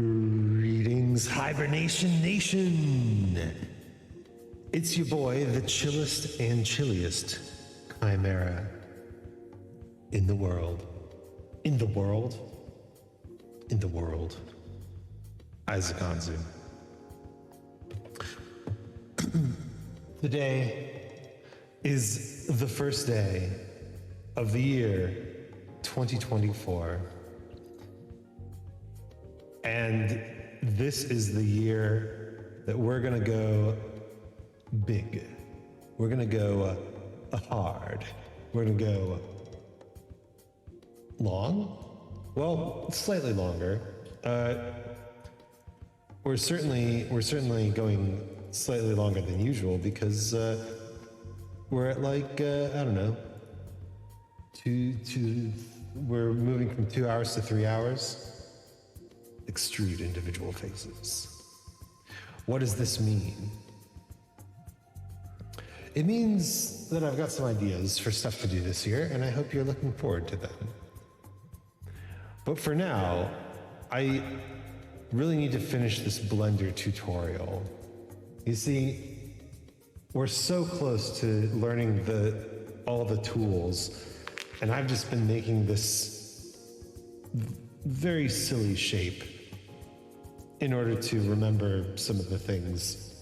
Greetings, Hibernation Nation! It's your boy, the chillest and chilliest chimera in the world. In the world? In the world. Isaac Anzu. Today is the first day of the year 2024. And this is the year that we're gonna go big. We're gonna go hard. We're gonna go long? Well, slightly longer. We're certainly going slightly longer than usual because we're at like I don't know, we're moving from 2 hours to 3 hours. Extrude individual faces. What does this mean? It means that I've got some ideas for stuff to do this year, and I hope you're looking forward to them. But for now, I really need to finish this Blender tutorial. You see, we're so close to learning all the tools, and I've just been making this very silly shape in order to remember some of the things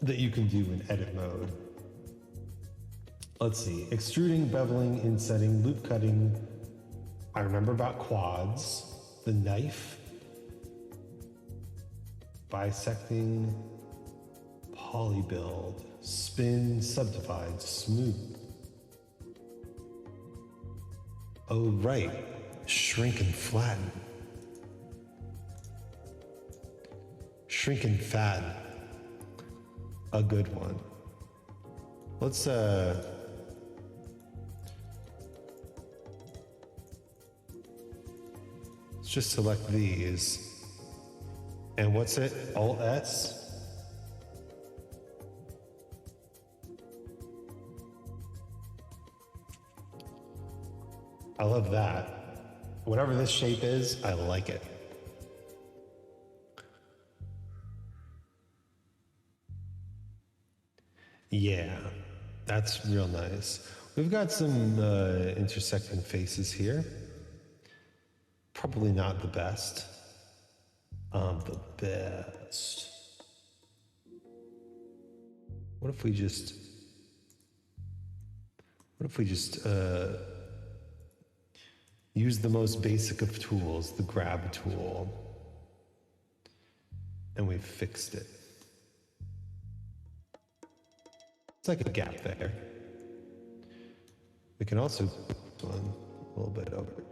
that you can do in edit mode. Let's see, extruding, beveling, insetting, loop cutting. I remember about quads, the knife, bisecting, poly build, spin, subdivide, smooth. Oh right, shrink and flatten. Shrink and fatten. A good one. Let's just select these. And what's it? Alt S? I love that. Whatever this shape is, I like it. Yeah, that's real nice. We've got some intersecting faces here. Probably not the best. The best. What if we just use the most basic of tools, the grab tool, and we've fixed it. It's like a gap there. We can also put one a little bit over.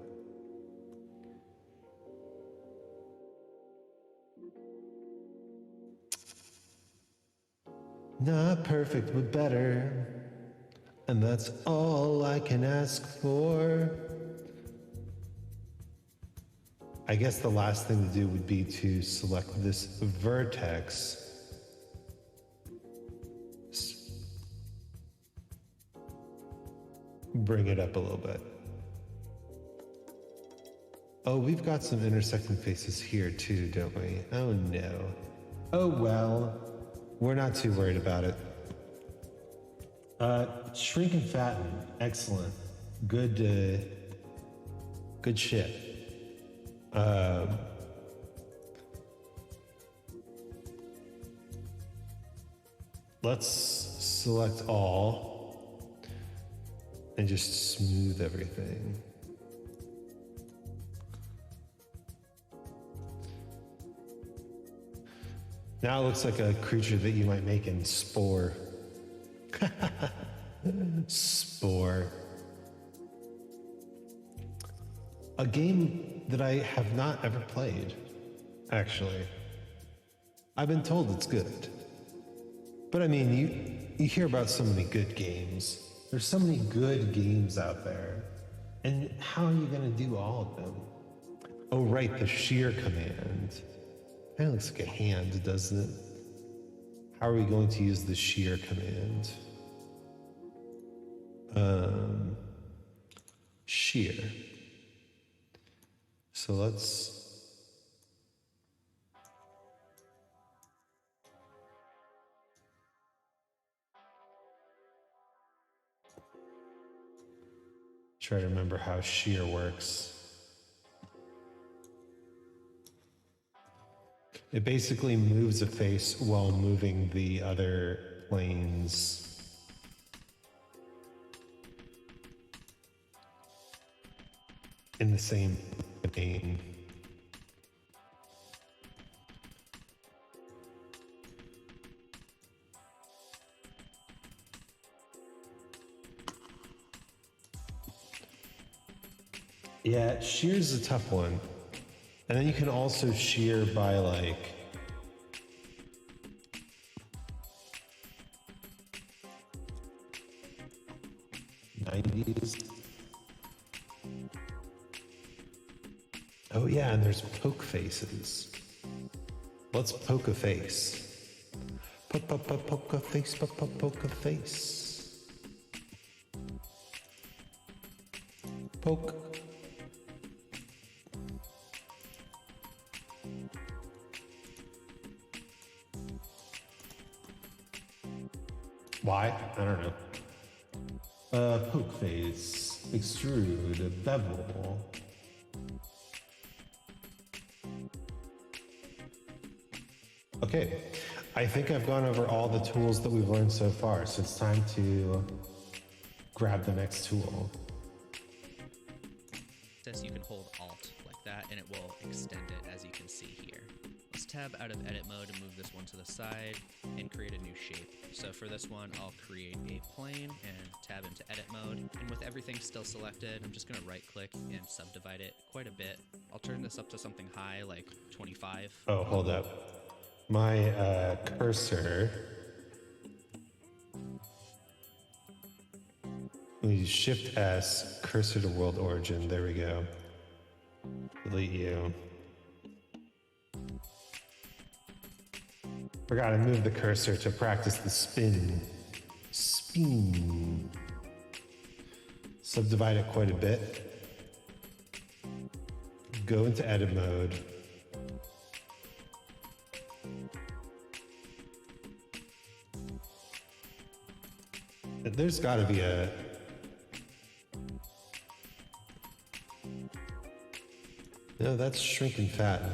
Not perfect, but better. And that's all I can ask for. I guess the last thing to do would be to select this vertex. Bring it up a little bit. Oh, we've got some intersecting faces here too, don't we? Oh no. Oh well, we're not too worried about it. Shrink and fatten, excellent. Good shit. Let's select all. And just smooth everything. Now it looks like a creature that you might make in Spore. Spore. A game that I have not ever played, actually. I've been told it's good. But I mean, you hear about so many good games. There's so many good games out there. And how are you gonna do all of them? Oh right, the shear command. Kinda looks like a hand, doesn't it? How are we going to use the shear command? Shear. So let's Try to remember how shear works. It basically moves a face while moving the other planes. In the same plane. Yeah, shear's a tough one. And then you can also shear by like '90s. Oh yeah, and there's poke faces. Let's poke a face. Poke a face, poke a face. Poke. Why? I don't know. Poke face, extrude, bevel. Okay, I think I've gone over all the tools that we've learned so far, so it's time to grab the next tool. This you can hold Alt like that and it will extend it, as you can see here. Let's tab out of edit mode and move this one to the side and create a new shape. So for this one, I'll create a plane and tab into edit mode. And with everything still selected, I'm just gonna right click and subdivide it quite a bit. I'll turn this up to something high, like 25. Oh, hold up. My cursor. We use Shift S, cursor to world origin. There we go. Delete you. Forgot to move the cursor to practice the spin. Spin. Subdivide it quite a bit. Go into edit mode. There's got to be a... No, that's shrink and fatten.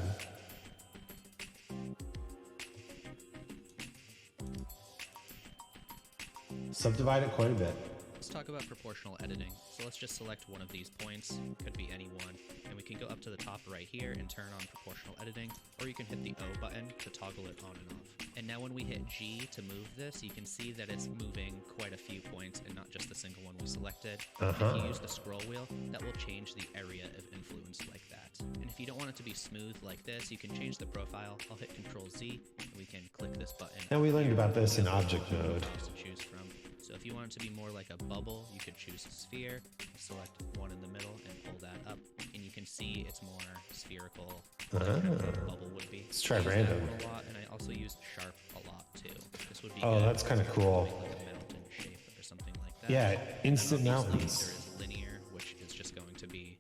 Subdivide it quite a bit. Let's talk about proportional editing. So let's just select one of these points, could be any one, and we can go up to the top right here and turn on proportional editing, or you can hit the O button to toggle it on and off. And now when we hit G to move this, you can see that it's moving quite a few points and not just the single one we selected. If you use the scroll wheel, that will change the area of influence like that. And if you don't want it to be smooth like this, you can change the profile. I'll hit Control Z, and we can click this button. And we learned about this in object mode. To choose from. So if you want it to be more like a bubble, you could choose a sphere, select one in the middle, and pull that up, and you can see it's more spherical, like a bubble would be. Let's try random. A lot, and I also used sharp a lot too. This would be oh, that's kind of cool. like a mountain shape or something like that. Yeah, instant mountains. There is linear, which is just going to be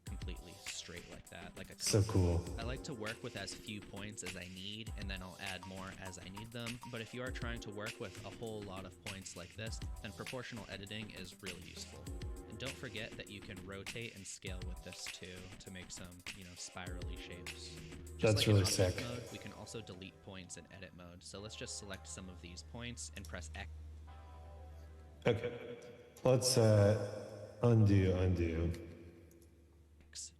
completely straight like that. Like a so cool. I like to work with as few points as I need, and then I'll add more as I need them. But if you are trying to work with a whole lot of points like this, then proportional editing is really useful. And don't forget that you can rotate and scale with this too to make some, spirally shapes. Just That's like really in object sick. Mode, we can also delete points in edit mode. So let's just select some of these points and press X. Okay. Let's undo.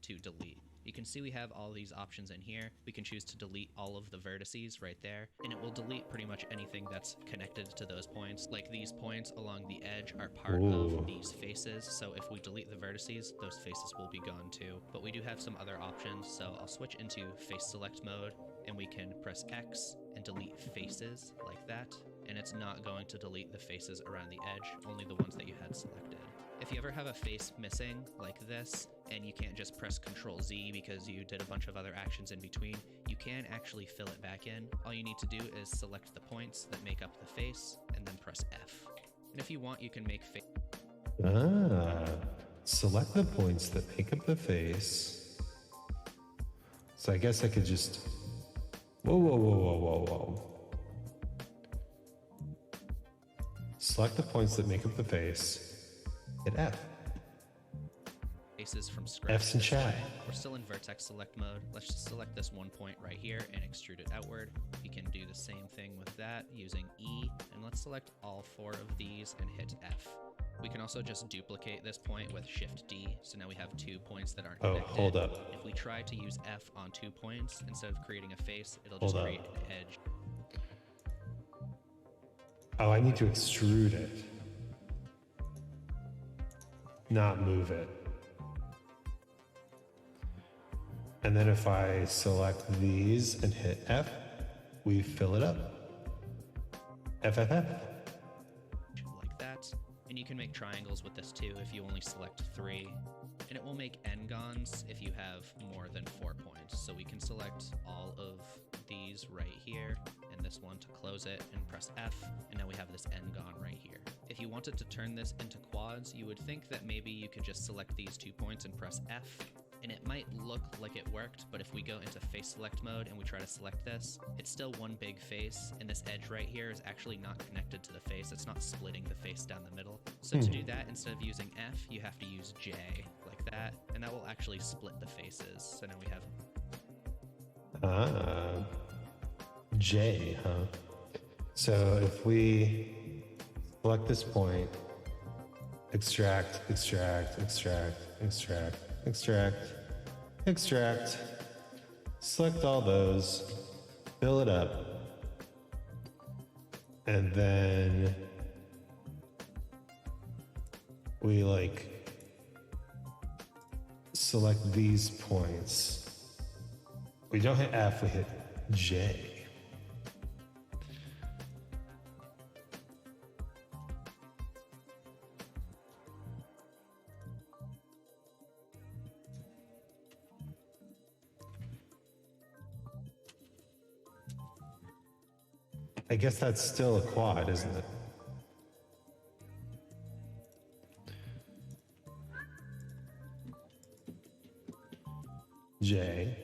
To delete. You can see we have all these options in here. We can choose to delete all of the vertices right there, and it will delete pretty much anything that's connected to those points. Like these points along the edge are part of these faces, so if we delete the vertices, those faces will be gone too. But we do have some other options, so I'll switch into face select mode, and we can press X and delete faces like that, and it's not going to delete the faces around the edge, only the ones that you had selected. If you ever have a face missing like this, and you can't just press Control Z because you did a bunch of other actions in between, you can actually fill it back in. All you need to do is select the points that make up the face, and then press F. And if you want, you can make face... Select the points that make up the face. So I guess I could just... Whoa. Select the points that make up the face. Hit F. scratch F's in this chat. way. We're still in vertex select mode. Let's just select this one point right here and extrude it outward. We can do the same thing with that using E, and let's select all 4 of these and hit F. We can also just duplicate this point with Shift D, so now we have 2 points that aren't connected. Hold up. If we try to use F on 2 points, instead of creating a face, it'll Hold just up. create an edge. Oh, I need to extrude it. Not move it. And then if I select these and hit F, we fill it up. F, F, F. Like that. And you can make triangles with this too if you only select 3. And it will make n-gons if you have more than 4 points. So we can select all of these right here and this one to close it and press F, and now we have this n-gon right here. If you wanted to turn this into quads, you would think that maybe you could just select these 2 points and press F, and it might look like it worked, but if we go into face select mode and we try to select this, it's still one big face, and this edge right here is actually not connected to the face. It's not splitting the face down the middle. So to do that, instead of using F, you have to use J, like that, and that will actually split the faces. So now we have... J, huh? So if we select this point, extract, extract, extract, extract, extract, extract, select all those, fill it up, and then we like select these points. We don't hit F, we hit J. I guess that's still a quad, isn't it? J.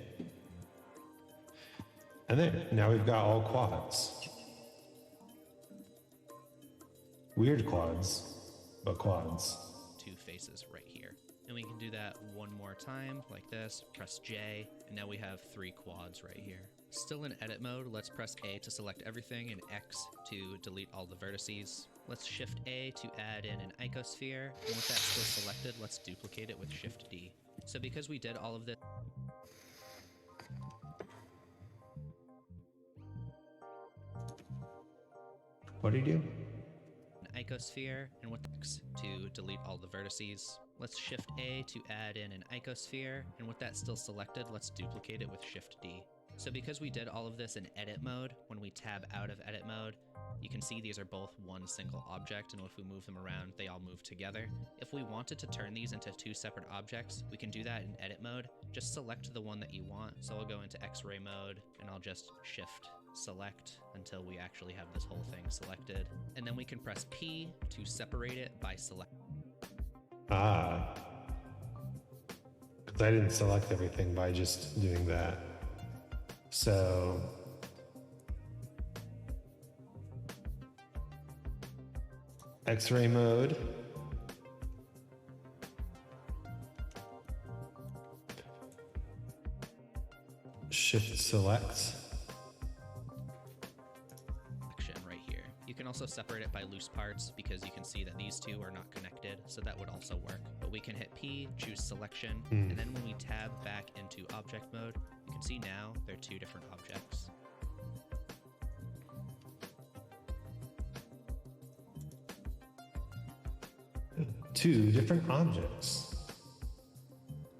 And there, now we've got all quads. Weird quads, but quads. 2 faces right here. And we can do that one more time, like this, press J, and now we have 3 quads right here. Still in edit mode, let's press A to select everything and X to delete all the vertices. Let's Shift A to add in an icosphere, and with that still selected, let's duplicate it with Shift D. So because we did all of this, What do you do? an icosphere, and with X to delete all the vertices. Let's Shift A to add in an icosphere, and with that still selected, let's duplicate it with Shift D. So because we did all of this in edit mode, when we tab out of edit mode, you can see these are both one single object, and if we move them around, they all move together. If we wanted to turn these into 2 separate objects, we can do that in edit mode. Just select the one that you want. So I'll go into X-ray mode, and I'll just Shift select until we actually have this whole thing selected. And then we can press P to separate it by select. Ah. Because I didn't select everything by just doing that. So X-ray mode. Shift select. Right here. You can also separate it by loose parts because you can see that these 2 are not connected, so that would also work. But we can hit P, choose selection, and then when we tab back into object mode, you can see now they're 2 different objects. Two different objects.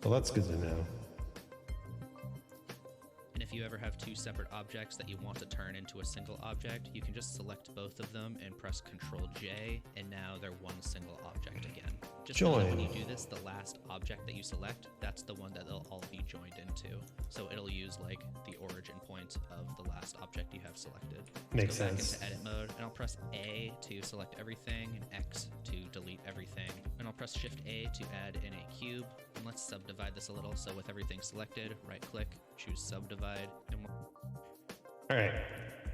Well, that's good to know. And if you ever have 2 separate objects that you want to turn into a single object, you can just select both of them and press Ctrl J, and now they're one single object again. Just know that when you do this, the last object that you select, that's the one that they'll all be joined into. So it'll use like the origin point of the last object you have selected. Makes sense. Go back sense. into edit mode, and I'll press A to select everything, and X to delete everything. And I'll press Shift A to add in a cube. And let's subdivide this a little. So with everything selected, right click, choose subdivide, and All right.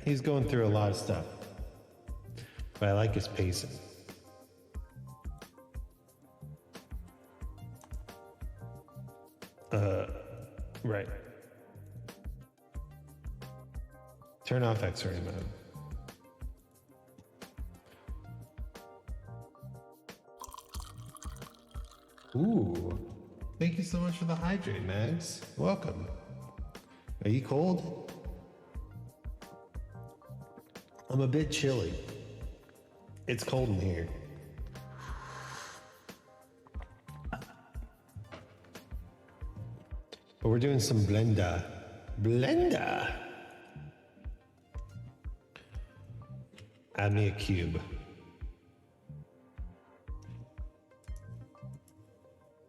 He's going through a lot of stuff, but I like his pacing. Right. Turn off X-ray mode. Ooh. Thank you so much for the hydrate, Mags. Welcome. Are you cold? I'm a bit chilly. It's cold in here. But we're doing some blender. Blender! Add me a cube.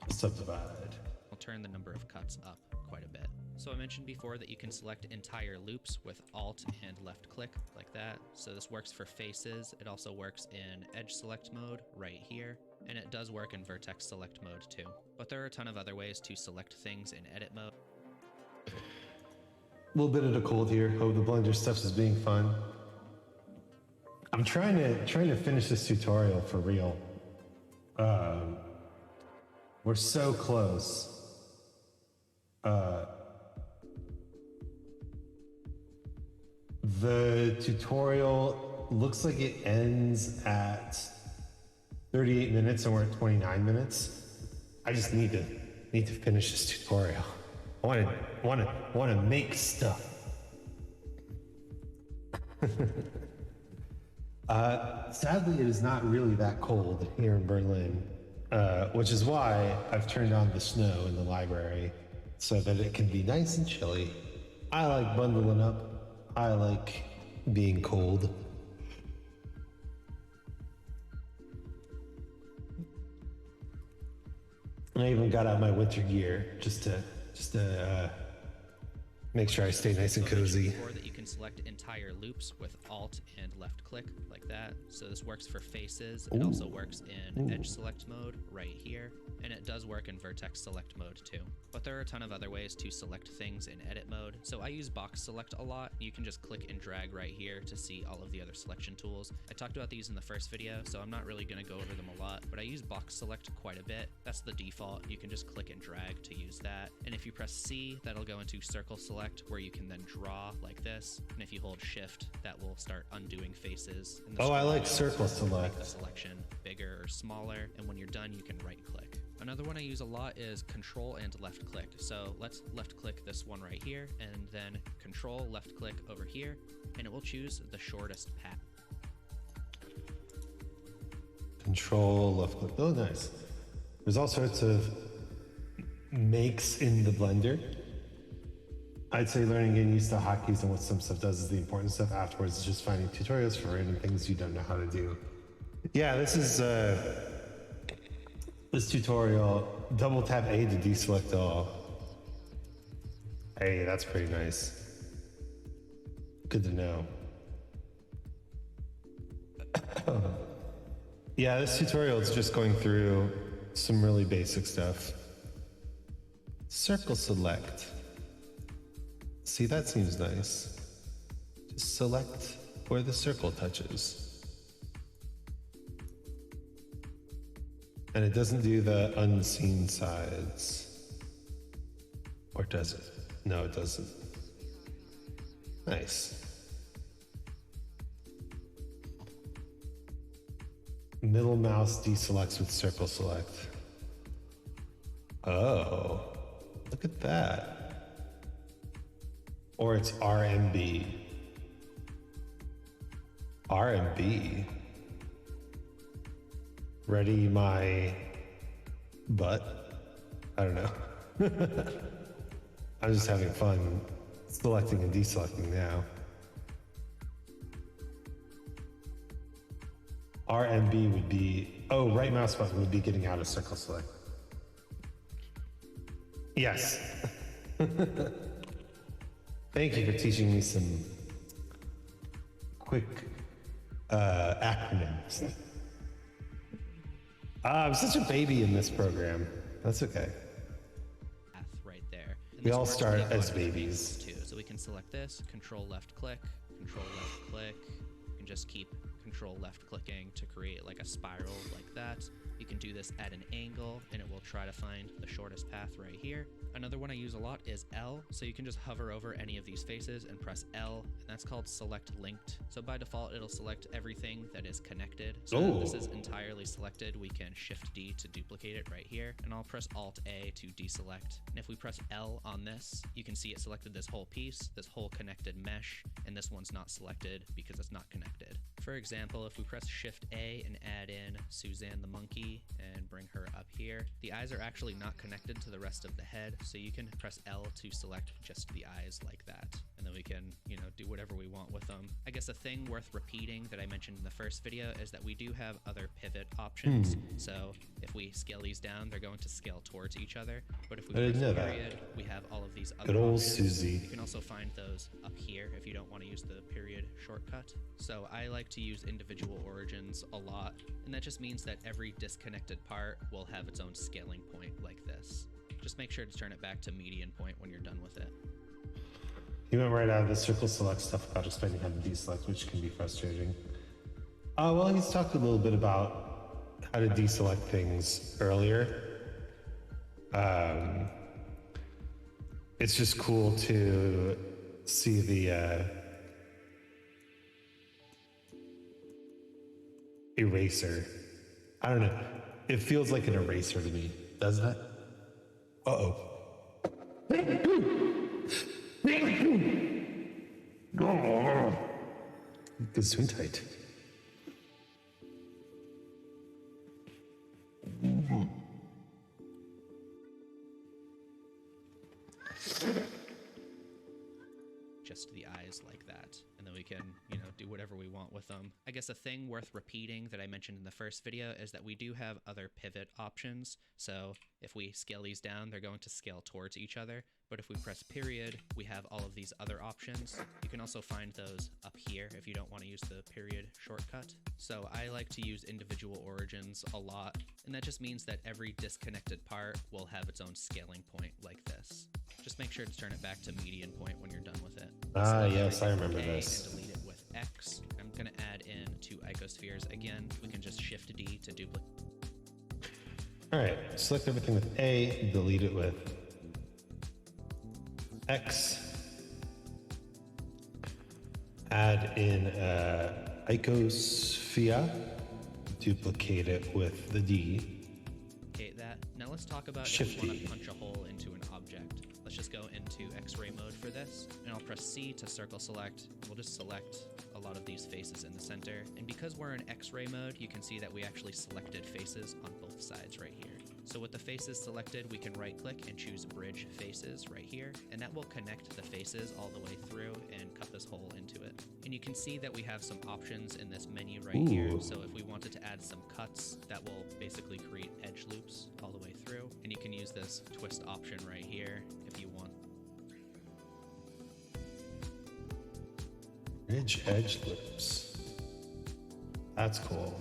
Subdivide. I'll turn the number of cuts up quite a bit. So I mentioned before that you can select entire loops with Alt and left click like that. So this works for faces. It also works in edge select mode right here. And it does work in vertex select mode too. But there are a ton of other ways to select things in edit mode. A little bit of the cold here. Hope the blender stuff is being fun. I'm trying to finish this tutorial for real. We're so close. The tutorial looks like it ends at 38 minutes and we're at 29 minutes. I just need to finish this tutorial. I want to make stuff. Sadly, it is not really that cold here in Berlin, which is why I've turned on the snow in the library so that it can be nice and chilly. I like bundling up. I like being cold. And I even got out my winter gear just to make sure I stay nice and cozy. Before that you can select entire loops with Alt and left click like that. So this works for faces. It also works in edge select mode right here. And it does work in vertex select mode too. But there are a ton of other ways to select things in edit mode. So I use box select a lot. You can just click and drag right here to see all of the other selection tools. I talked about these in the first video, so I'm not really gonna go over them a lot, but I use box select quite a bit. That's the default. You can just click and drag to use that. And if you press C, that'll go into circle select where you can then draw like this. And if you hold shift, that will start undoing faces. And Oh, I like scroll circle wheels will make select. the selection bigger or smaller. And when you're done, you can right click. Another one I use a lot is control and left click. So let's left click this one right here and then control left click over here and it will choose the shortest path. Control left click. Oh, nice. There's all sorts of makes in the blender. I'd say learning getting used to hotkeys and what some stuff does is the important stuff. Afterwards, it's just finding tutorials for random things you don't know how to do. Yeah, this is this tutorial. Double tap A to deselect all. Hey, that's pretty nice. Good to know. Yeah, this tutorial is just going through some really basic stuff. Circle select. See, that seems nice. Just select where the circle touches. And it doesn't do the unseen sides. Or does it? No, it doesn't. Nice. Middle mouse deselects with circle select. Oh, look at that. Or it's RMB. RMB. Ready my butt? I don't know. I'm just having fun selecting and deselecting now. RMB would be, oh, right mouse button would be getting out of circle select. Yes. Thank you for teaching me some quick acronyms. I'm such a baby in this program. That's okay. Right there. And We this all works start with as other things, babies. too. So we can select this, control left click, control left click. You can just keep control left clicking to create like a spiral like that. You can do this at an angle and it will try to find the shortest path right here. Another one I use a lot is L, so you can just hover over any of these faces and press L, and that's called select linked. So by default, it'll select everything that is connected. So if this is entirely selected, we can Shift D to duplicate it right here, and I'll press Alt A to deselect. And if we press L on this, you can see it selected this whole piece, this whole connected mesh, and this one's not selected because it's not connected. For example, if we press Shift A and add in Suzanne the monkey and bring her up here, the eyes are actually not connected to the rest of the head, so you can press L to select just the eyes like that. And then we can, do whatever we want with them. I guess a thing worth repeating that I mentioned in the first video is that we do have other pivot options. So if we scale these down, they're going to scale towards each other. But if we press period, we have all of these other options. Susie. You can also find those up here if you don't want to use the period shortcut. So I like to use individual origins a lot, and that just means that every disconnected part will have its own scaling point like this. Just make sure to turn it back to median point when you're done with it. He went right out of the circle select stuff without explaining how to deselect, which can be frustrating. Well, he's talked a little bit about how to deselect things earlier. It's just cool to see the eraser. I don't know. It feels like an eraser to me, doesn't it? Uh-oh. Gesundheit. Just the eyes like that, and then we can, do whatever we want with them. I guess a thing worth repeating that I mentioned in the first video is that we do have other pivot options. So if we scale these down, they're going to scale towards each other. But if we press period, we have all of these other options. You can also find those up here if you don't want to use the period shortcut. So I like to use individual origins a lot, and that just means that every disconnected part will have its own scaling point like this. Just make sure to turn it back to median point when you're done with it. Yes, I remember this. And delete it with X. I'm going to add in 2 icospheres again. We can just Shift D to duplicate. All right, select everything with A, delete it with X. Add in icosphere, duplicate it with the D. Okay, that. Now let's talk about Shift if we want D. to punch a hole into an object. Let's just go into X-ray mode for this, and I'll press C to circle select. We'll just select a lot of these faces in the center, and because we're in X-ray mode, you can see that we actually selected faces on both sides right here. So with the faces selected, we can right-click and choose Bridge Faces right here, and that will connect the faces all the way through and cut this hole into it. And you can see that we have some options in this menu right here. So if we wanted to add some cuts, that will basically create edge loops all the way through. And you can use this twist option right here if you want. Bridge edge loops. That's cool.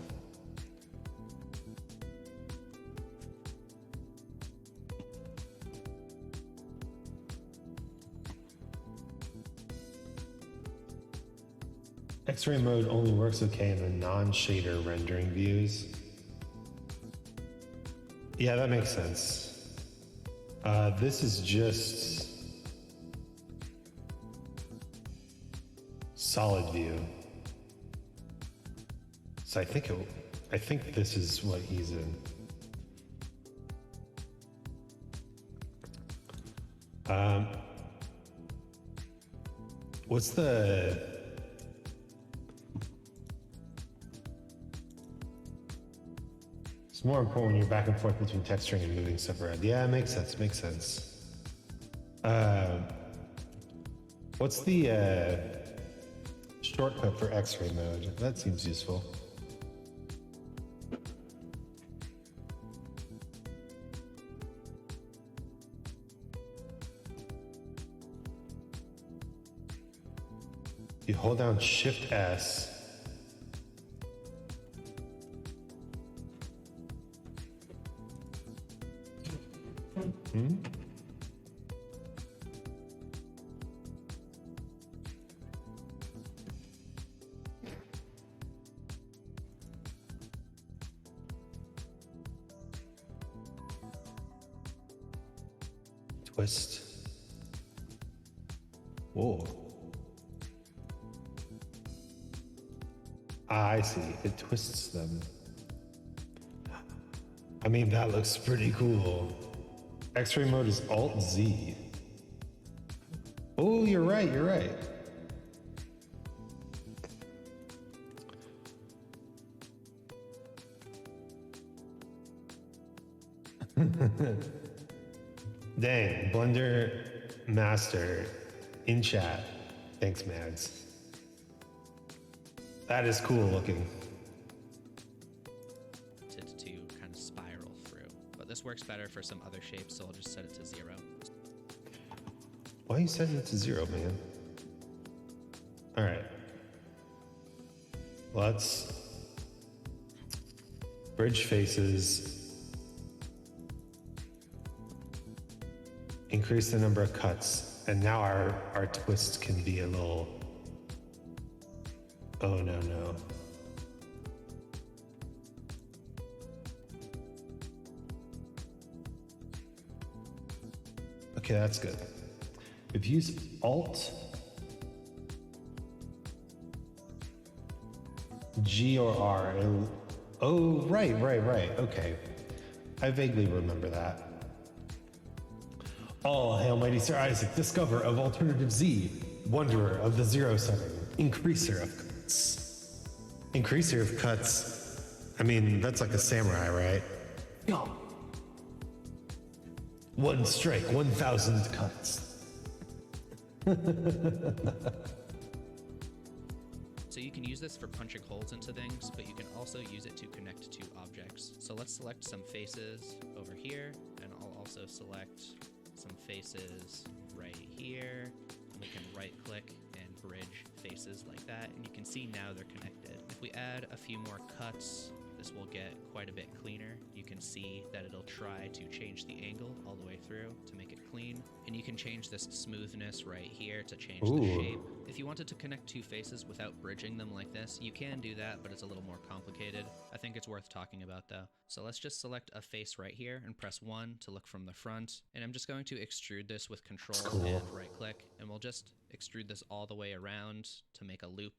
X-ray mode only works okay in the non-shader rendering views. Yeah, that makes sense. This is just solid view. So I think this is what he's in. What's the... It's more important when you're back and forth between texturing and moving stuff around. Yeah, it makes sense, makes sense. What's the shortcut for X-ray mode? That seems useful. You hold down Shift S. Twist. Whoa. Ah, I see. It twists them. I mean, that looks pretty cool. X-ray mode is Alt-Z. Oh, you're right, you're right. Dang, Blender Master in chat. Thanks, Mads. That is cool looking. To kind of spiral through. But this works better for some other shapes, so I'll just set it to 0. Why are you setting it to 0, man? All right. Let's bridge faces. Increase the number of cuts. And now our twist can be a little... Oh, no, no. Okay, that's good. If you use Alt, G or R, oh, right, okay. I vaguely remember that. Oh, hail mighty Sir Isaac, discover of alternative Z, wanderer of the 0 setting, increaser of cuts. Increaser of cuts, I mean, that's like a samurai, right? Go. One strike, 1,000 cuts. So you can use this for punching holes into things, but you can also use it to connect to objects. So let's select some faces over here, and I'll also select some faces right here. We can right click and bridge faces like that, and you can see now they're connected. If we add a few more cuts, this will get quite a bit cleaner. You can see that it'll try to change the angle all the way through to make it clean. And you can change this smoothness right here to change the shape. If you wanted to connect two faces without bridging them like this, you can do that, but it's a little more complicated. I think it's worth talking about though. So let's just select a face right here and press 1 to look from the front. And I'm just going to extrude this with Control and right click. And we'll just extrude this all the way around to make a loop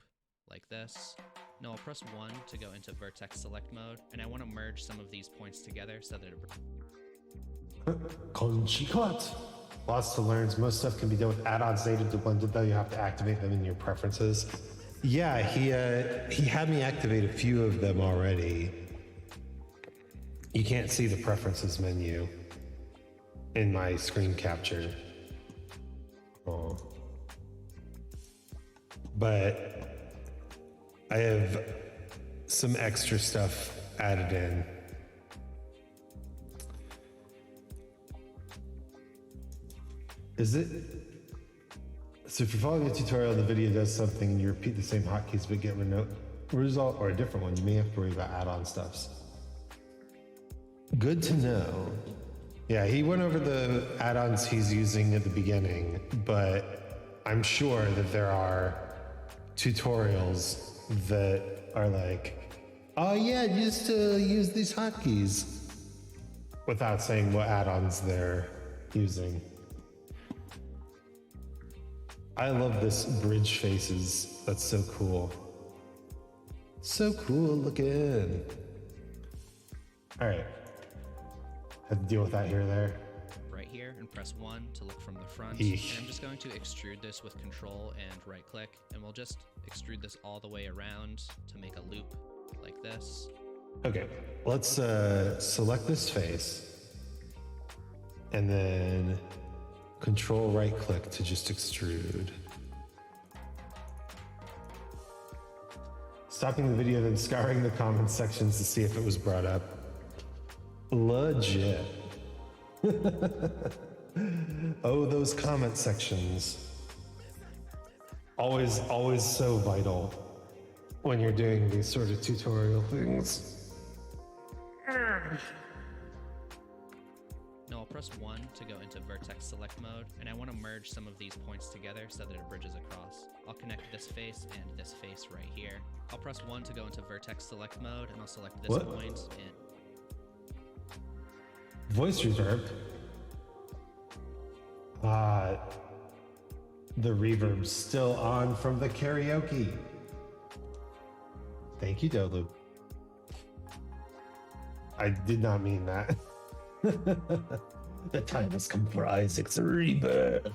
like this. No, I'll press 1 to go into vertex select mode, and I want to merge some of these points together so that Conchicut. Lots to learn. Most stuff can be done with add-ons native to Blender, though you have to activate them in your preferences. Yeah, he had me activate a few of them already. You can't see the preferences menu in my screen capture. Oh. But I have some extra stuff added in. Is it? So if you're following the tutorial, the video does something and you repeat the same hotkeys but get a result or a different one, you may have to worry about add-on stuffs. Good to know. Yeah, he went over the add-ons he's using at the beginning, but I'm sure that there are tutorials that are like, oh yeah, just use these hotkeys without saying what add-ons they're using. I love this bridge faces. That's so cool. So cool looking. All right. Had to deal with that here there. right here and press 1 to look from the front. Eesh. And I'm just going to extrude this with Control and right click, and we'll just extrude this all the way around to make a loop like this. Okay, let's select this face and then Control right click to just extrude. Stopping the video, then scouring the comment sections to see if it was brought up. Legit. Oh, those comment sections. Always so vital when you're doing these sort of tutorial things. Now I'll press 1 to go into vertex select mode, and I want to merge some of these points together so that it bridges across. I'll connect this face and this face right here. I'll press 1 to go into vertex select mode, and I'll select this point and... Voice reverb. Uh, the reverb's still on from the karaoke. Thank you, Dolu. I did not mean that. The time has come for Isaac's rebirth.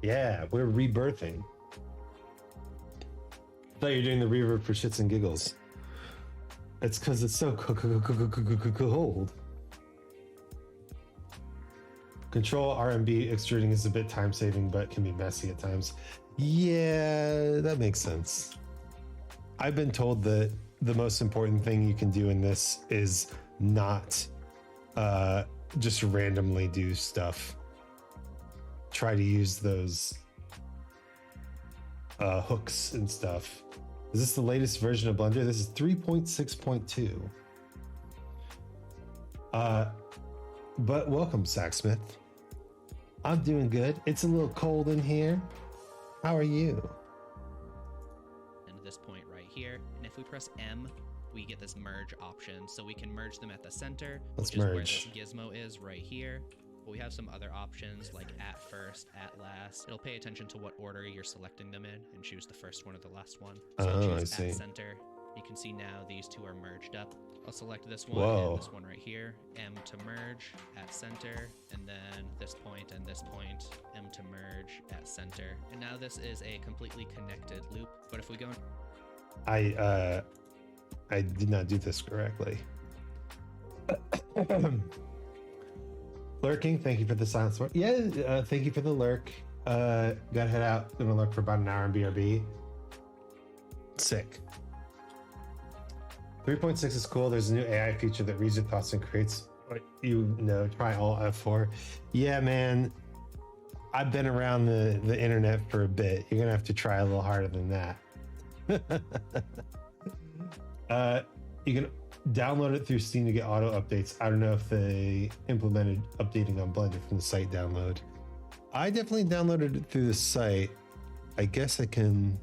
Yeah, we're rebirthing. I thought you were doing the reverb for shits and giggles. It's because it's so cold. Control RMB extruding is a bit time saving, but can be messy at times. Yeah, that makes sense. I've been told that the most important thing you can do in this is not just randomly do stuff. Try to use those hooks and stuff. Is this the latest version of Blender? This is 3.6.2. But welcome, Sacksmith. I'm doing good. It's a little cold in here. How are you? And this point right here. And if we press M, we get this merge option. So we can merge them at the center, Let's which is where merge. this gizmo is right here. But we have some other options like at first, at last. It'll pay attention to what order you're selecting them in and choose the first one or the last one. So I'll Oh, choose I see. at center. You can see now these two are merged up. I'll select this one Whoa. and this one right here. M to merge at center, and then this point and this point. M to merge at center. And now this is a completely connected loop. But if we go I did not do this correctly. Lurking, thank you for the silent support. Yeah, thank you for the lurk. Gotta head out. Gonna lurk for about an hour in BRB. Sick. 3.6 is cool. There's a new AI feature that reads your thoughts and creates what you know. Try Alt F4. Yeah, man. I've been around the internet for a bit. You're gonna have to try a little harder than that. You can download it through Steam to get auto updates. I don't know if they implemented updating on Blender from the site download. I definitely downloaded it through the site. I guess I can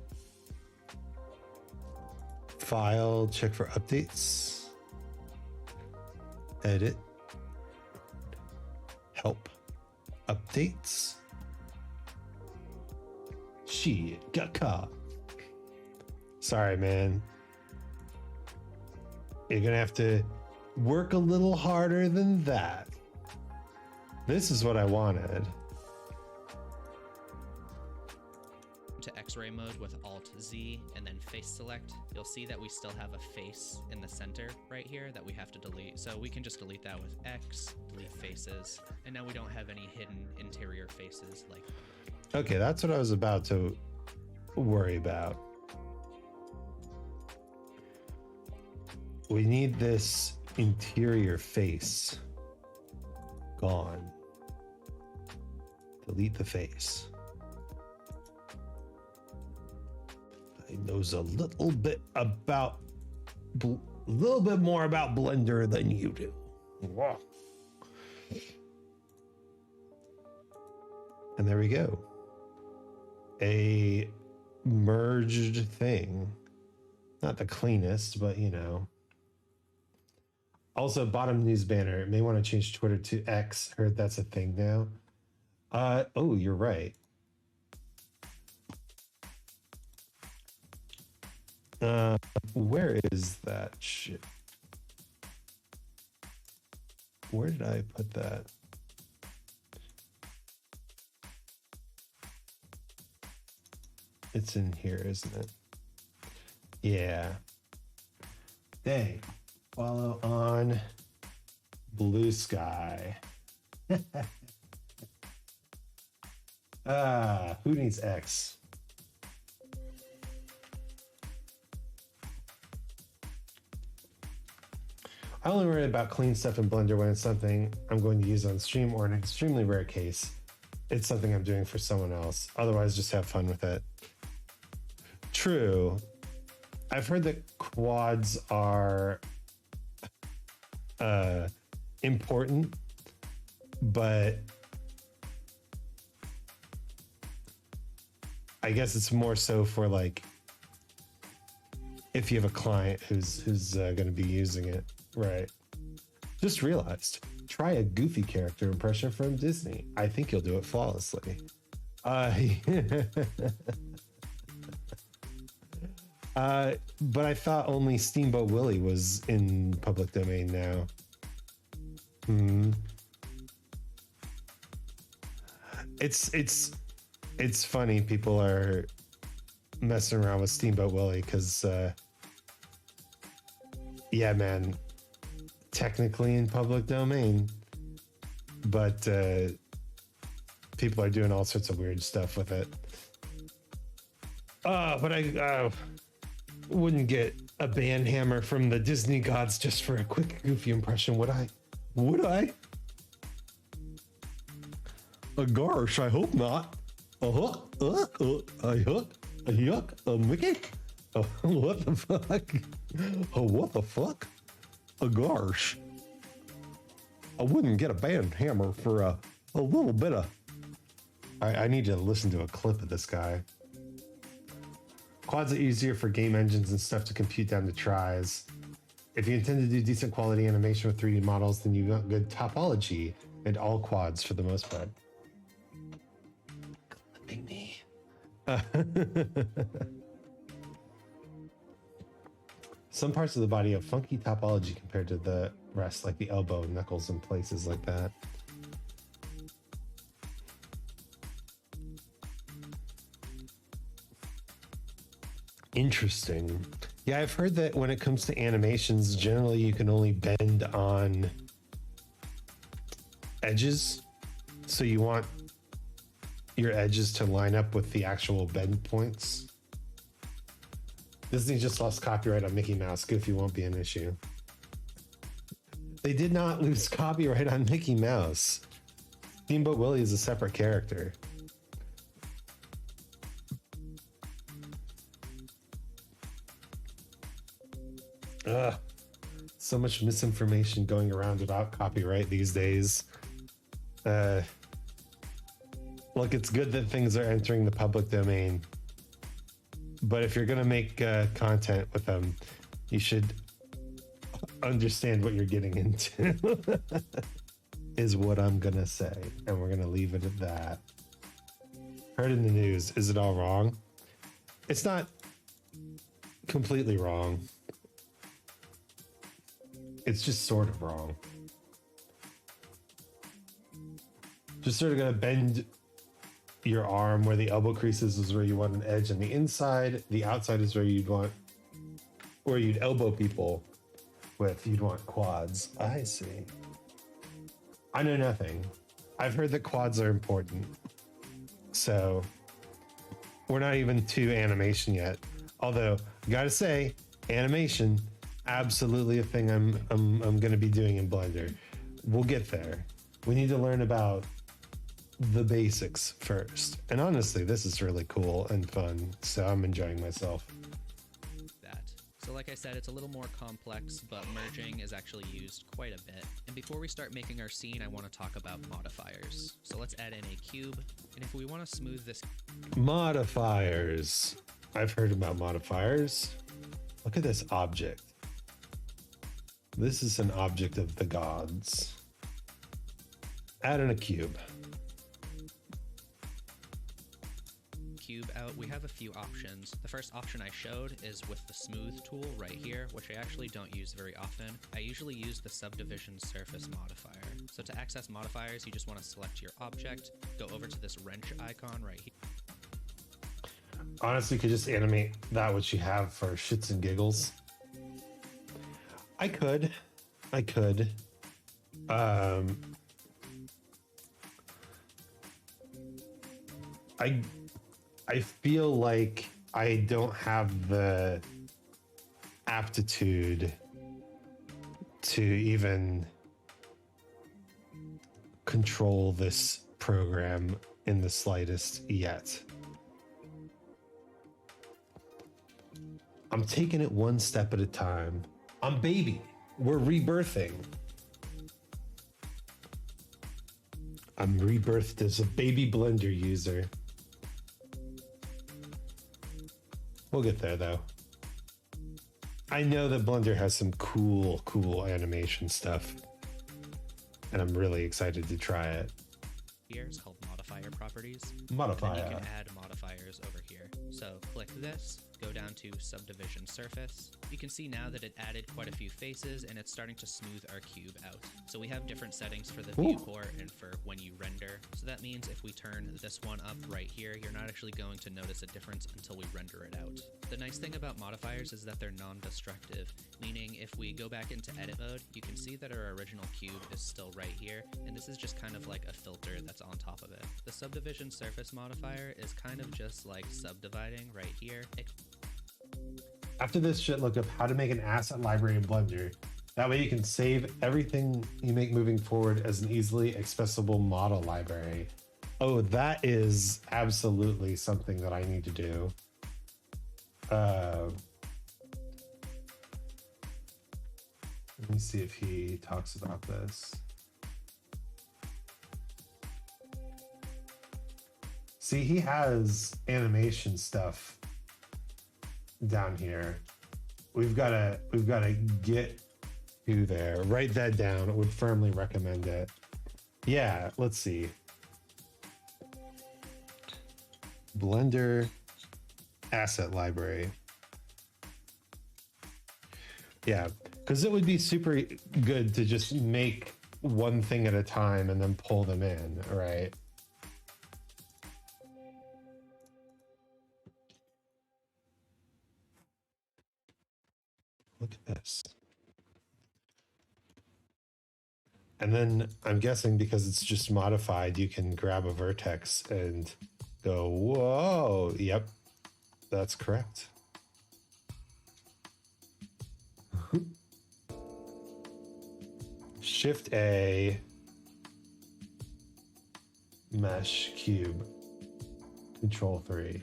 file, check for updates, edit, help, updates. Shit, got caught. Sorry, man. You're gonna have to work a little harder than that. This is what I wanted. to X-ray mode with Alt-Z and then face select, you'll see that we still have a face in the center right here that we have to delete. So we can just delete that with X, delete faces, and now we don't have any hidden interior faces like. Okay, that's what I was about to worry about. We need this interior face gone. Delete the face. I knows a little bit about, a little bit more about Blender than you do. Whoa. And there we go. A merged thing. Not the cleanest, but you know. Also, bottom news banner. May want to change Twitter to X. Heard that's a thing now. Oh, you're right. Where is that shit? Where did I put that? It's in here, isn't it? Yeah. Dang. Follow on Blue Sky. Who needs X? I only worry about clean stuff in Blender when it's something I'm going to use on stream, or in an extremely rare case, it's something I'm doing for someone else. Otherwise, just have fun with it. True. I've heard that quads are important, but I guess it's more so for like if you have a client who's going to be using it, right? Just realized. Try a goofy character impression from Disney. I think you'll do it flawlessly. But I thought only Steamboat Willie was in public domain now. It's funny people are messing around with Steamboat Willie because yeah, man, technically in public domain, but people are doing all sorts of weird stuff with it. But I wouldn't get a band hammer from the Disney gods just for a quick goofy impression, would I? Would I? Gosh, I hope not. Mickey? What the fuck? What the fuck? Gosh. I wouldn't get a band hammer for a little bit of... I need to listen to a clip of this guy. Quads are easier for game engines and stuff to compute down to tries. If you intend to do decent quality animation with 3D models, then you want good topology and all quads for the most part. Clipping me. Some parts of the body have funky topology compared to the rest, like the elbow, knuckles, and places like that. Interesting. Yeah, I've heard that when it comes to animations, generally you can only bend on edges. So you want your edges to line up with the actual bend points. Disney just lost copyright on Mickey Mouse. Goofy won't be an issue. They did not lose copyright on Mickey Mouse. Steamboat Willie is a separate character. Ugh. So much misinformation going around about copyright these days. Look, it's good that things are entering the public domain. But if you're going to make content with them, you should understand what you're getting into, is what I'm going to say. And we're going to leave it at that. Heard in the news. Is it all wrong? It's not completely wrong. It's just sort of wrong. Just sort of going to bend your arm where the elbow creases is where you want an edge on the inside. The outside is where you'd want, where you'd elbow people with. You'd want quads. I see. I know nothing. I've heard that quads are important. So we're not even to animation yet. Although, gotta say, animation, absolutely a thing I'm going to be doing in Blender. We'll get there. We need to learn about the basics first. And honestly, this is really cool and fun, so I'm enjoying myself. So like I said, it's a little more complex, but merging is actually used quite a bit. And before we start making our scene, I want to talk about modifiers. So let's add in a cube, and if we want to smooth this... Modifiers. I've heard about modifiers. Look at this object. This is an object of the gods. Add in a cube. Out, we have a few options. The first option I showed is with the smooth tool right here, which I actually don't use very often. I usually use the subdivision surface modifier. So to access modifiers, you just want to select your object, go over to this wrench icon right here. Honestly, you could just animate that which you have for shits and giggles. I could. I feel like I don't have the aptitude to even control this program in the slightest yet. I'm taking it one step at a time. I'm baby. We're rebirthing. I'm rebirthed as a baby Blender user. We'll get there though. I know that Blender has some cool animation stuff. and I'm really excited to try it. Here it's called modifier properties. Modifier. And then you can add modifiers over here. So click this, go down to subdivision surface. You can see now that it added quite a few faces and it's starting to smooth our cube out. So we have different settings for the viewport and for when you render. So that means if we turn this one up right here, you're not actually going to notice a difference until we render it out. The nice thing about modifiers is that they're non-destructive, meaning if we go back into edit mode, you can see that our original cube is still right here, and this is just kind of like a filter that's on top of it. The subdivision surface modifier is kind of just like subdividing right here. After this shit, look up how to make an asset library in Blender. That way you can save everything you make moving forward as an easily accessible model library. Oh, that is absolutely something that I need to do. Let me see if he talks about this. See, he has animation stuff down here. We've gotta get to there. Write that down. I would firmly recommend it. Yeah, let's see. Blender asset library. Yeah, because it would be super good to just make one thing at a time and then pull them in, right? Look at this. And then I'm guessing because it's just modified, you can grab a vertex and go, whoa, yep, that's correct. Shift A, mesh cube, Control 3.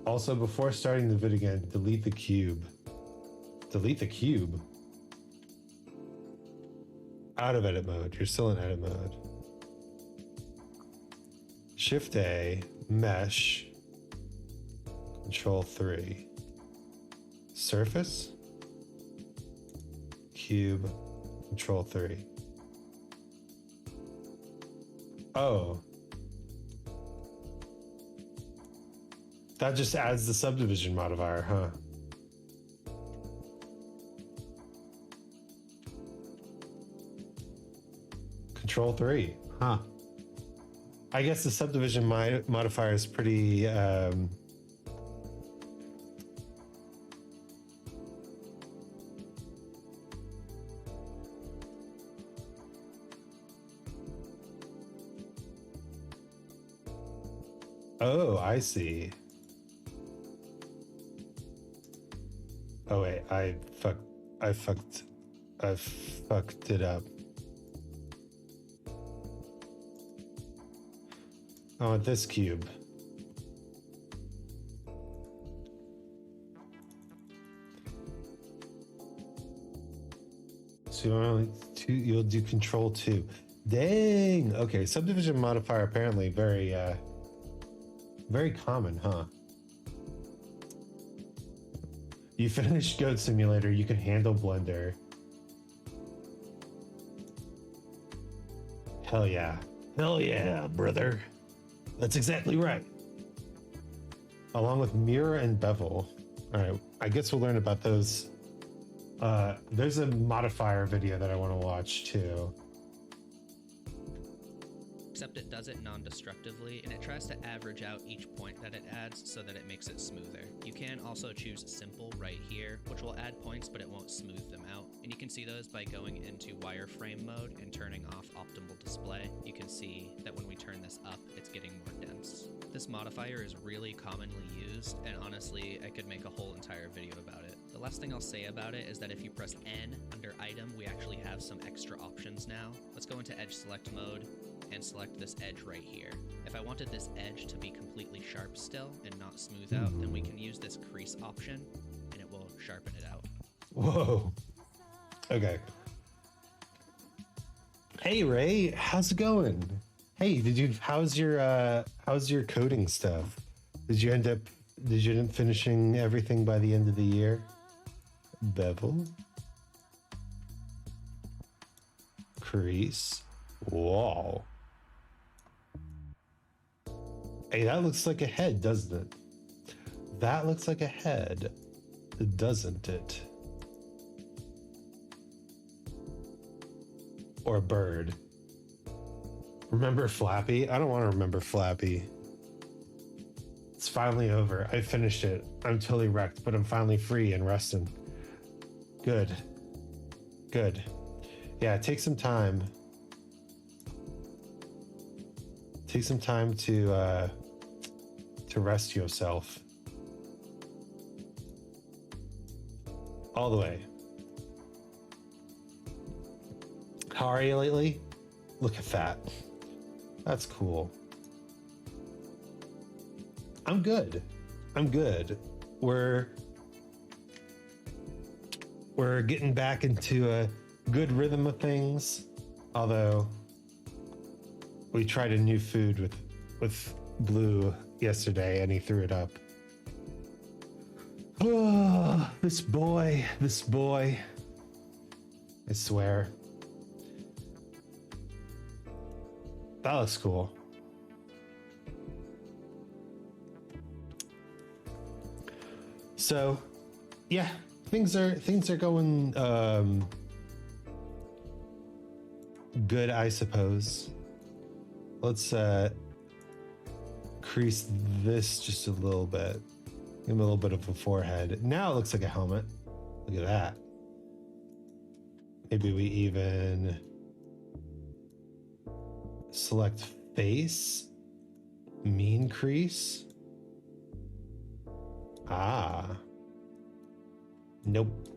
Also, before starting the vid again, delete the cube. Delete the cube? Out of edit mode. You're still in edit mode. Shift A, mesh, Control 3. Surface, cube, Control 3. Oh. That just adds the subdivision modifier, huh? Control 3, huh? I guess the subdivision modifier is pretty, oh, I see. Oh wait, I fucked it up. I want this cube. So you'll do Control 2. Dang. Okay, subdivision modifier apparently very very common, huh? You finished Goat Simulator, you can handle Blender. Hell yeah. Hell yeah, brother. That's exactly right. Along with Mirror and Bevel. All right, I guess we'll learn about those. There's a modifier video that I want to watch too. Except it does it non-destructively, and it tries to average out each point that it adds so that it makes it smoother. You can also choose simple right here, which will add points, but it won't smooth them out. And you can see those by going into wireframe mode and turning off optimal display. You can see that when we turn this up, it's getting more dense. This modifier is really commonly used, and honestly, I could make a whole entire video about it. The last thing I'll say about it is that if you press N under item, we actually have some extra options now. Let's go into edge select mode and select this edge right here. If I wanted this edge to be completely sharp still and not smooth out, then we can use this crease option and it will sharpen it out. Whoa. Okay. Hey Ray, how's it going? Hey, how's your coding stuff? Did you end up finishing everything by the end of the year? bevel, crease. Whoa. Hey, that looks like a head, doesn't it? That looks like a head, doesn't it? Or a bird. Remember Flappy? I don't want to remember Flappy. It's finally over. I finished it. I'm totally wrecked, but I'm finally free and resting. Good. Good. Yeah, take some time. Take some time to rest yourself. All the way. How are you lately? Look at that. That's cool. I'm good. I'm good. We're getting back into a good rhythm of things. Although we tried a new food with Blue yesterday and he threw it up. Oh, this boy. I swear. That looks cool. So, yeah, things are going good, I suppose. Let's crease this just a little bit. Give him a little bit of a forehead. Now it looks like a helmet. Look at that. Maybe we even select face, mean crease. Ah. Nope.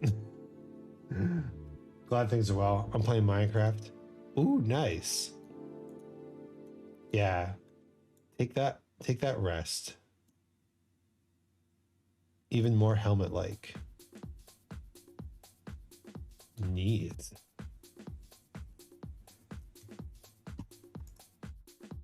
Glad things are well. I'm playing Minecraft. Ooh, nice. Yeah. Take that rest. Even more helmet-like. Neat.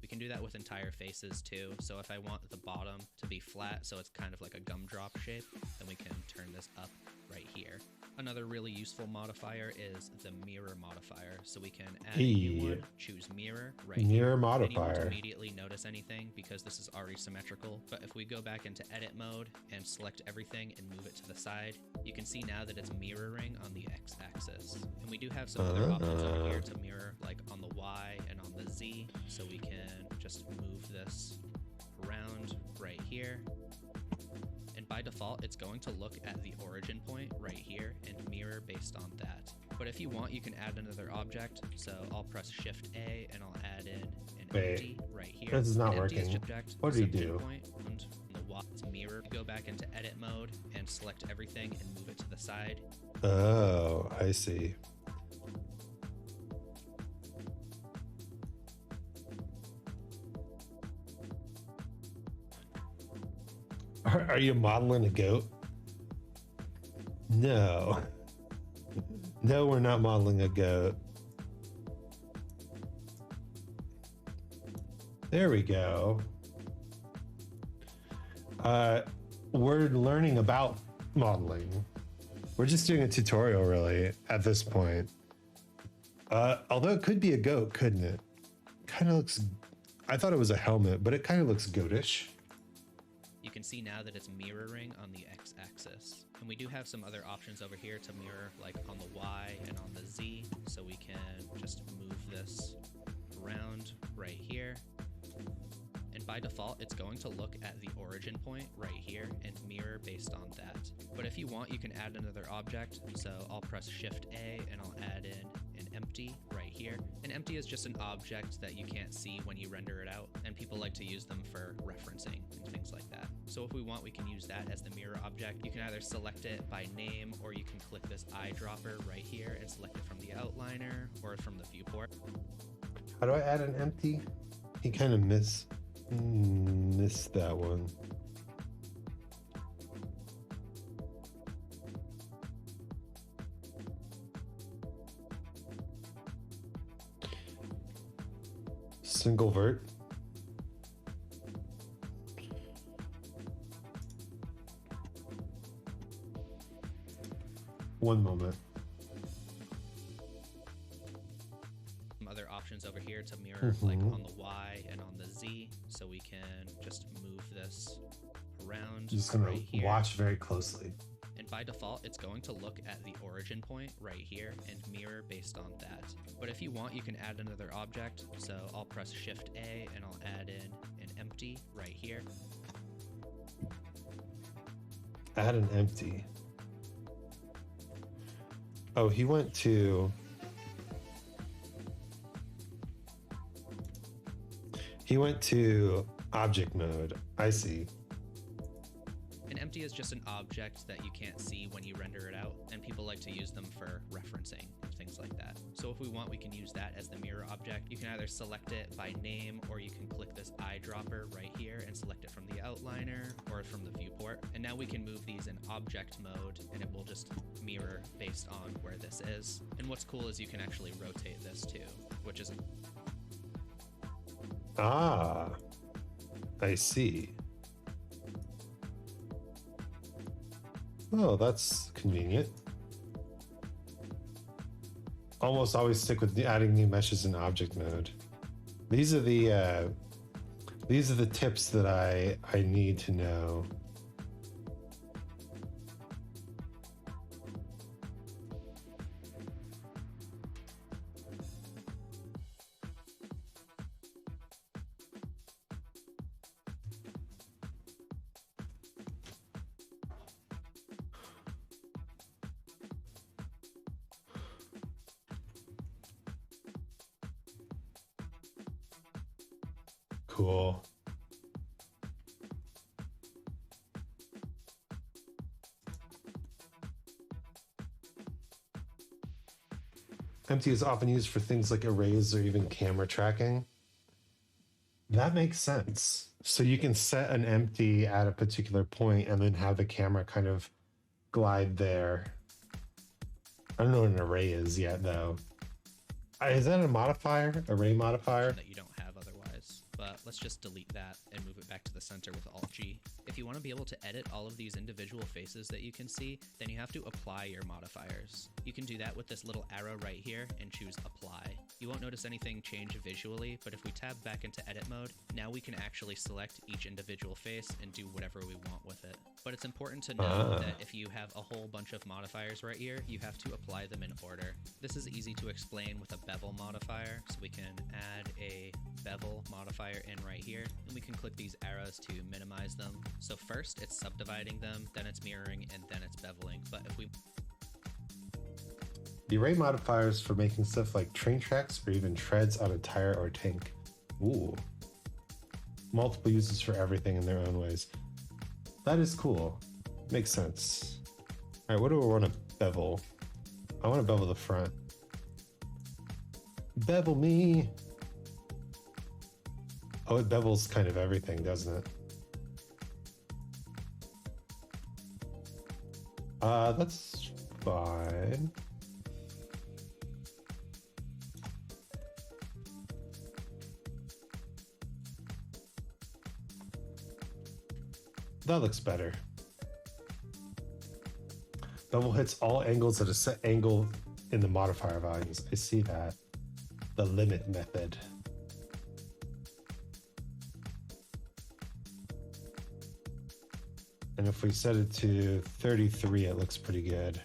We can do that with entire faces too. So if I want the bottom to be flat, so it's kind of like a gumdrop shape, then we can turn this up right here. Another really useful modifier is the mirror modifier. So we can add a new one, choose mirror right here. Mirror And you modifier. won't immediately notice anything because this is already symmetrical. But if we go back into edit mode and select everything and move it to the side, you can see now that it's mirroring on the x-axis. And we do have some other options over here to mirror, like on the y and on the z. So we can just move this around right here. And by default, it's going to look at the origin point right here and mirror based on that. But if you want, you can add another object. So I'll press Shift A and I'll add in an empty right here. This is not An empty working. Object, What did he do? point, and the Y's mirror. Go back into edit mode and select everything and move it to the side. Oh, I see. Are you modeling a goat? No. No, we're not modeling a goat. There we go. We're learning about modeling. We're just doing a tutorial really at this point. Although it could be a goat, couldn't it? Kind of looks, I thought it was a helmet, but it kind of looks goatish. You can see now that it's mirroring on the x-axis. And we do have some other options over here to mirror, like on the y and on the z. So we can just move this around right here. And by default, it's going to look at the origin point right here and mirror based on that. But if you want, you can add another object. So I'll press Shift A and I'll add in an empty right here. An empty is just an object that you can't see when you render it out, and people like to use them for referencing and things like that. So if we want, we can use that as the mirror object. You can either select it by name, or you can click this eyedropper right here and select it from the outliner or from the viewport. How do I add an empty? He kind of missed that one. Single vert. One moment. Some other options over here to mirror like on the Y and on the Z, so we can just move this around. Just gonna right here. watch very closely. And by default, it's going to look at the origin point right here and mirror based on that. But if you want, you can add another object. So I'll press Shift A and I'll add in an empty right here. Add an empty. Oh, he went to object mode. I see. An empty is just an object that you can't see when you render it out, and people like to use them for referencing and things like that. So if we want, we can use that as the mirror object. You can either select it by name, or you can click this eyedropper right here and select it from the outliner or from the viewport. And now we can move these in object mode, and it will just mirror based on where this is. And what's cool is you can actually rotate this too, which is... Ah, I see. Oh, that's convenient. Almost always stick with adding new meshes in object mode. These are the tips that I need to know. Cool. Empty is often used for things like arrays or even camera tracking. That makes sense. So you can set an empty at a particular point and then have the camera kind of glide there. I don't know what an array is yet, though. Is that a modifier? Array modifier? that you don't have otherwise. But let's just delete that and move it back to the center with Alt-G. If you want to be able to edit all of these individual faces that you can see, then you have to apply your modifiers. You can do that with this little arrow right here and choose Apply. You won't notice anything change visually, but if we tab back into edit mode, now we can actually select each individual face and do whatever we want with it. But it's important to know that if you have a whole bunch of modifiers right here, you have to apply them in order. This is easy to explain with a bevel modifier, so we can add a bevel modifier in right here, and we can click these arrows to minimize them. So first it's subdividing them, then it's mirroring, and then it's beveling. But if we... The array modifiers for making stuff like train tracks or even treads on a tire or tank. Ooh. Multiple uses for everything in their own ways. That is cool. Makes sense. All right, what do I want to bevel? I want to bevel the front. Bevel me! Oh, it bevels kind of everything, doesn't it? That's fine. That looks better. Bevel hits all angles at a set angle in the modifier values. I see that. The limit method. And if we set it to 33, it looks pretty good.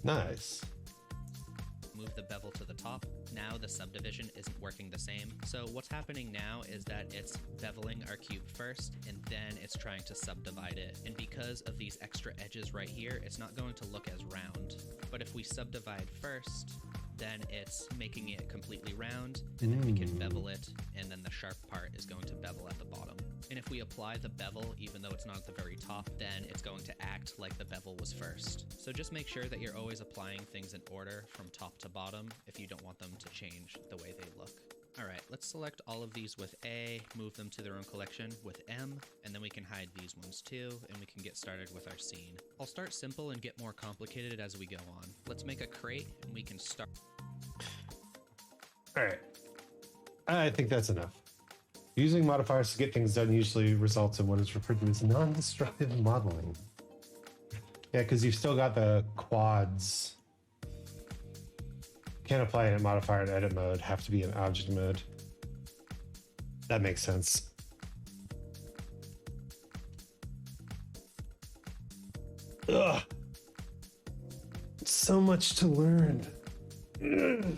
Nice. Move the bevel to the top. Now the subdivision isn't working the same. So what's happening now is that it's beveling our cube first, and then it's trying to subdivide it. And because of these extra edges right here, it's not going to look as round. But if we subdivide first, then it's making it completely round, and then we can bevel it, and then the sharp part is going to bevel at the bottom. And if we apply the bevel, even though it's not at the very top, then it's going to act like the bevel was first. So just make sure that you're always applying things in order from top to bottom if you don't want them to change the way they look. Alright, let's select all of these with A, move them to their own collection with M, and then we can hide these ones too, and we can get started with our scene. I'll start simple and get more complicated as we go on. Let's make a crate, and we can start... Alright. I think that's enough. Using modifiers to get things done usually results in what is referred to as non-destructive modeling. Yeah, because you've still got the quads. Can't apply a modifier in edit mode, have to be in object mode. That makes sense. Ugh. So much to learn. Ugh.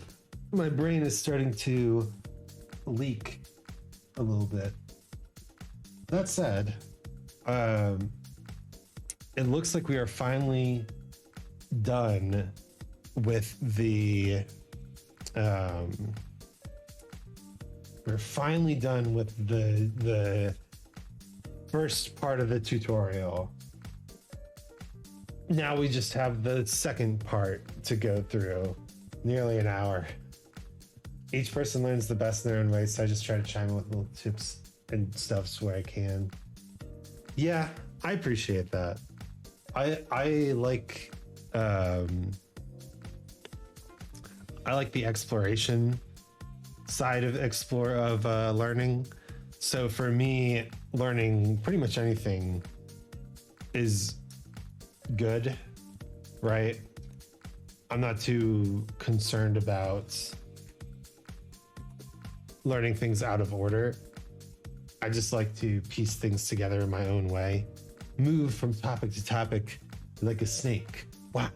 My brain is starting to leak a little bit. That said, it looks like we are finally done with the we're finally done with the first part of the tutorial. Now we just have the second part to go through, nearly an hour. Each person learns the best in their own way, so I just try to chime in with little tips and stuffs where I can. Yeah, I appreciate that. I like the exploration side of learning. So for me, learning pretty much anything is good, right? I'm not too concerned about learning things out of order. I just like to piece things together in my own way, move from topic to topic like a snake. Wow.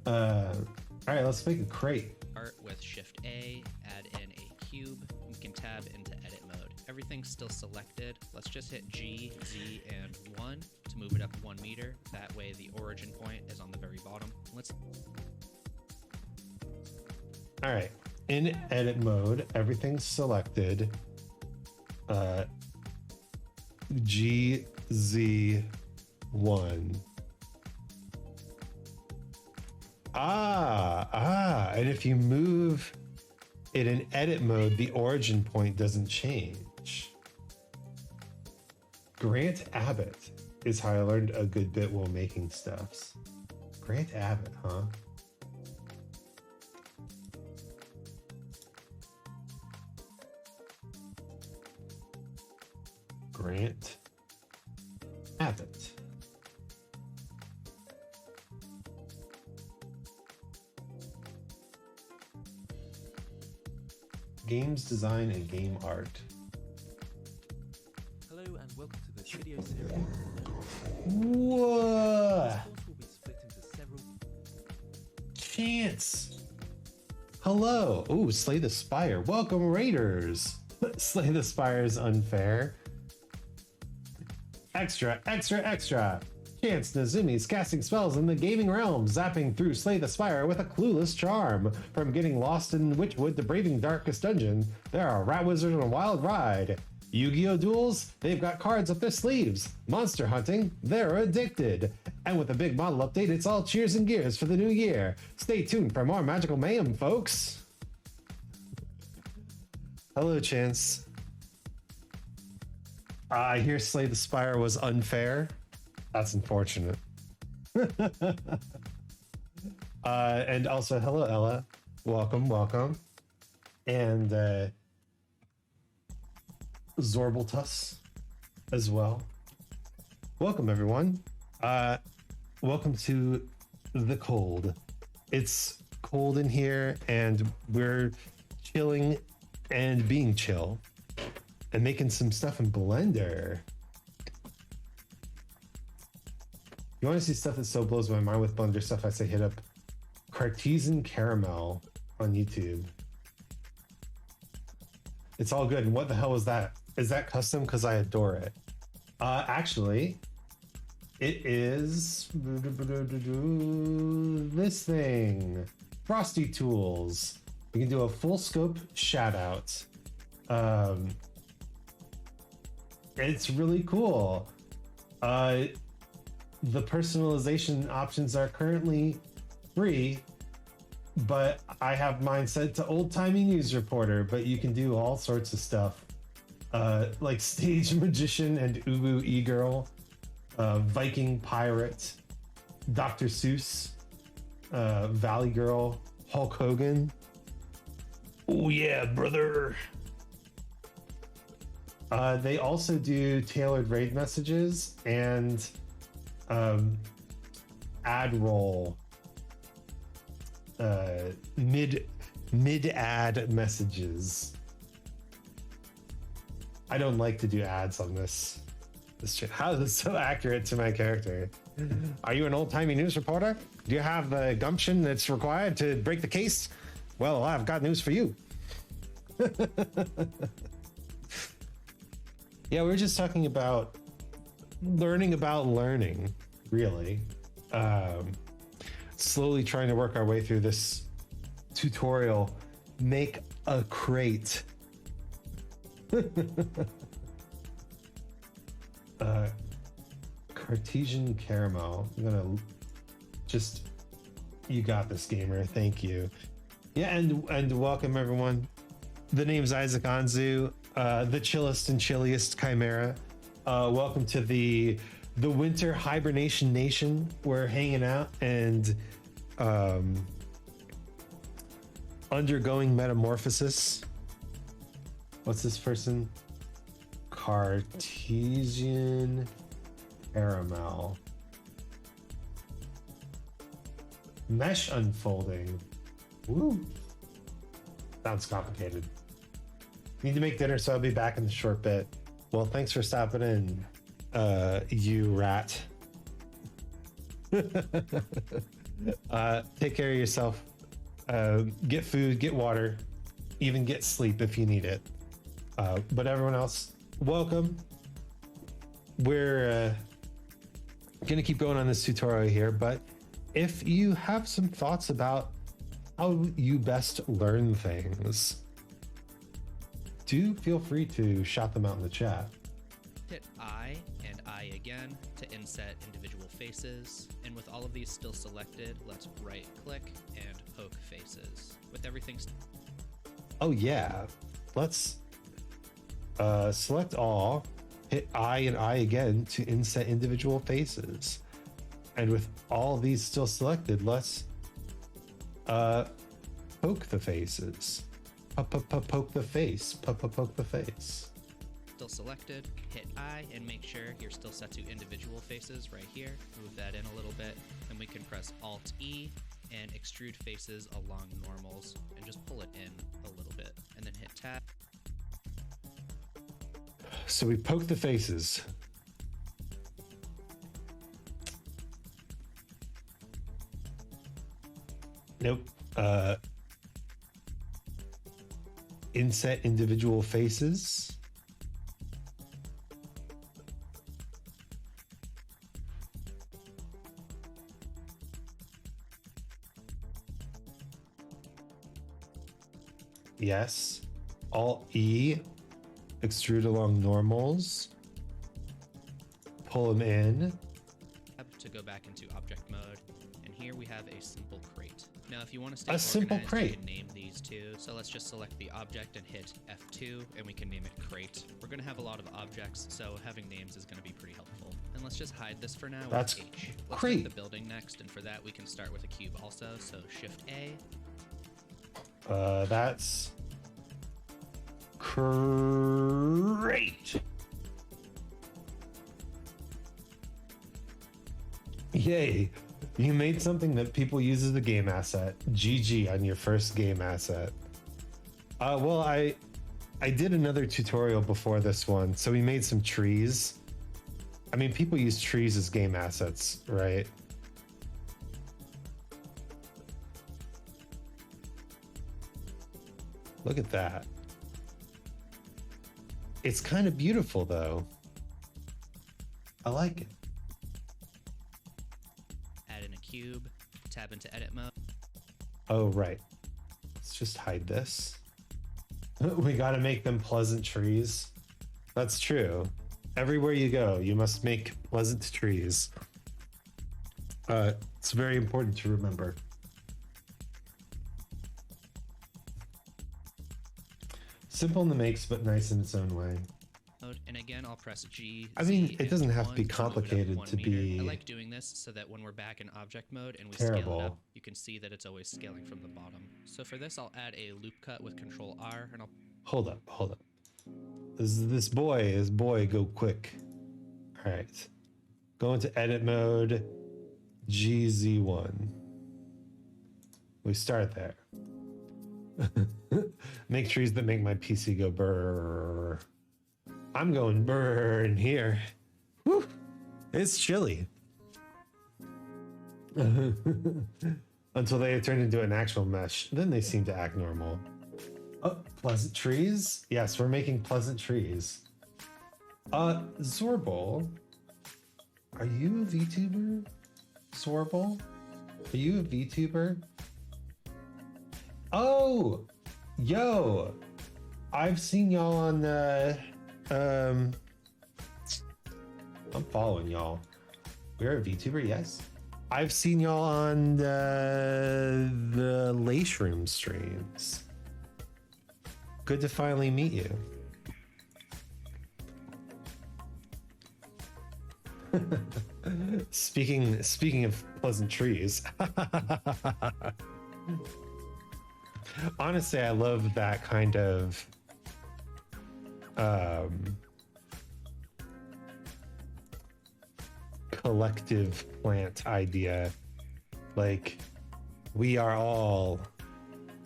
All right, let's make a crate. Start with Shift A, add in a cube. We can tab into edit mode. Everything's still selected. Let's just hit G, Z, and 1 to move it up 1 meter. That way the origin point is on the very bottom. All right, in edit mode, everything's selected. G, Z, 1. And if you move it in edit mode, the origin point doesn't change. Grant Abbott is how I learned a good bit while making stuffs. Grant Abbott, huh? Grant Abbott. Games design and game art. Hello and welcome to this video series. Whoa! This course will be split into several. Chance. Hello. Ooh, Slay the Spire. Welcome, Raiders. Slay the Spire is unfair. Extra, extra, extra. Chance Nazumi's casting spells in the gaming realm, zapping through Slay the Spire with a clueless charm. From getting lost in Witchwood to braving darkest dungeon, they're a rat wizard on a wild ride. Yu-Gi-Oh! Duels, they've got cards up their sleeves. Monster hunting, they're addicted. And with a big model update, it's all cheers and gears for the new year. Stay tuned for more magical mayhem, folks. Hello, Chance. I hear Slay the Spire was unfair. That's unfortunate. And also, hello, Ella. Welcome, welcome. And Zorbaltus as well. Welcome, everyone. Welcome to the cold. It's cold in here, and we're chilling and being chill and making some stuff in Blender. You want to see stuff that so blows my mind with Blender stuff? I say hit up Cartesian Caramel on YouTube. It's all good. And what the hell was that? Is that custom? Because I adore it. Actually, it is this thing. Frosty Tools. We can do a full scope shout out. It's really cool. The personalization options are currently free, but I have mine set to old-timey news reporter, but you can do all sorts of stuff. Like Stage Magician and Ubu E-Girl, Viking Pirate, Dr. Seuss, Valley Girl, Hulk Hogan. Oh yeah, brother. They also do tailored raid messages and ad roll, mid ad messages. I don't like to do ads on this. How is this so accurate to my character? Are you an old-timey news reporter? Do you have the gumption that's required to break the case? Well, I've got news for you. Yeah, we're just talking about learning, really. Slowly trying to work our way through this tutorial. Make a crate. Cartesian caramel. I'm gonna just, you got this, gamer. Thank you. Yeah, and welcome everyone. The name's Isaac Anzu, the chillest and chilliest chimera. Welcome to the winter hibernation nation. We're hanging out and undergoing metamorphosis. What's this person? Cartesian caramel. Mesh unfolding. Woo. Sounds complicated. Need to make dinner, so I'll be back in a short bit. Well, thanks for stopping in, you rat. Take care of yourself. Get food, get water, even get sleep if you need it. But everyone else, welcome. We're gonna keep going on this tutorial here, but if you have some thoughts about how you best learn things, do feel free to shout them out in the chat. Hit I and I again to inset individual faces. And with all of these still selected, let's right click and poke faces. With everything. Oh yeah, let's select all, hit I and I again to inset individual faces. And with all these still selected, let's poke the faces. Poke the face. Poke the face. Still selected, hit I and make sure you're still set to individual faces right here. Move that in a little bit, and we can press Alt E and extrude faces along normals and just pull it in a little bit, and then hit Tab. So we poke the faces. Nope. Inset individual faces. Yes. Alt E. Extrude along normals. Pull them in. To go back into object mode, and here we have a simple crate. Now if you want to stay A simple organized, crate. you can name these too. So let's just select the object and hit F2, and we can name it crate. We're going to have a lot of objects, so having names is going to be pretty helpful. And let's just hide this for now with That's H. Let's crate. make the building next, and for that we can start with a cube also, so Shift A. That's crate. Yay. You made something that people use as a game asset. GG on your first game asset. Well, I did another tutorial before this one, so we made some trees. I mean, people use trees as game assets, right? Look at that. It's kind of beautiful, though. I like it. Add in a cube, tab into edit mode. Oh, right. Let's just hide this. We gotta make them pleasant trees. That's true. Everywhere you go, you must make pleasant trees. It's very important to remember. Simple in the makes, but nice in its own way. And again, I'll press G. I mean, Z, it doesn't and have to be 1 move it up complicated 1 to meter. be I like doing this so that when we're back in object mode and we scale it terrible. up, you can see that it's always scaling from the bottom. So for this, I'll add a loop cut with Control R, and I'll Hold up. This boy go quick. All right. Go into edit mode, GZ1. We start there. Make trees that make my PC go brrr. I'm going brrr in here. Whew. It's chilly. Until they turn into an actual mesh. Then they seem to act normal. Oh, pleasant trees? Yes, we're making pleasant trees. Zorbal. Are you a VTuber? Zorbal? Are you a VTuber? Oh! Yo! I've seen y'all on I'm following y'all. We're a VTuber, yes. I've seen y'all on the Lace Room streams. Good to finally meet you. Speaking of pleasant trees. Honestly, I love that kind of collective plant idea. Like, we are all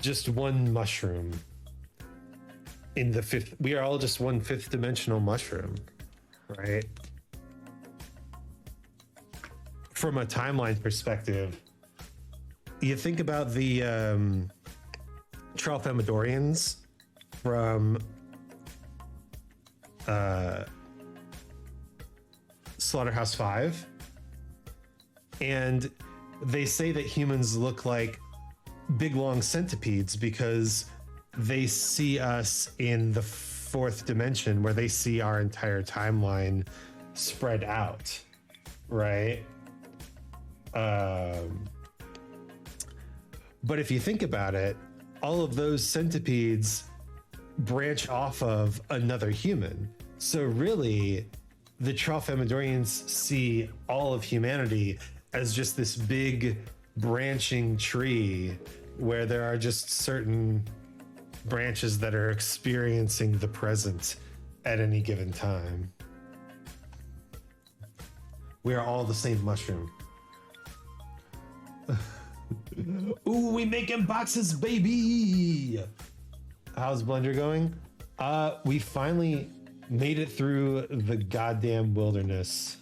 just one mushroom in the fifth. We are all just one fifth dimensional mushroom, right? From a timeline perspective, you think about the Tralfamadorians from Slaughterhouse 5, and they say that humans look like big long centipedes because they see us in the fourth dimension, where they see our entire timeline spread out, right? But if you think about it, all of those centipedes branch off of another human. So really, the Tralfamadorians see all of humanity as just this big branching tree where there are just certain branches that are experiencing the present at any given time. We are all the same mushroom. Ooh, we making boxes, baby! How's Blender going? We finally made it through the goddamn wilderness.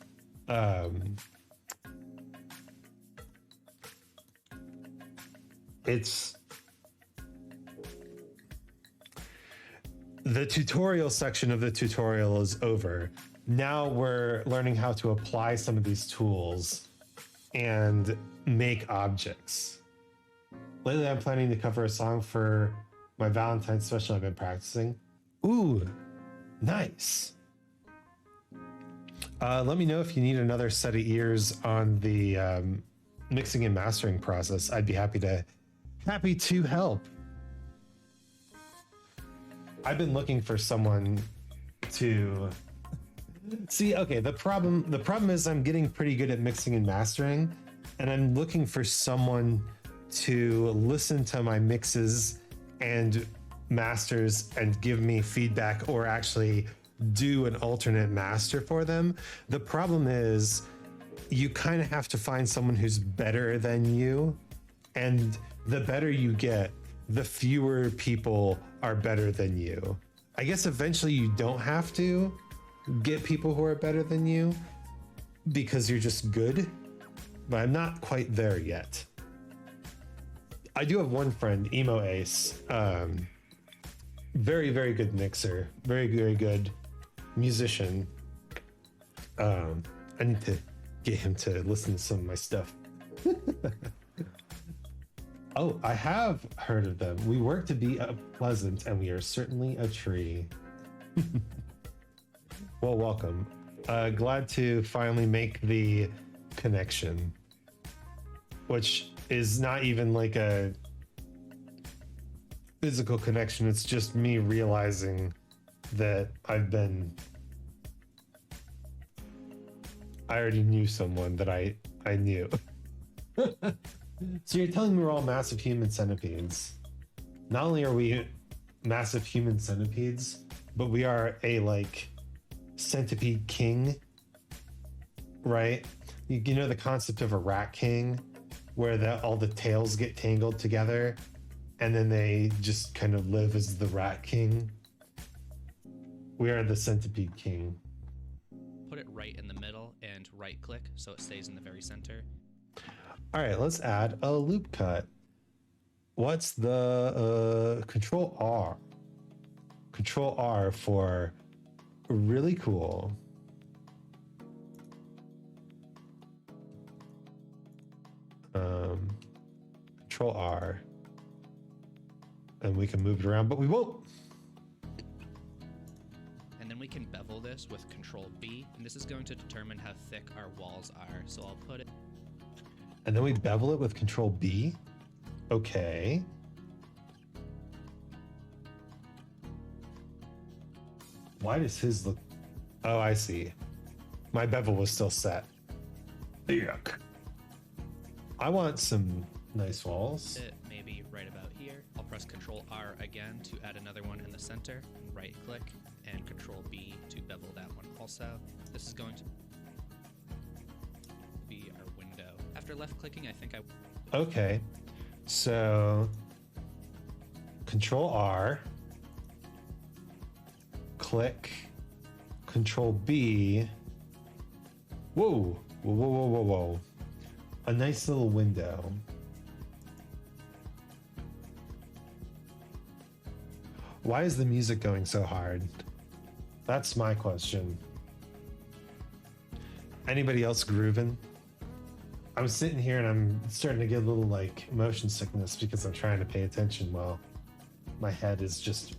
It's the tutorial section of the tutorial is over. Now we're learning how to apply some of these tools and make objects. Lately, I'm planning to cover a song for my Valentine's special I've been practicing. Ooh, nice. Let me know if you need another set of ears on the mixing and mastering process. I'd be happy to help. I've been looking for someone to see. Okay, the problem is I'm getting pretty good at mixing and mastering, and I'm looking for someone to listen to my mixes and masters and give me feedback, or actually do an alternate master for them. The problem is you kind of have to find someone who's better than you, and the better you get, the fewer people are better than you. I guess eventually you don't have to get people who are better than you because you're just good, but I'm not quite there yet. I do have one friend, Emo Ace, very, very good mixer, very, very good musician. I need to get him to listen to some of my stuff. Oh, I have heard of them. We work to be pleasant, and we are certainly a tree. Well, welcome. Glad to finally make the connection, which is not even like a physical connection. It's just me realizing that I already knew someone that I knew. So you're telling me we're all massive human centipedes. Not only are we massive human centipedes, but we are a like centipede king right? You know the concept of a rat king, where all the tails get tangled together, and then they just kind of live as the rat king. We are the centipede king. Put it right in the middle and right click so it stays in the very center. All right, let's add a loop cut. What's the Control R? Control R for really cool. Control R. And we can move it around, but we won't. And then we can bevel this with Control B, and this is going to determine how thick our walls are. So I'll put it. And then we bevel it with Control B. Okay. Why does his look? Oh, I see. My bevel was still set. Yuck. I want some nice walls. It maybe right about here. I'll press Control R again to add another one in the center. Right click and Control B to bevel that one also. This is going to be our window. After left clicking, I think Okay. So Control R, click, Control B. Whoa, whoa, whoa, whoa, whoa, whoa. A nice little window. Why is the music going so hard? That's my question. Anybody else grooving? I'm sitting here and I'm starting to get a little like motion sickness because I'm trying to pay attention while my head is just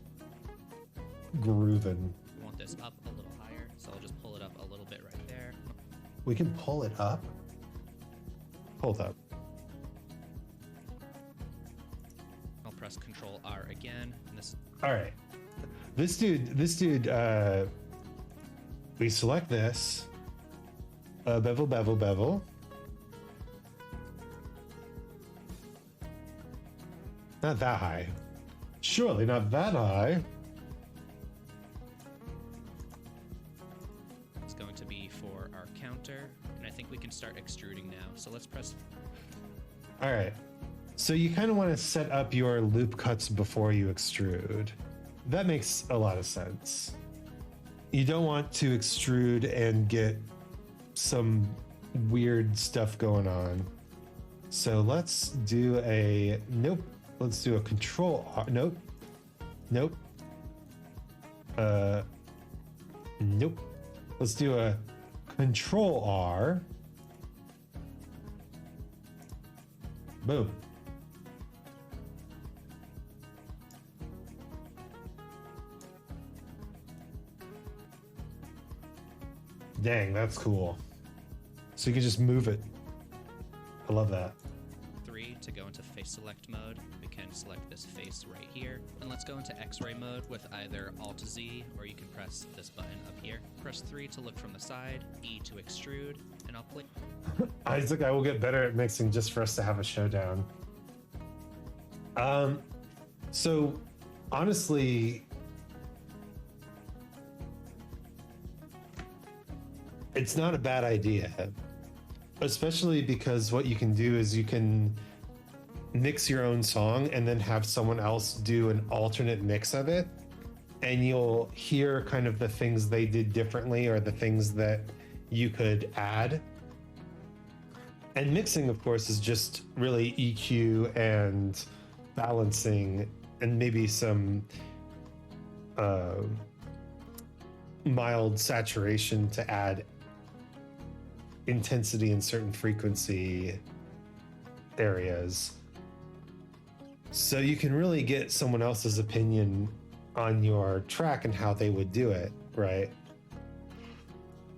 grooving. we want this up a little higher, so I'll just pull it up a little bit right there. We can pull it up. Hold up. I'll press Control R again, and this. All right. This dude, we select this. Bevel, bevel, bevel. Not that high. Surely not that high. It's going to be for our counter, and I think we can start extruding now. So let's press. All right. So you kind of want to set up your loop cuts before you extrude. That makes a lot of sense. You don't want to extrude and get some weird stuff going on. So let's do a, nope. Let's do a Control R, nope. Nope. Nope. Let's do a Control R. Boom. Dang, that's cool. So you can just move it. I love that. 3 to go into face select mode. We can select this face right here. And let's go into X-ray mode with either Alt Z, or you can press this button up here. Press 3 to look from the side, E to extrude, and I'll click. Isaac, I will get better at mixing just for us to have a showdown. So honestly, it's not a bad idea, especially because what you can do is you can mix your own song and then have someone else do an alternate mix of it, and you'll hear kind of the things they did differently or the things that you could add. And mixing, of course, is just really EQ and balancing and maybe some mild saturation to add intensity in certain frequency areas. So you can really get someone else's opinion on your track and how they would do it, right?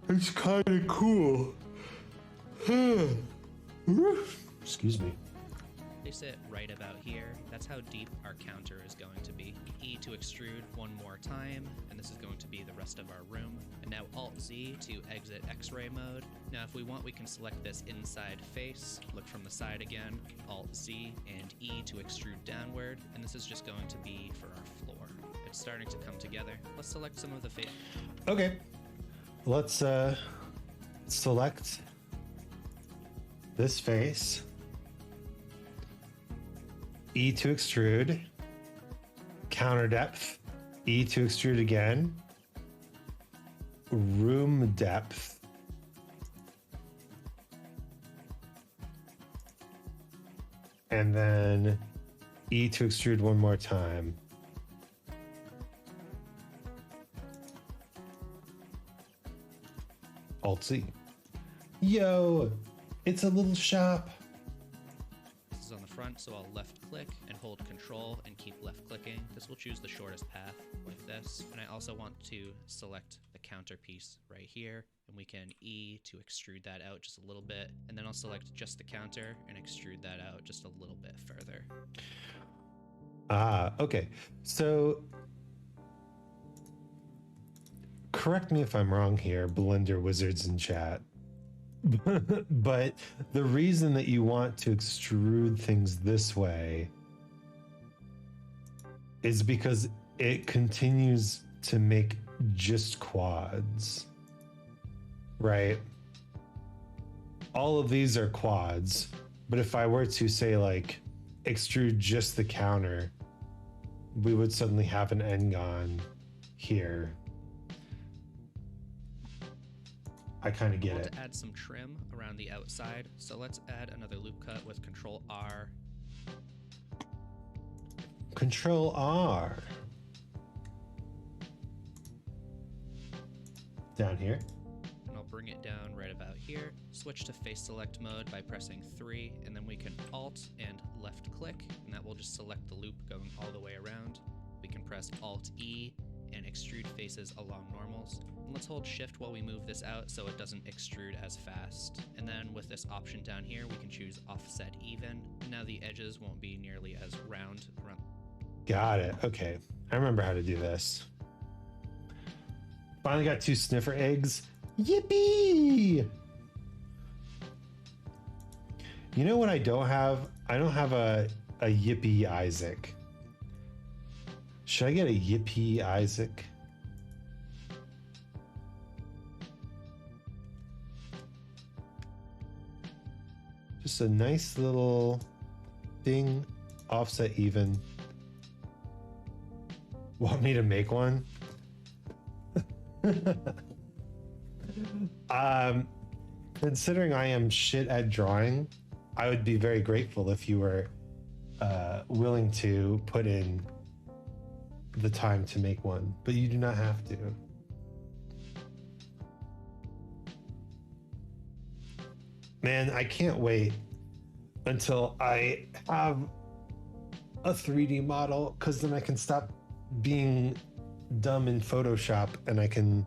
It's kind of cool. Excuse me. Place it right about here. That's how deep our counter is going to be. E to extrude one more time, and this is going to be the rest of our room. And now Alt Z to exit X-ray mode. Now if we want, we can select this inside face, look from the side again, Alt Z and E to extrude downward, and this is just going to be for our floor. It's starting to come together. Let's select some of the face. Okay. Let's select this face, E to extrude, counter depth, E to extrude again, room depth, and then E to extrude one more time. Alt-C. Yo, it's a little shop. This is on the front, so I'll left click and hold control and keep left clicking. This will choose the shortest path like this. And I also want to select the counter piece right here, and we can E to extrude that out just a little bit. And then I'll select just the counter and extrude that out just a little bit further. Ah, okay. So correct me if I'm wrong here, Blender wizards in chat. But the reason that you want to extrude things this way is because it continues to make just quads, right? All of these are quads, but if I were to say like extrude just the counter, we would suddenly have an n-gon here. I kind of get I want it. to add some trim around the outside, so let's add another loop cut with Control R. Control R. Down here. And I'll bring it down right about here. Switch to face select mode by pressing 3, and then we can Alt and left click, and that will just select the loop going all the way around. We can press Alt E and extrude faces along normals. And let's hold shift while we move this out so it doesn't extrude as fast. And then with this option down here, we can choose offset even. Now the edges won't be nearly as round. Got it. Okay. I remember how to do this. Finally got 2 sniffer eggs. Yippee! You know what I don't have? I don't have a Yippee Isaac. Should I get a Yippee Isaac? Just a nice little thing, offset even. Want me to make one? Considering I am shit at drawing, I would be very grateful if you were willing to put in the time to make one, but you do not have to. Man, I can't wait until I have a 3D model, because then I can stop being dumb in Photoshop and I can,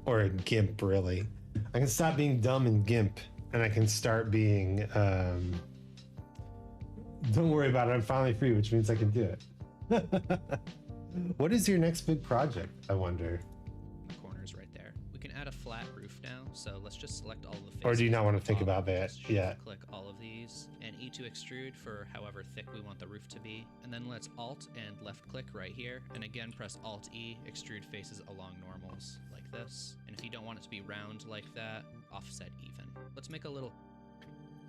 or in GIMP really. I can stop being dumb in GIMP and I can start being, don't worry about it, I'm finally free, which means I can do it. What is your next big project, I wonder? The corners right there. We can add a flat roof now, so let's just select all the faces. Or do you not want to think on the about bottom, that just yet? Click all of these, and E to extrude for however thick we want the roof to be. And then let's Alt and left click right here, and again press Alt E, extrude faces along normals, like this. And if you don't want it to be round like that, offset even. Let's make a little...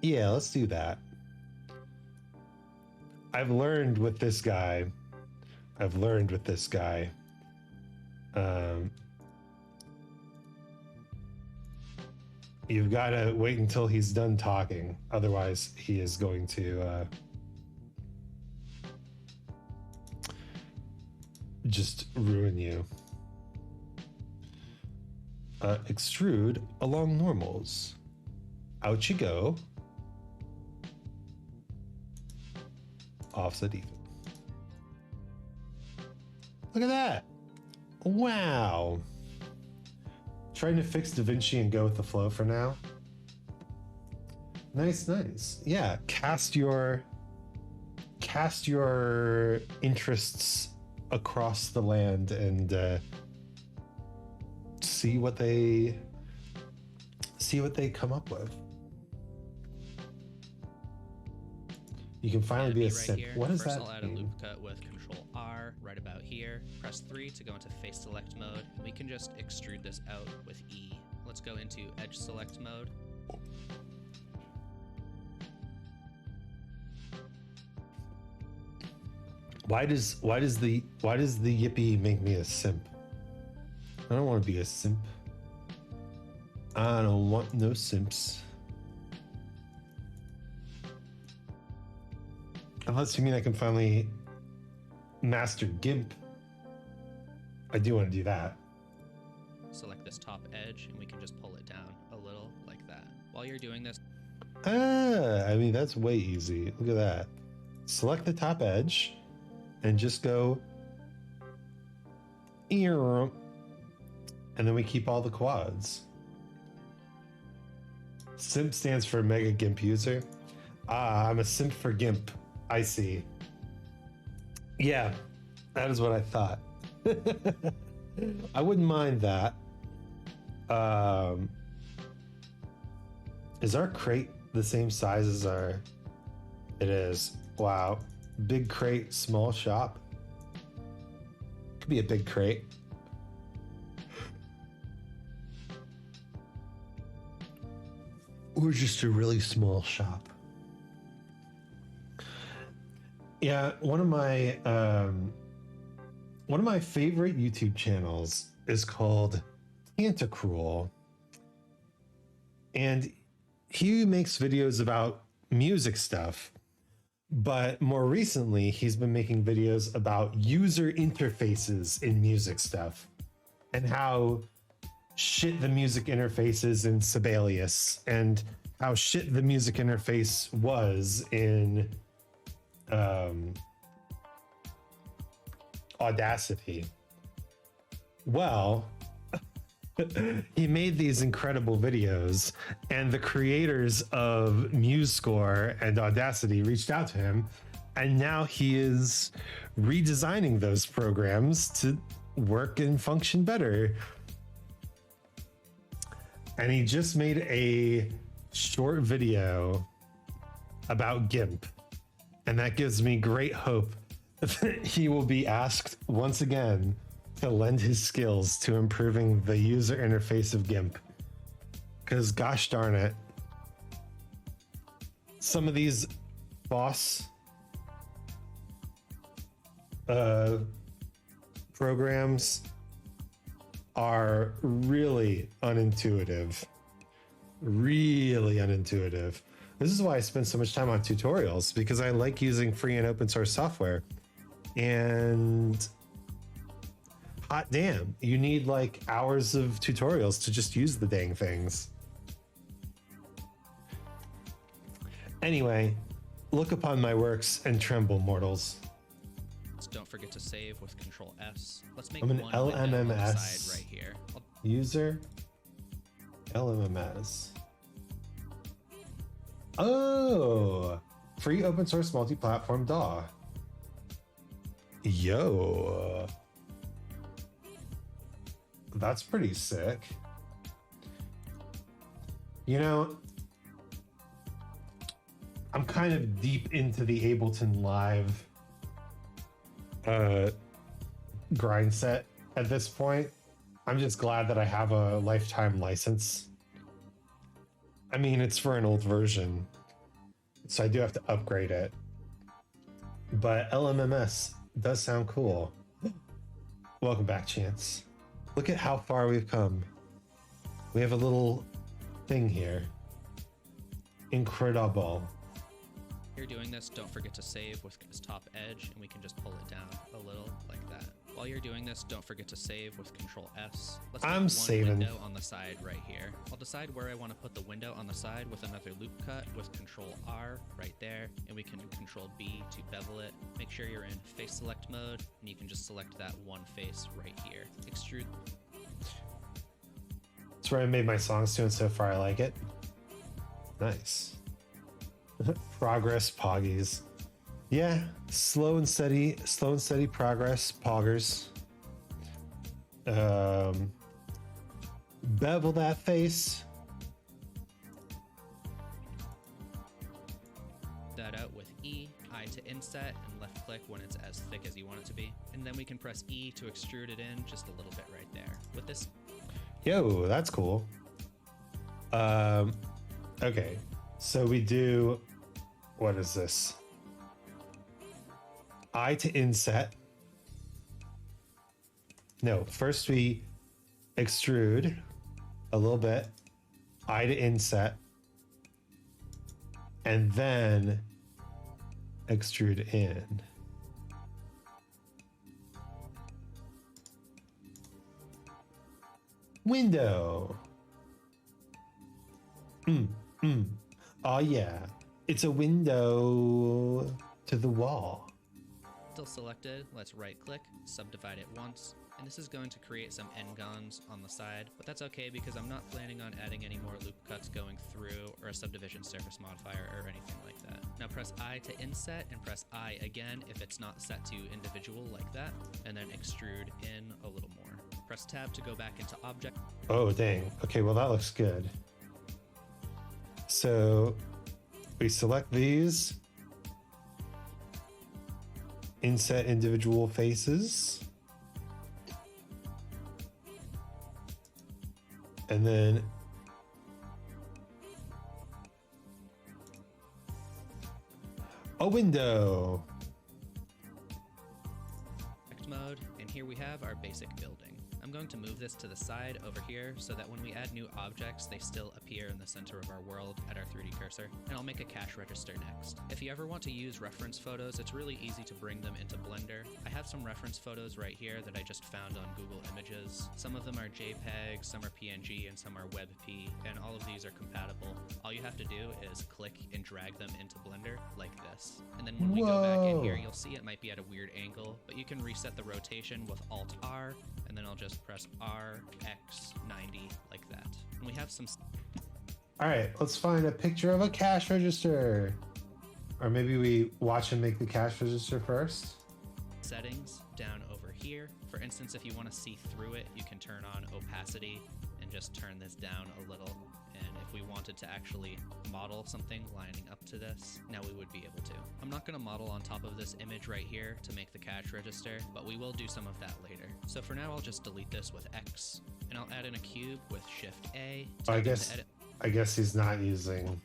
Yeah, let's do that. I've learned with this guy. You've got to wait until he's done talking. Otherwise, he is going to just ruin you. Extrude along normals. Out you go. Offset even. Look at that. Wow. Trying to fix DaVinci and go with the flow for now. Nice, nice. Yeah, cast your interests across the land and see what they come up with. You can finally be a right simp. here. What does First, that I'll add a mean? loop cut with Control R right about here. Press 3 to go into face select mode. We can just extrude this out with E. Let's go into edge select mode. Why does the yippee make me a simp? I don't want to be a simp. I don't want no simps. Unless you mean I can finally master GIMP. I do want to do that. Select this top edge and we can just pull it down a little like that. While you're doing this, I mean, that's way easy. Look at that. Select the top edge and just go and then we keep all the quads. Simp stands for Mega GIMP user. Ah, I'm a simp for GIMP. I see. Yeah, that is what I thought. I wouldn't mind that. Is our crate the same size as our... It is. Wow. Big crate, small shop. Could be a big crate. Or just a really small shop. Yeah, one of my favorite YouTube channels is called Tantacruel, and he makes videos about music stuff. But more recently, he's been making videos about user interfaces in music stuff and how shit the music interface is in Sibelius and how shit the music interface was in Audacity. Well, he made these incredible videos, and the creators of MuseScore and Audacity reached out to him, and now he is redesigning those programs to work and function better. And he just made a short video about GIMP, and that gives me great hope that he will be asked once again to lend his skills to improving the user interface of GIMP. Because gosh darn it, some of these boss programs are really unintuitive. Really unintuitive. This is why I spend so much time on tutorials, because I like using free and open source software. And hot damn, you need like hours of tutorials to just use the dang things. Anyway, look upon my works and tremble, mortals. don't forget to save with Control S. Let's make I'm an one window on the LMMS side right here. user. LMMS. Oh, free open source multi-platform DAW. Yo, that's pretty sick. You know, I'm kind of deep into the Ableton Live grind set at this point. I'm just glad that I have a lifetime license. I mean, it's for an old version, so I do have to upgrade it. But LMMS does sound cool. Welcome back, Chance. Look at how far we've come. We have a little thing here. Incredible. You're doing this, don't forget to save with this top edge, and we can just pull it down a little like that. While you're doing this, don't forget to save with Control S. Let's make I'm one saving. window on the side right here. I'll decide where I want to put the window on the side with another loop cut with Control R right there, and we can Control B to bevel it. Make sure you're in face select mode, and you can just select that one face right here. Extrude. That's where I made my songs to, and so far I like it. Nice. Progress poggies. Yeah, slow and steady progress poggers. Bevel that face. That out with E. inset and left click when it's as thick as you want it to be. And then we can press E to extrude it in just a little bit right there. With this, Yo, that's cool. Okay, so we do, what is this? I to inset. No, first we extrude a little bit, I to inset, and then extrude in. Window. Oh yeah, it's a window to the wall. still selected, let's right click, subdivide it once, and this is going to create some n-gons on the side, but that's okay because I'm not planning on adding any more loop cuts going through or a subdivision surface modifier or anything like that. Now press I to inset and press I again if it's not set to individual like that, and then extrude in a little more. Press tab to go back into object. Oh, dang. Okay, well, that looks good. So we select these, inset individual faces, and then a window. Mode, and here we have our basic building. I'm going to move this to the side over here so that when we add new objects, they still appear in the center of our world at our 3D cursor, and I'll make a cache register next. If you ever want to use reference photos, it's really easy to bring them into Blender. I have some reference photos right here that I just found on Google Images. Some of them are JPEG, some are PNG, and some are WebP, and all of these are compatible. All you have to do is click and drag them into Blender like this. And then when we go back in here, you'll see it might be at a weird angle, but you can reset the rotation with Alt-R, and then I'll just press R, X, 90, like that. And we have some... All right, let's find a picture of a cash register. Or maybe we watch him make the cash register first. Settings down over here. For instance, if you want to see through it, you can turn on opacity and just turn this down a little. And if we wanted to actually model something lining up to this, now we would be able to. I'm not going to model on top of this image right here to make the cache register, but we will do some of that later. So for now, I'll just delete this with X, and I'll add in a cube with Shift A. I guess he's not using...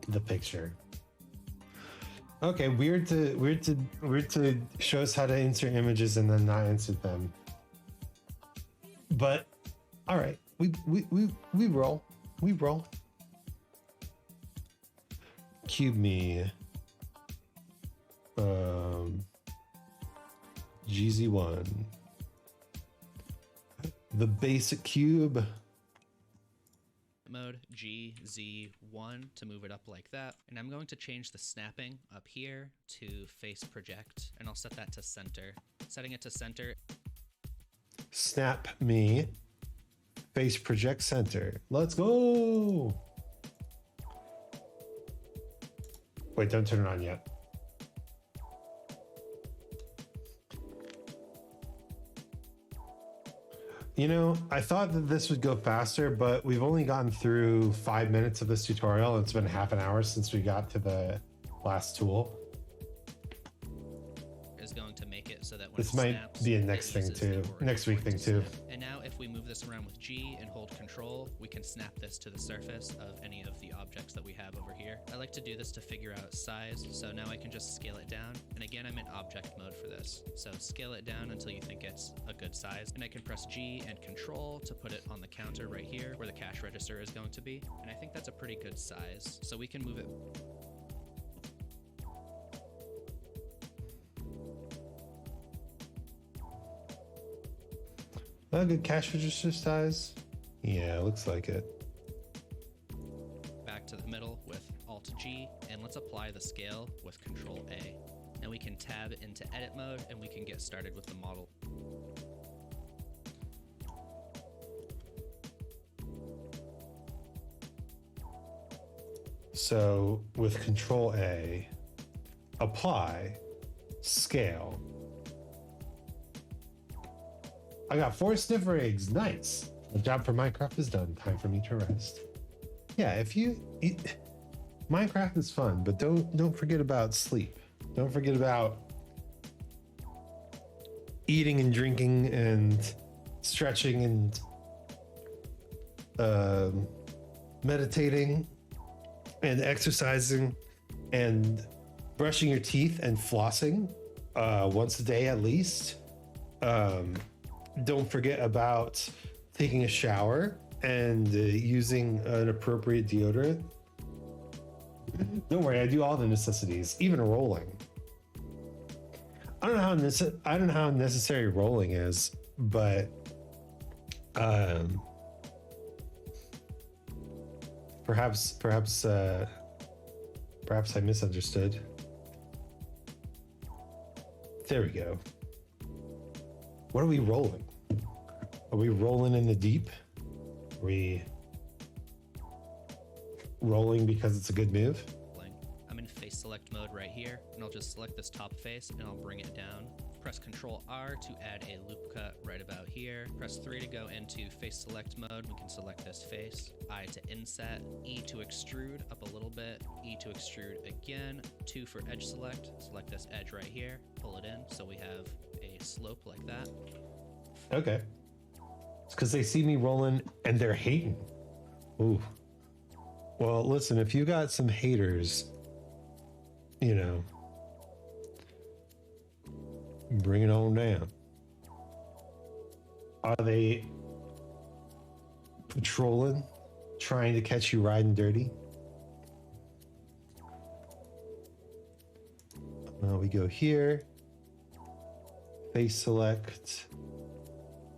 the picture. Okay, weird to show us how to insert images and then not insert them. But all right, we roll. Cube me. GZ1. The basic cube. Mode GZ1 to move it up like that, and I'm going to change the snapping up here to face project, and I'll set that to center. Setting it to center. Snap me, face project center. Let's go. Wait, don't turn it on yet. You know, I thought that this would go faster, but we've only gotten through 5 minutes of this tutorial. It's been half an hour since we got to the last tool. Is going to make it so that when this it might snaps, be a next thing too, next week thing too. And now if we move this around with G and hold Control, we can snap this to the surface of any of the objects that we have over here. I like to do this to figure out size, so now I can just scale it down. And again, I'm in object mode for this. So scale it down until you think it's a good size. And I can press G and Control to put it on the counter right here where the cache register is going to be. And I think that's a pretty good size. So we can move it. A good cash register size? Yeah, looks like it. Back to the middle with Alt-G, and let's apply the scale with Control-A. Now we can tab into edit mode, and we can get started with the model. So with Control-A, apply, scale. I got 4 sniffer eggs, nice. The job for Minecraft is done. Time for me to rest. Yeah, if you Minecraft is fun, but don't forget about sleep. Don't forget about eating and drinking and stretching and meditating and exercising and brushing your teeth and flossing once a day at least. Don't forget about taking a shower and using an appropriate deodorant. Don't worry, I do all the necessities, even rolling. I don't know how necessary rolling is, but perhaps I misunderstood. There we go. What are we rolling? Are we rolling in the deep? Are we rolling because it's a good move? I'm in face select mode right here, and I'll just select this top face and I'll bring it down. Press Ctrl R to add a loop cut right about here. Press 3 to go into face select mode. We can select this face. I to inset, E to extrude up a little bit, E to extrude again, 2 for edge select. Select this edge right here, pull it in so we have a slope like that. Okay. It's because they see me rolling and they're hating. Ooh. Well, listen, if you got some haters, you know, bring it on down. Are they patrolling, trying to catch you riding dirty? We go here, face select,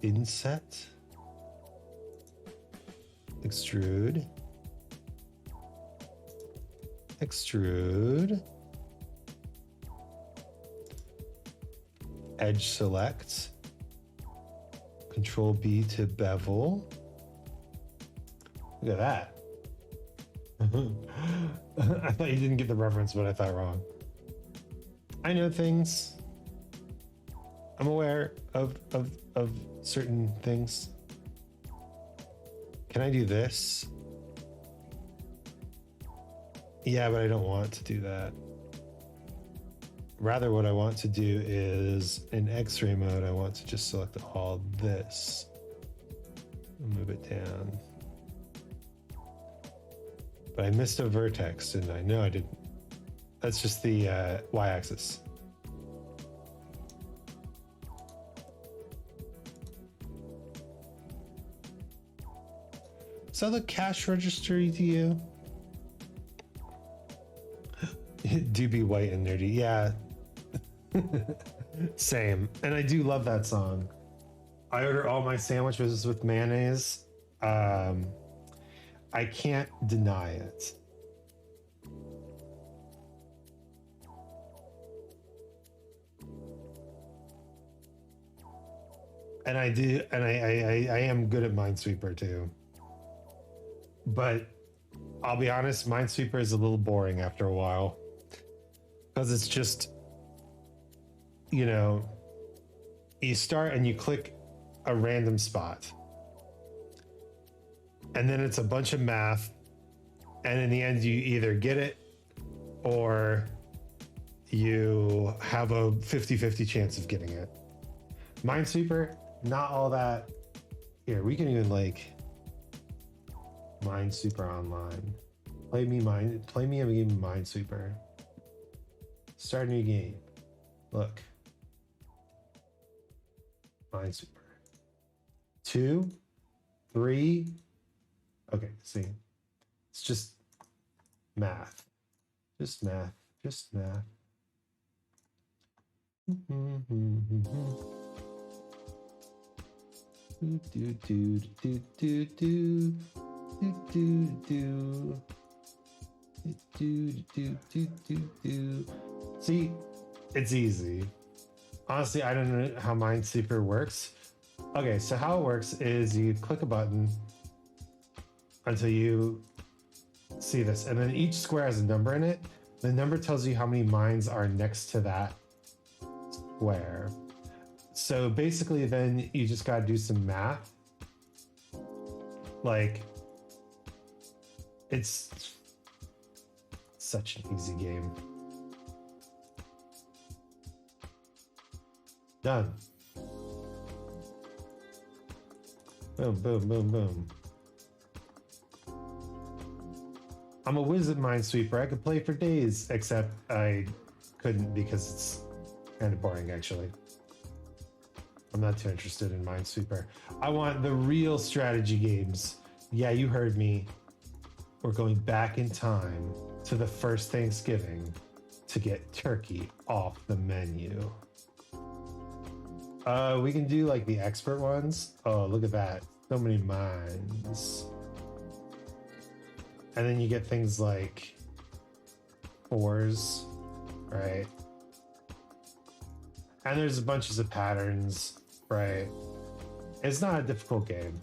inset, extrude, extrude, edge select, Control B to bevel. Look at that. I thought you didn't get the reference, but I thought wrong. I know things. I'm aware of certain things. Can I do this? Yeah, but I don't want to do that. Rather, what I want to do is in X-ray mode, I want to just select all this. Move it down. But I missed a vertex, didn't I? No, I didn't. That's just the y-axis. So the cash register to you? Do be white and nerdy. Yeah. Same. And I do love that song. I order all my sandwiches with mayonnaise. I can't deny it. And I do, and I am good at Minesweeper too. But I'll be honest, Minesweeper is a little boring after a while. Because it's just, you know, you start and you click a random spot. And then it's a bunch of math. And in the end, you either get it or you have a 50-50 chance of getting it. Minesweeper, not all that. Here, we can even like Minesweeper online. Play me a game of Minesweeper. Start a new game. Look. Minesweeper. 2, 3. Okay, see. It's just math. Just math. Just math. See, it's easy. Honestly, I don't know how Minesweeper works. Okay, so how it works is you click a button until you see this, and then each square has a number in it. The number tells you how many mines are next to that square. So basically then you just gotta do some math Like, it's such an easy game. Done. Boom, boom, boom, boom. I'm a whiz at Minesweeper. I could play for days, except I couldn't because it's kind of boring, actually. I'm not too interested in Minesweeper. I want the real strategy games. Yeah, you heard me. We're going back in time to the first Thanksgiving to get turkey off the menu. We can do like the expert ones. Oh, look at that. So many mines. And then you get things like fours, right? And there's a bunch of patterns, right? It's not a difficult game.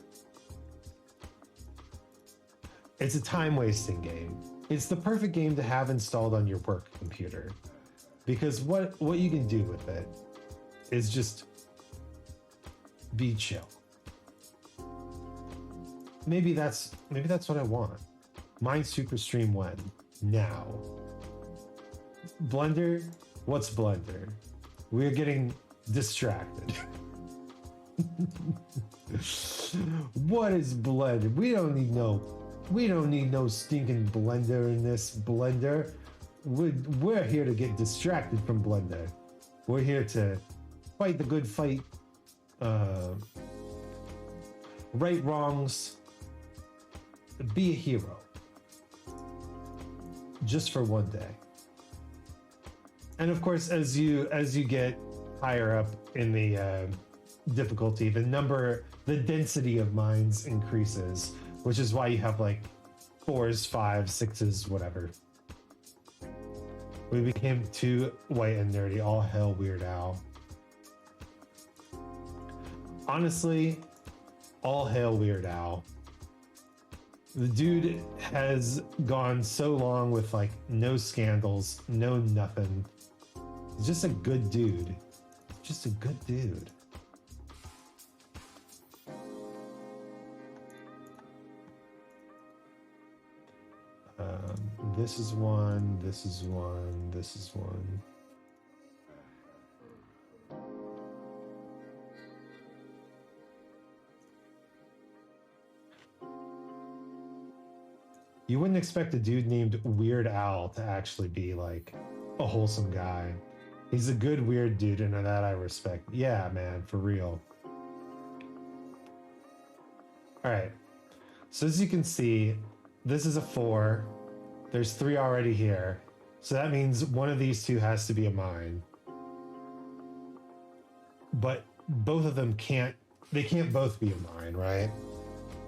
It's a time-wasting game. It's the perfect game to have installed on your work computer. Because what you can do with it is just be chill. Maybe that's what I want. Minesweeper stream when? Now. Blender? What's Blender? We're getting distracted. What is Blender? We don't need no stinking Blender in this Blender. We're here to get distracted from Blender. We're here to fight the good fight, right wrongs, be a hero. Just for one day. And of course, as you get higher up in the difficulty, the density of mines increases, which is why you have like 4s, 5s, 6s, whatever. We became too white and nerdy. All hell Weird Al. Honestly, all hail Weird Al. The dude has gone so long with like no scandals, no nothing. He's just a good dude. Just a good dude. This is one, this is one, this is one. You wouldn't expect a dude named Weird Al to actually be like a wholesome guy. He's a good weird dude, and that I respect. Yeah, man, for real. All right. So as you can see, this is a 4. There's 3 already here. So that means one of these 2 has to be a mine. But both of them can't both be a mine, right?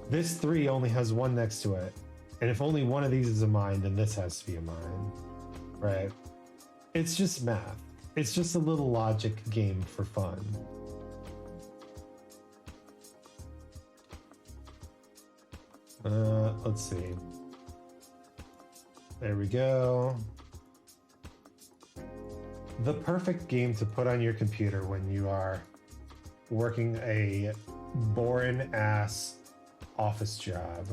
This 3 only has 1 next to it. And if only one of these is a mine, then this has to be a mine, right? It's just math. It's just a little logic game for fun. Let's see. There we go. The perfect game to put on your computer when you are working a boring ass office job.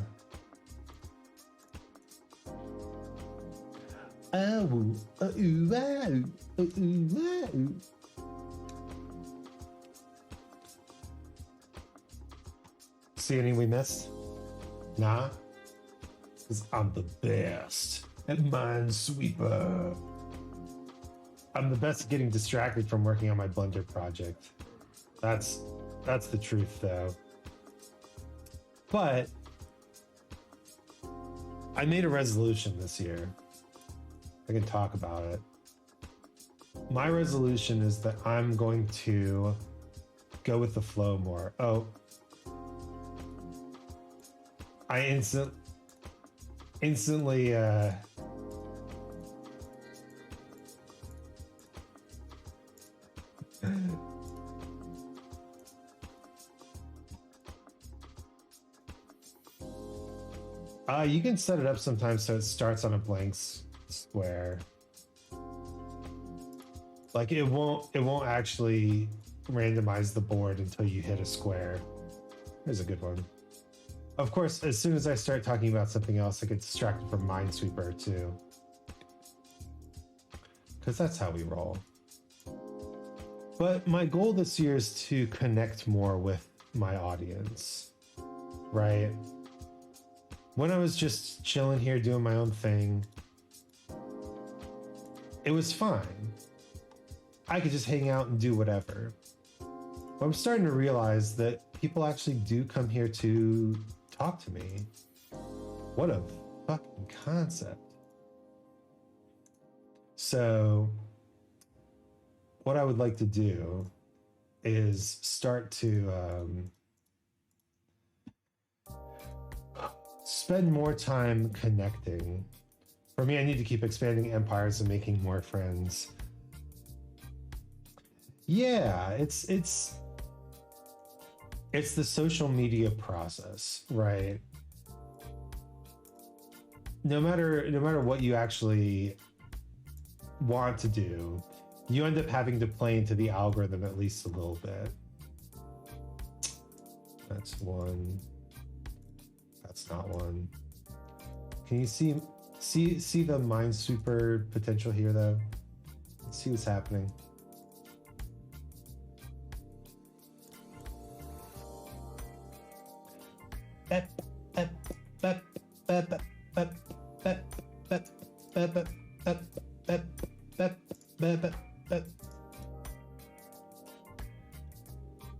See any we missed? Nah? Because I'm the best at Minesweeper. I'm the best at getting distracted from working on my Blender project. That's the truth, though. But I made a resolution this year. I can talk about it. My resolution is that I'm going to go with the flow more. Oh. I instantly you can set it up sometimes so it starts on a blank square. Like it won't actually randomize the board until you hit a square. Here's a good one. Of course, as soon as I start talking about something else, I get distracted from Minesweeper too. Because that's how we roll. But my goal this year is to connect more with my audience, right? When I was just chilling here doing my own thing, it was fine. I could just hang out and do whatever. But I'm starting to realize that people actually do come here to talk to me. What a fucking concept. So what I would like to do is start to spend more time connecting. For me, I need to keep expanding empires and making more friends. Yeah, it's the social media process, right? No matter what you actually want to do, you end up having to play into the algorithm at least a little bit. That's one. That's not one. Can you see the Minesweeper potential here though? Let's see what's happening.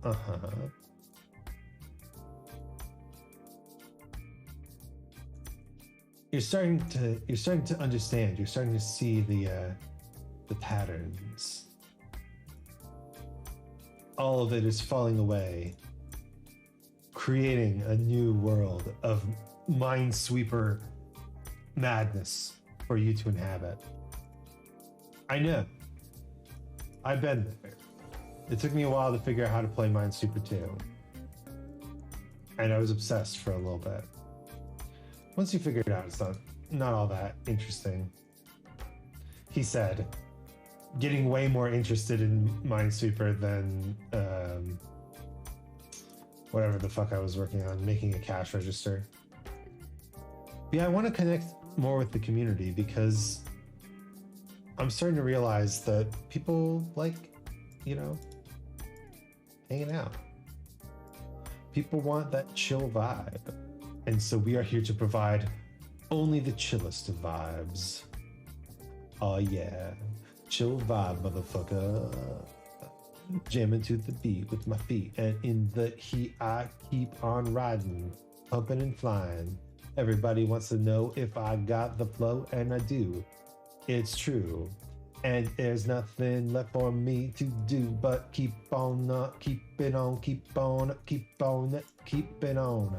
Uh-huh. You're starting to understand. You're starting to see the patterns. All of it is falling away, creating a new world of Minesweeper madness for you to inhabit. I know. I've been there. It took me a while to figure out how to play Minesweeper 2. And I was obsessed for a little bit. Once you figure it out, it's not all that interesting. He said, getting way more interested in Minesweeper than whatever the fuck I was working on, making a cash register. Yeah, I want to connect more with the community because I'm starting to realize that people like, hanging out. People want that chill vibe. And so we are here to provide only the chillest of vibes. Oh yeah, chill vibe, motherfucker. Jamming to the beat with my feet, and in the heat I keep on riding, pumping and flying. Everybody wants to know if I got the flow, and I do. It's true. And there's nothing left for me to do but keep on, keep it on, keep on, keep on, keep it on.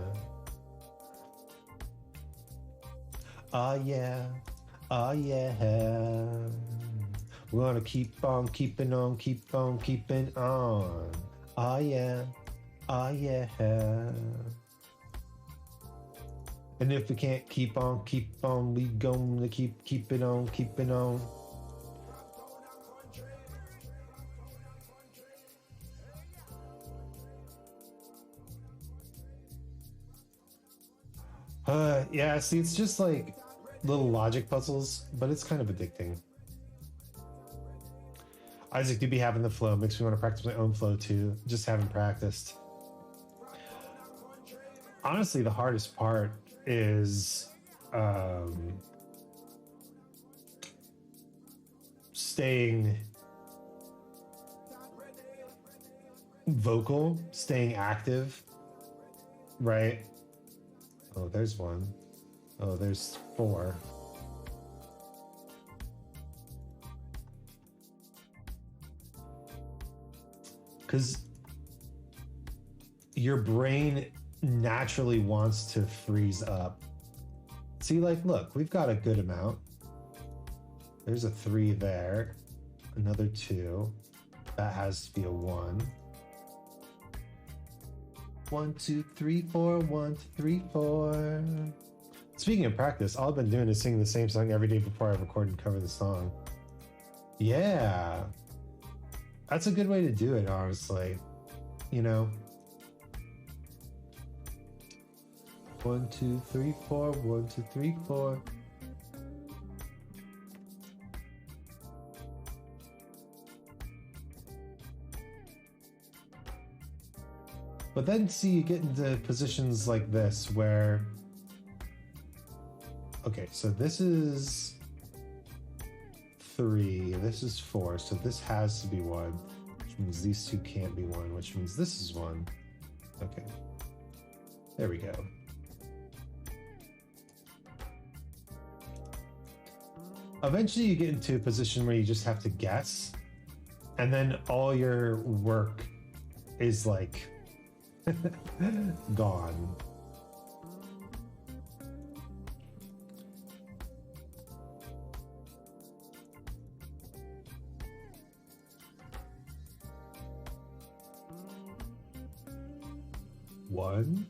Oh yeah, oh yeah. We're gonna keep on keeping on, keep on keeping on. Oh yeah, oh yeah. And if we can't keep on, we gonna keep it on, keep it on. Yeah, see, it's just like little logic puzzles, but it's kind of addicting. Isaac do be having the flow, makes me want to practice my own flow too, just haven't practiced. Honestly, the hardest part is staying vocal, staying active, right? Oh, there's one. Oh, there's 4. Because your brain naturally wants to freeze up. See, like, look, we've got a good amount. There's a 3 there. Another 2. That has to be a 1. 1, 2, 3, 4. 1, 2, 3, 4. Speaking of practice, all I've been doing is singing the same song every day before I record and cover the song. Yeah. That's a good way to do it, honestly. 1, 2, 3, 4. 1, 2, 3, 4. But then see, you get into positions like this where, okay, so this is 3, this is 4, so this has to be 1, which means these two can't be 1, which means this is 1. Okay, there we go. Eventually you get into a position where you just have to guess, and then all your work is like gone. One,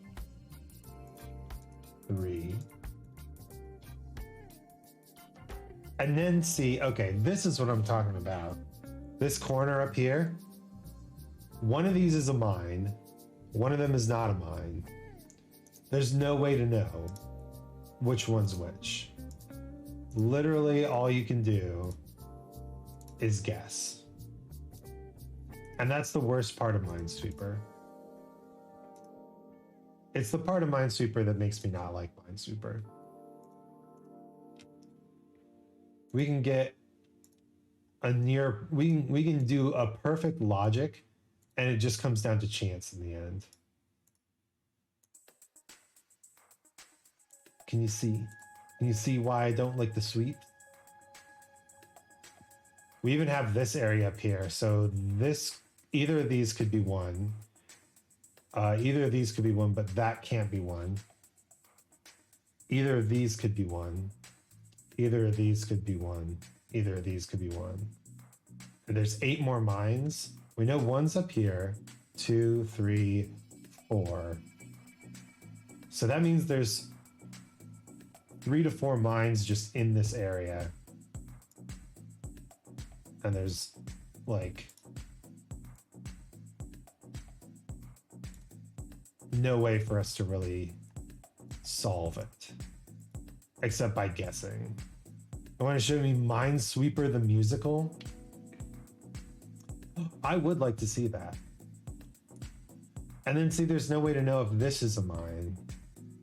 3. And then see, okay, this is what I'm talking about. This corner up here, one of these is a mine, one of them is not a mine. There's no way to know which one's which. Literally all you can do is guess. And that's the worst part of Minesweeper. It's the part of Minesweeper that makes me not like Minesweeper. We can get a we can do a perfect logic, and it just comes down to chance in the end. Can you see? Can you see why I don't like the sweep? We even have this area up here, so this, either of these could be 1. Either of these could be 1, but that can't be 1. Either of these could be 1. Either of these could be 1. Either of these could be 1. And there's 8 more mines. We know 1's up here. 2, 3, 4. So that means there's 3 to 4 mines just in this area. And there's like no way for us to really solve it except by guessing. I want to show me Minesweeper the musical. I would like to see that. And then see, there's no way to know if this is a mine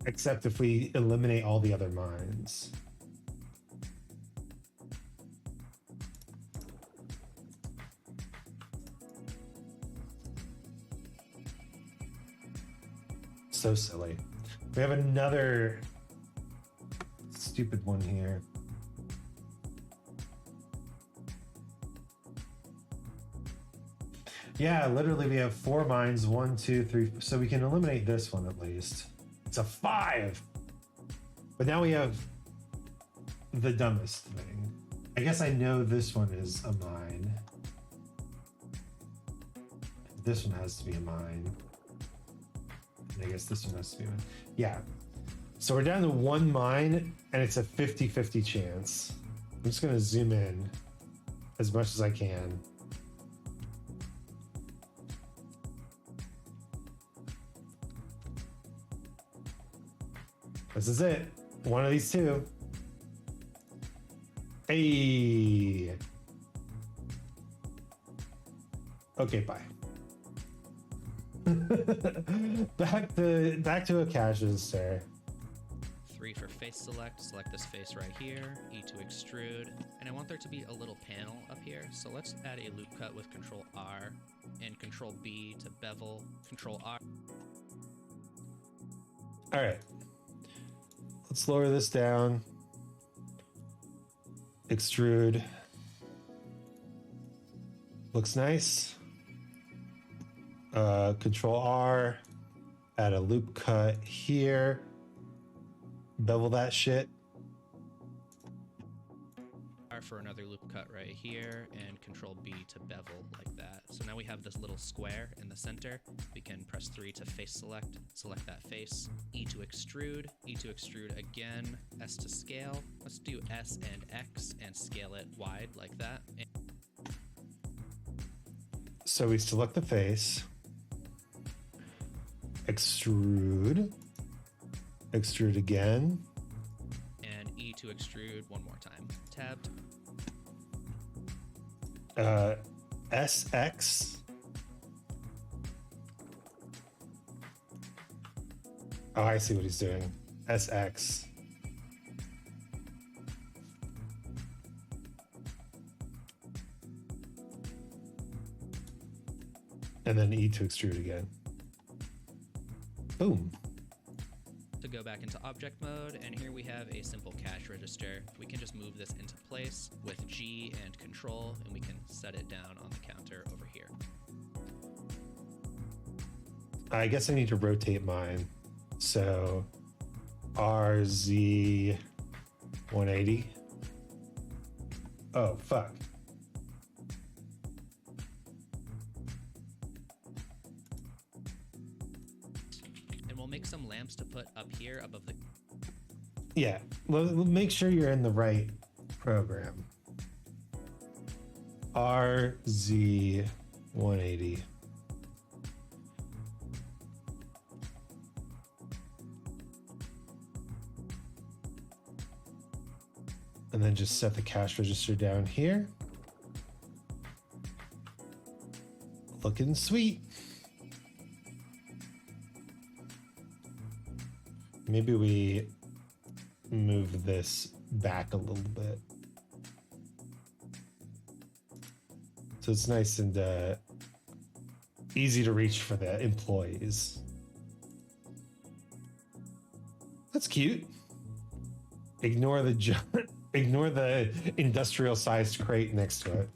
except if we eliminate all the other mines. So silly. We have another stupid one here. Yeah, literally we have 4 mines, 1, 2, 3, so we can eliminate this one at least. It's a 5. But now we have the dumbest thing. I guess I know this one is a mine. This one has to be a mine. And I guess this one has to be one. Yeah. So we're down to 1 mine, and it's a 50-50 chance. I'm just gonna zoom in as much as I can. This is it. One of these two. Hey. Okay, bye. back to a caches, sir. 3 for face select. Select this face right here. E to extrude. And I want there to be a little panel up here. So let's add a loop cut with Control R and Control B to bevel. Control R. All right. Let's lower this down. Extrude. Looks nice. Control R. Add a loop cut here. Bevel that shit. R for another loop cut right here, and Control B to bevel like that. So now we have this little square in the center. We can press 3 to face select, select that face, E to extrude again, S to scale. Let's do S and X and scale it wide like that. So we select the face, extrude, extrude again. And E to extrude one more time. Tabbed. SX. Oh, I see what he's doing. SX. And then E to extrude again. Boom. To go back into object mode, and here we have a simple cash register. We can just move this into place with G and Control, and we can set it down on the counter over here. I guess I need to rotate mine. So RZ 180. Oh, fuck. And we'll make some lamps to put up here above the... Yeah, well, make sure you're in the right program. RZ 180. And then just set the cash register down here. Looking sweet. Maybe we move this back a little bit. So it's nice and easy to reach for the employees. That's cute. Ignore the ignore the industrial sized crate next to it.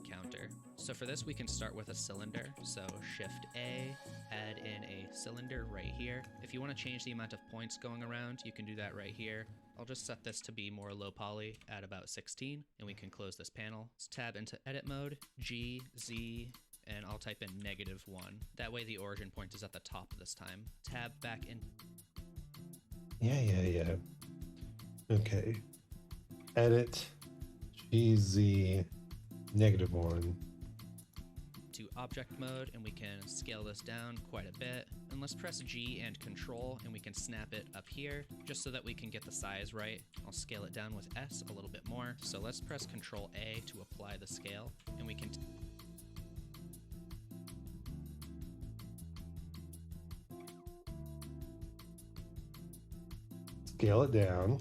counter. So for this, we can start with a cylinder. So Shift A, add in a cylinder right here. If you want to change the amount of points going around, you can do that right here. I'll just set this to be more low poly at about 16, and we can close this panel. Let's tab into edit mode, G, Z, and I'll type in -1. That way the origin point is at the top this time. Tab back in. Yeah. Okay. Edit GZ -1. To object mode, and we can scale this down quite a bit. And let's press G and Control, and we can snap it up here just so that we can get the size right. I'll scale it down with S a little bit more. So let's press Control A to apply the scale, and we can Scale it down.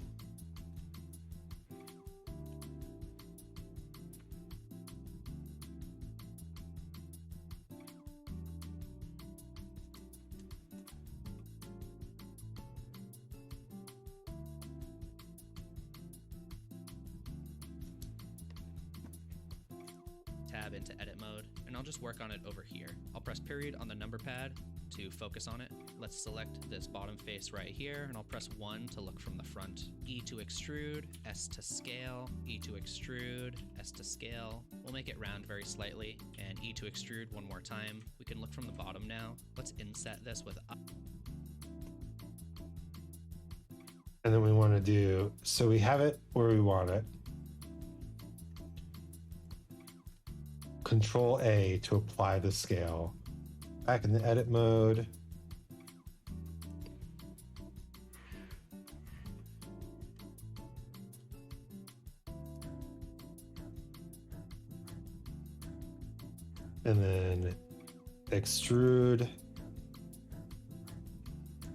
tab into edit mode, and I'll just work on it over here. I'll press period on the number pad to focus on it. Let's select this bottom face right here, and I'll press 1 to look from the front. E to extrude, S to scale, E to extrude, S to scale. We'll make it round very slightly, and E to extrude one more time. We can look from the bottom now. Let's inset this with And then we want to do, so we have it where we want it. Control A to apply the scale. Back in the edit mode. And then extrude,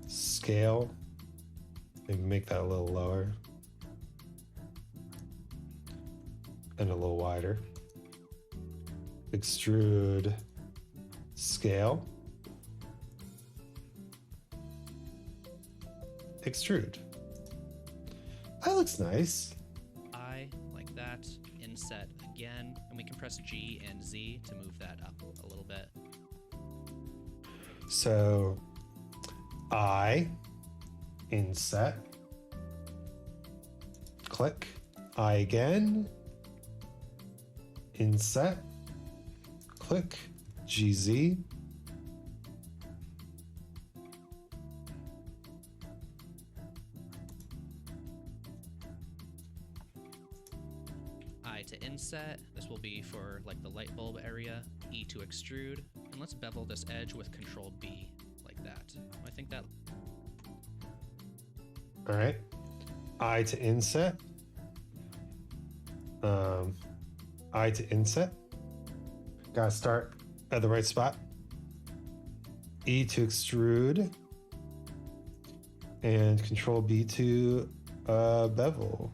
scale, maybe make that a little lower and a little wider. Extrude, scale, extrude. That looks nice. I, like that, inset again, and we can press G and Z to move that up a little bit. So I, inset, click, I again, inset, click, GZ, I to inset, this will be for like the light bulb area, E to extrude, and let's bevel this edge with Control B, like that. I think that All right. I to inset. I to inset. Gotta start at the right spot. E to extrude. And control B to bevel.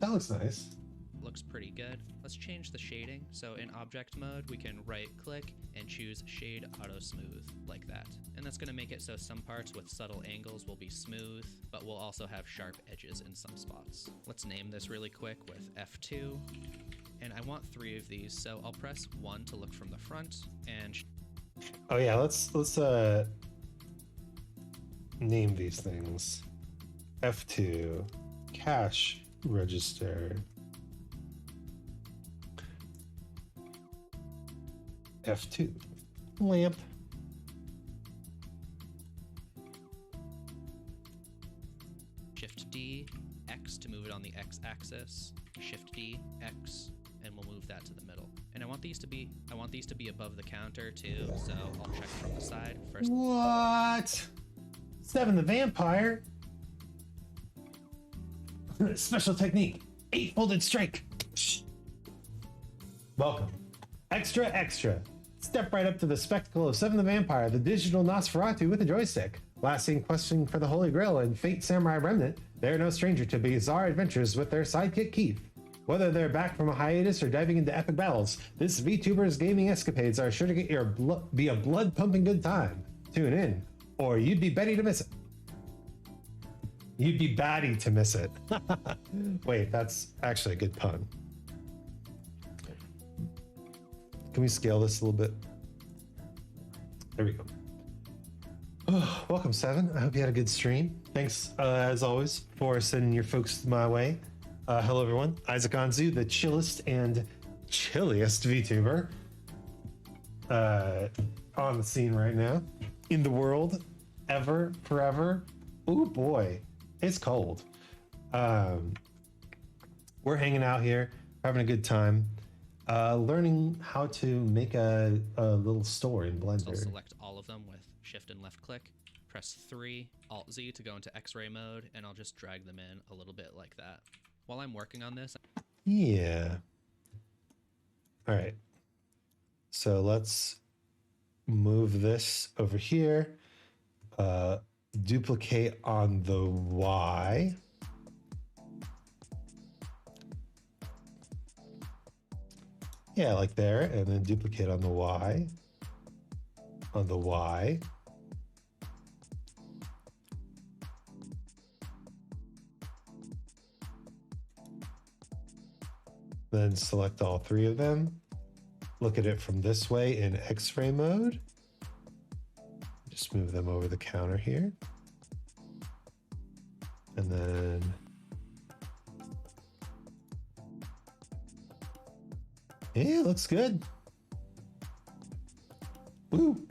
That looks nice. Looks pretty good. Let's change the shading. So in object mode, we can right click and choose shade auto smooth like that. And that's gonna make it so some parts with subtle angles will be smooth, but we'll also have sharp edges in some spots. Let's name this really quick with F2. And I want 3 of these, so I'll press 1 to look from the front and Oh yeah, let's name these things. F2, cash register. F2, lamp. Shift D, X to move it on the X axis, Shift D, X, and we'll move that to the middle. And I want these to be above the counter too, so I'll check from the side first. What? Seven the vampire. Special technique. 8-folded strike. Welcome. Extra, extra. Step right up to the spectacle of Seven the Vampire, the digital Nosferatu with a joystick. Lasting questing for the Holy Grail and Fate Samurai Remnant, they're no stranger to bizarre adventures with their sidekick Keith. Whether they're back from a hiatus or diving into epic battles, this VTuber's gaming escapades are sure to get your be a blood-pumping good time. Tune in, or you'd be Betty to miss it. You'd be batty to miss it. Wait, that's actually a good pun. Can we scale this a little bit? There we go. Oh, welcome, Seven. I hope you had a good stream. Thanks, as always, for sending your folks my way. Hello, everyone. Isaac Anzu, the chillest and chilliest VTuber on the scene right now. In the world, ever, forever. Oh boy, it's cold. We're hanging out here, having a good time. Learning how to make a little store in Blender. I'll select all of them with Shift and left click, press 3, Alt Z to go into X-ray mode, and I'll just drag them in a little bit like that. While I'm working on this, Yeah. All right. So let's move this over here. Duplicate on the Y. Yeah, like there, and then duplicate on the Y. On the Y. Then select all 3 of them. Look at it from this way in X-ray mode. Just move them over the counter here. And then yeah, looks good. Woo.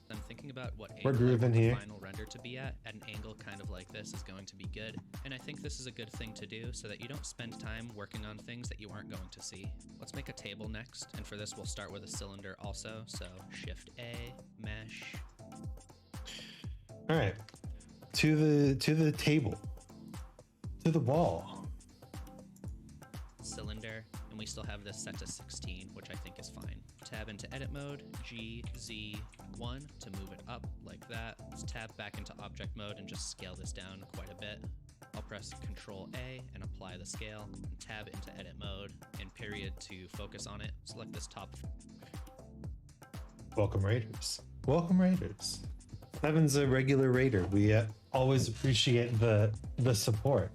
I'm thinking about what We're angle I grooving want the here. final render to be at an angle kind of like this is going to be good. And I think this is a good thing to do so that you don't spend time working on things that you aren't going to see. Let's make a table next, and for this we'll start with a cylinder also. So Shift A, Mesh. All right. To the table. To the wall. Cylinder, and we still have this set to 16, which I think is fine. Tab into edit mode, G, Z, 1 to move it up like that. Let's tab back into object mode and just scale this down quite a bit. I'll press Control A and apply the scale, and tab into edit mode and period to focus on it. Select this top. Welcome, Raiders. Welcome, Raiders. Seven's a regular Raider. We always appreciate the support.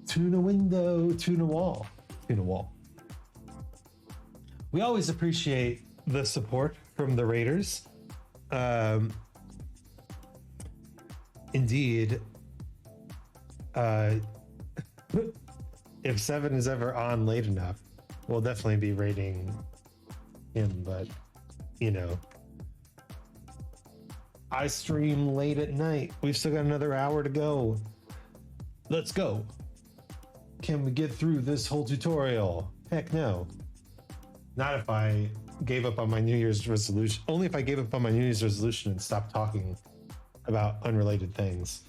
Tune a window, tune a wall. Tune a wall. We always appreciate the support from the Raiders. Indeed, if Seven is ever on late enough, we'll definitely be raiding him, but you know, I stream late at night. We've still got another hour to go. Let's go. Can we get through this whole tutorial? Heck no. Not if I gave up on my New Year's resolution. Only if I gave up on my New Year's resolution and stopped talking about unrelated things.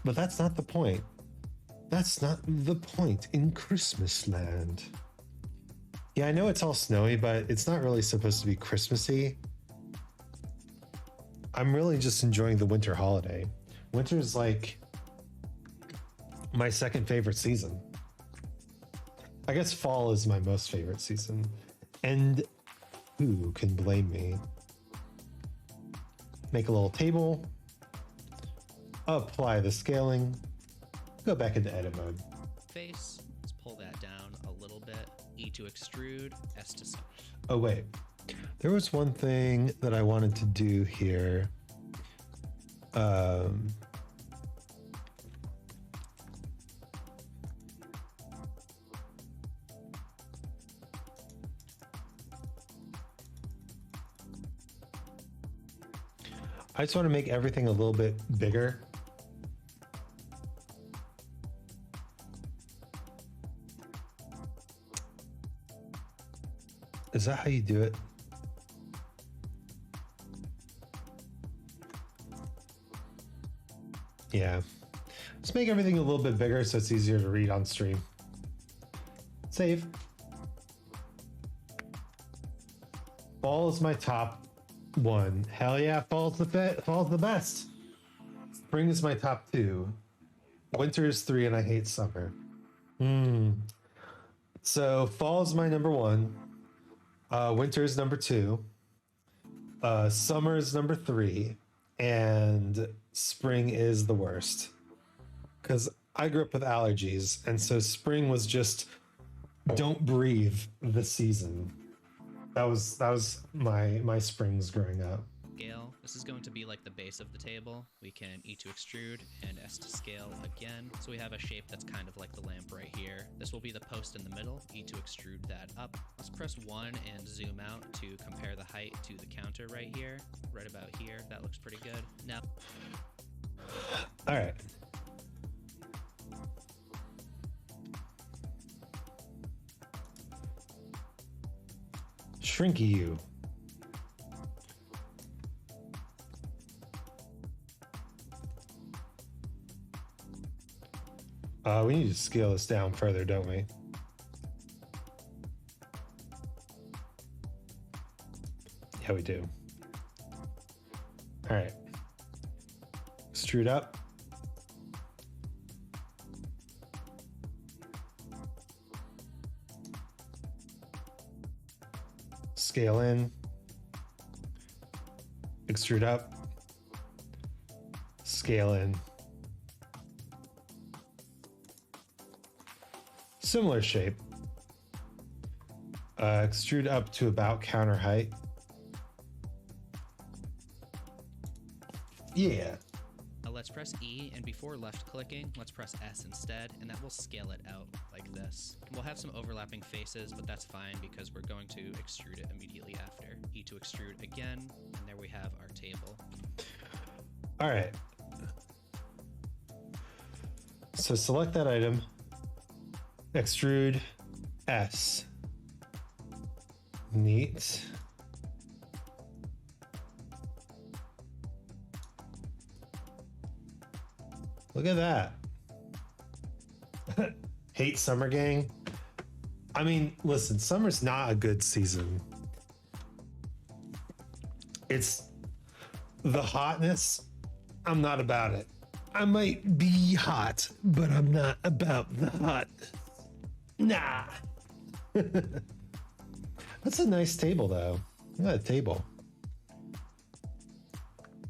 But that's not the point. That's not the point in Christmas land. Yeah, I know it's all snowy, but it's not really supposed to be Christmassy. I'm really just enjoying the winter holiday. Winter is like my second favorite season. I guess fall is my most favorite season. And who can blame me? Make a little table. Apply the scaling. Go back into edit mode. Face, let's pull that down a little bit. E to extrude, S to center. Oh, wait. There was one thing that I wanted to do here. I just want to make everything a little bit bigger. Is that how you do it? Yeah. Just make everything a little bit bigger so it's easier to read on stream. Save. Fall is my top one. Hell yeah, fall's the best. Spring is my top two. Winter is three, and I hate summer. So fall is my number one. Winter is number two. Summer is number three. And spring is the worst. Because I grew up with allergies, and so spring was just don't breathe the season. That was my springs growing up. Scale, this is going to be like the base of the table. We can E to extrude and S to scale again. So we have a shape that's kind of like the lamp right here. This will be the post in the middle. E to extrude that up. Let's press 1 and zoom out to compare the height to the counter right here. Right about here. That looks pretty good. Now, All right. Shrinky you. We need to scale this down further, don't we? Yeah, we do. All right. Extrude up. Scale in. Extrude up. Scale in. Similar shape. Extrude up to about counter height. Yeah. let's press E, and before left clicking, let's press S instead, and that will scale it out like this. We'll have some overlapping faces, but that's fine because we're going to extrude it immediately after. E to extrude again, and there we have our table. All right. So select that item, extrude S. Neat. Look at that. Hate summer, gang. I mean, listen, summer's not a good season. It's the hotness. I'm not about it. I might be hot, but I'm not about the hotness. Nah. That's a nice table, though. Look at that table.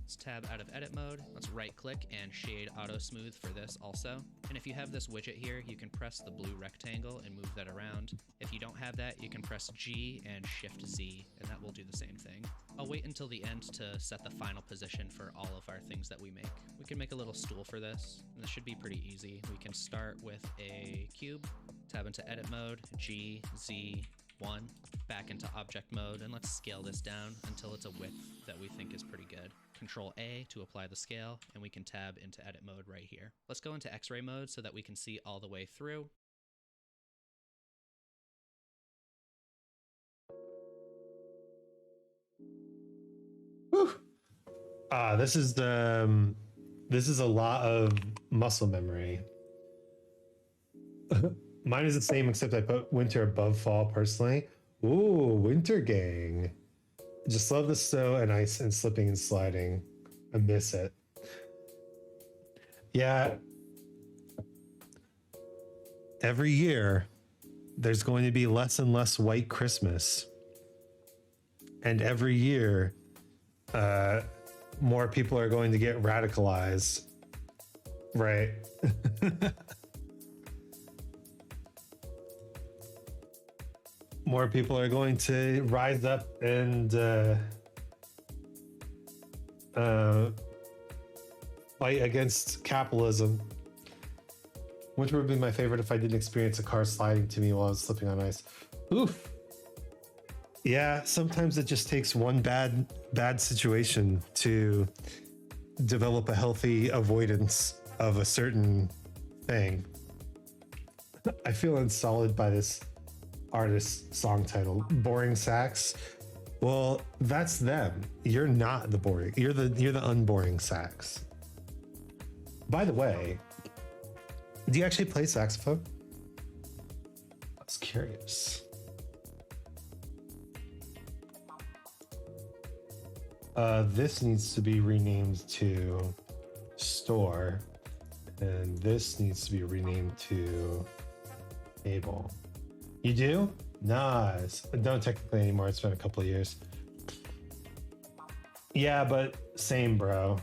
Let's tab out of edit mode. Let's right click and shade auto smooth for this also. And if you have this widget here, you can press the blue rectangle and move that around. If you don't have that, you can press G and Shift Z, and that will do the same thing. I'll wait until the end to set the final position for all of our things that we make. We can make a little stool for this, and this should be pretty easy. We can start with a cube, tab into edit mode, G, Z, 1, back into object mode, and let's scale this down until it's a width that we think is pretty good. Control A to apply the scale, and we can tab into edit mode right here. Let's go into X-ray mode so that we can see all the way through. Whew. This is a lot of muscle memory. Mine is the same, except I put winter above fall personally. Ooh, winter gang. Just love the snow and ice and slipping and sliding. I miss it. Yeah. Every year, there's going to be less and less white Christmas. And every year, more people are going to get radicalized. Right. More people are going to rise up and fight against capitalism. Which would be my favorite if I didn't experience a car sliding to me while I was slipping on ice. Oof. Yeah, sometimes it just takes one bad situation to develop a healthy avoidance of a certain thing. I feel insulted by this artist's song title, Boring Sax. Well, that's them. You're not the boring. You're the unboring sax. By the way, do you actually play saxophone? I was curious. This needs to be renamed to store, and this needs to be renamed to table. You do? Nice. I don't technically anymore. It's been a couple of years. Yeah, but same, bro.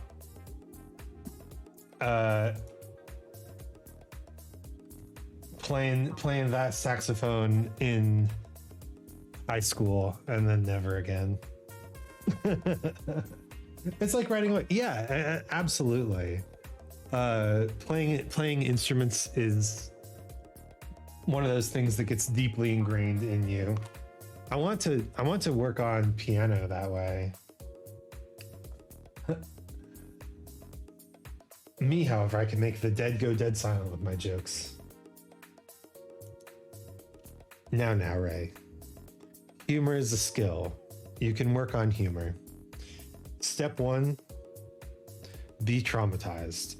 Playing that saxophone in high school and then never again. It's like riding away. Yeah, absolutely. Playing instruments is one of those things that gets deeply ingrained in you. I want to work on piano that way. Me, however, I can make the dead go dead silent with my jokes. Now, Ray. Humor is a skill. You can work on humor. Step 1, be traumatized.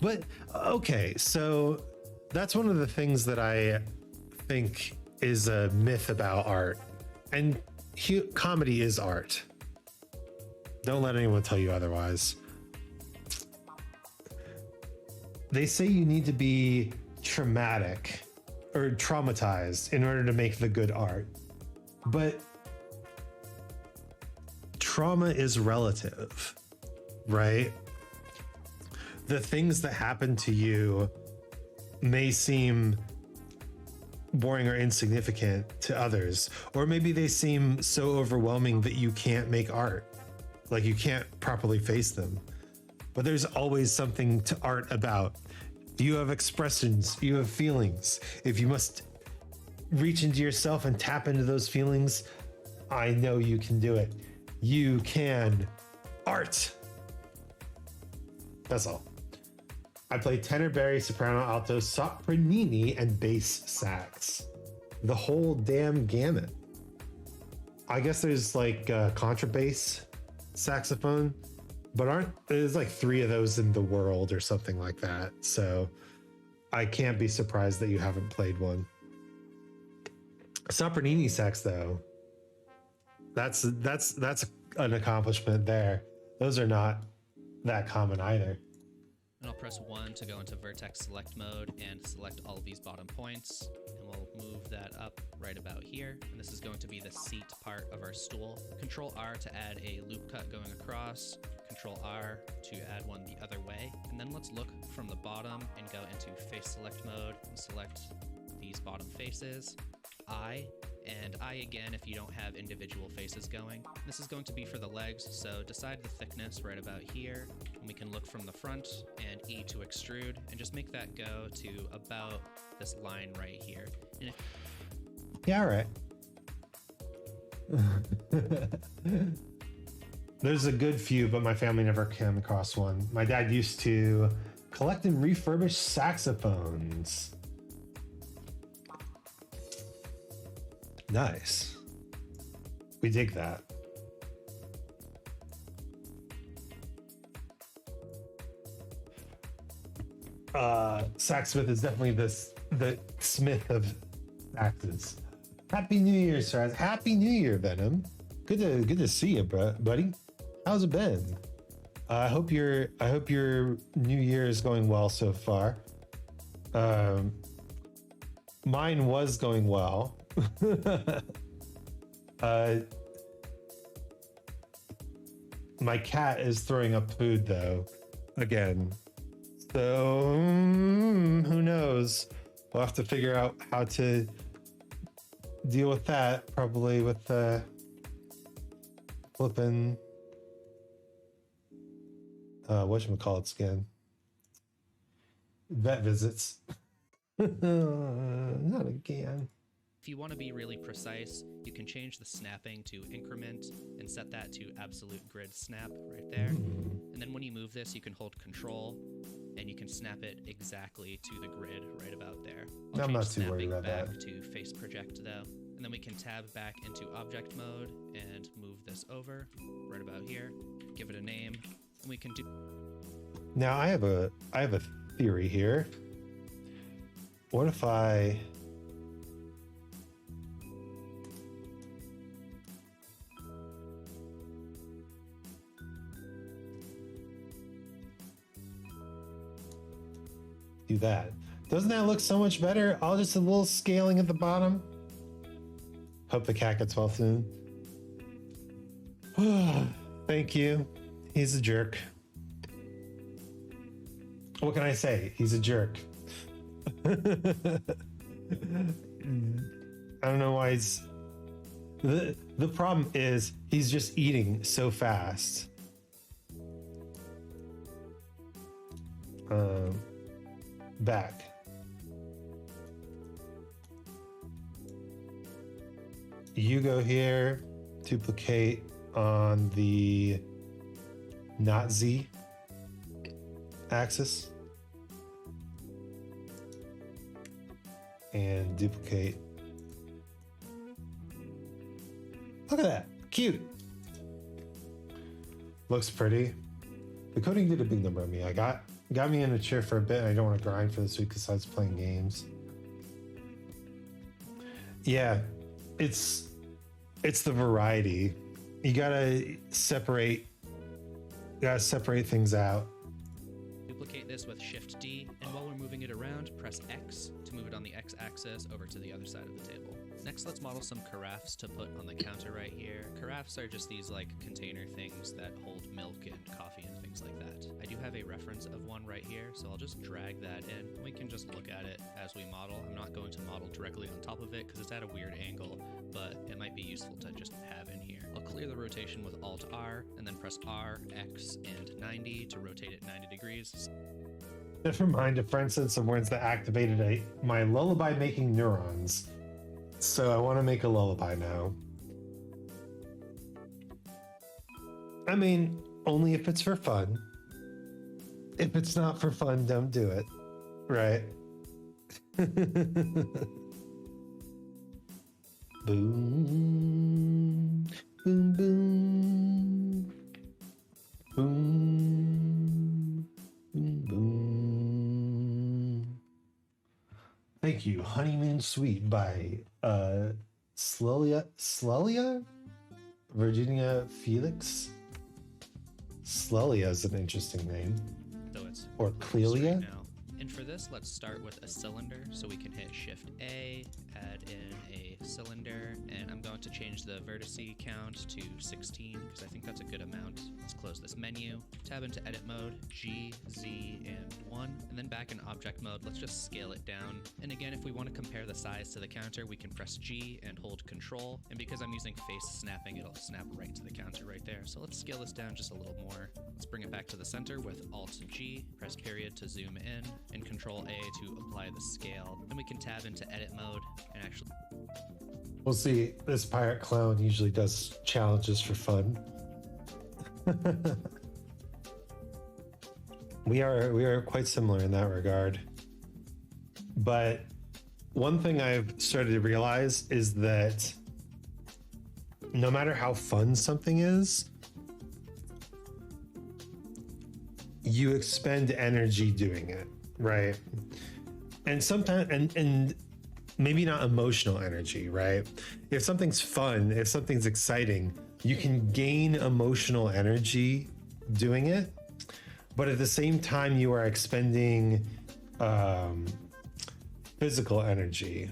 But okay, so that's one of the things that I think is a myth about art. And comedy is art. Don't let anyone tell you otherwise. They say you need to be traumatic or traumatized in order to make the good art. But trauma is relative, right? The things that happen to you may seem boring or insignificant to others, or maybe they seem so overwhelming that you can't make art, like you can't properly face them. But there's always something to art about. You have expressions, you have feelings. If you must reach into yourself and tap into those feelings, I know you can do it. You can art. That's all. I play tenor, bass, soprano, alto, sopranini, and bass sax. The whole damn gamut. I guess there's like contrabass saxophone, but there's like 3 of those in the world or something like that. So I can't be surprised that you haven't played one. Sopranini sax, though, that's an accomplishment there. Those are not that common either. And I'll press 1 to go into vertex select mode and select all of these bottom points. And we'll move that up right about here. And this is going to be the seat part of our stool. Control R to add a loop cut going across. Control R to add one the other way. And then let's look from the bottom and go into face select mode and select these bottom faces. I again if you don't have individual faces going. This is going to be for the legs, so decide the thickness right about here, and We can look from the front and E to extrude and just make that go to about this line right here. And if Yeah, all right. There's a good few, but my family never came across one. My dad used to collect and refurbish saxophones. Nice. We dig that. Saxsmith is definitely the smith of saxes. Happy New Year, sir. Happy New Year, Venom. Good to see you, buddy. How's it been? I hope your New Year is going well so far. Mine was going well. My cat is throwing up food though, again. So who knows? We'll have to figure out how to deal with that, probably with flipping whatchamacallits again. Vet visits. Not again. If you want to be really precise, you can change the snapping to increment and set that to absolute grid snap right there. And then when you move this, you can hold control and you can snap it exactly to the grid right about there. I'm not too snapping worried about back that. to face project though. And then we can tab back into object mode and move this over right about here, give it a name, and we can do. Now I have a theory here. What if I do that? Doesn't that look so much better? All just a little scaling at the bottom. Hope the cat gets well soon. Thank you. He's a jerk. What can I say? He's a jerk. I don't know why he's... The problem is he's just eating so fast. Back. You go here, duplicate on the not Z axis, and duplicate. Look at that, cute. Looks pretty. The coding did a big number on me. I got me in a chair for a bit, and I don't want to grind for this week besides playing games. Yeah, it's the variety. You gotta separate things out. Duplicate this with Shift D, and while we're moving it around, press X to move it on the X axis over to the other side of the table. Next, let's model some carafes to put on the counter right here. Carafes are just these like container things that hold milk and coffee and things like that. I do have a reference of one right here, so I'll just drag that in. We can just look at it as we model. I'm not going to model directly on top of it because it's at a weird angle, but it might be useful to just have in here. I'll clear the rotation with Alt-R, and then press R, X, and 90 to rotate it 90 degrees. Never mind, a friend said some words that activated my lullaby making neurons. So I want to make a lullaby now. I mean, only if it's for fun. If it's not for fun, don't do it. Right? Boom, boom, boom, boom, boom, boom. Thank you, Honeymoon Suite by Slelia? Virginia Felix? Slelia is an interesting name. So it's Or Clelia? now. And And for this, let's start with a cylinder. So we can hit Shift A, add in a cylinder, and I'm going to change the vertice count to 16 because I think that's a good amount. Let's close this menu, tab into edit mode, G, Z, and 1, and then back in object mode, let's just scale it down. And again, if we want to compare the size to the counter, we can press G and hold Control. And because I'm using face snapping, it'll snap right to the counter right there. So let's scale this down just a little more. Let's bring it back to the center with Alt G, press period to zoom in, and Control A to apply the scale. Then we can tab into edit mode and actually... We'll see. This pirate clown usually does challenges for fun. We are quite similar in that regard. But one thing I've started to realize is that no matter how fun something is, you expend energy doing it, right? And sometimes, and maybe not emotional energy, right? If something's fun, if something's exciting, you can gain emotional energy doing it, but at the same time, you are expending physical energy.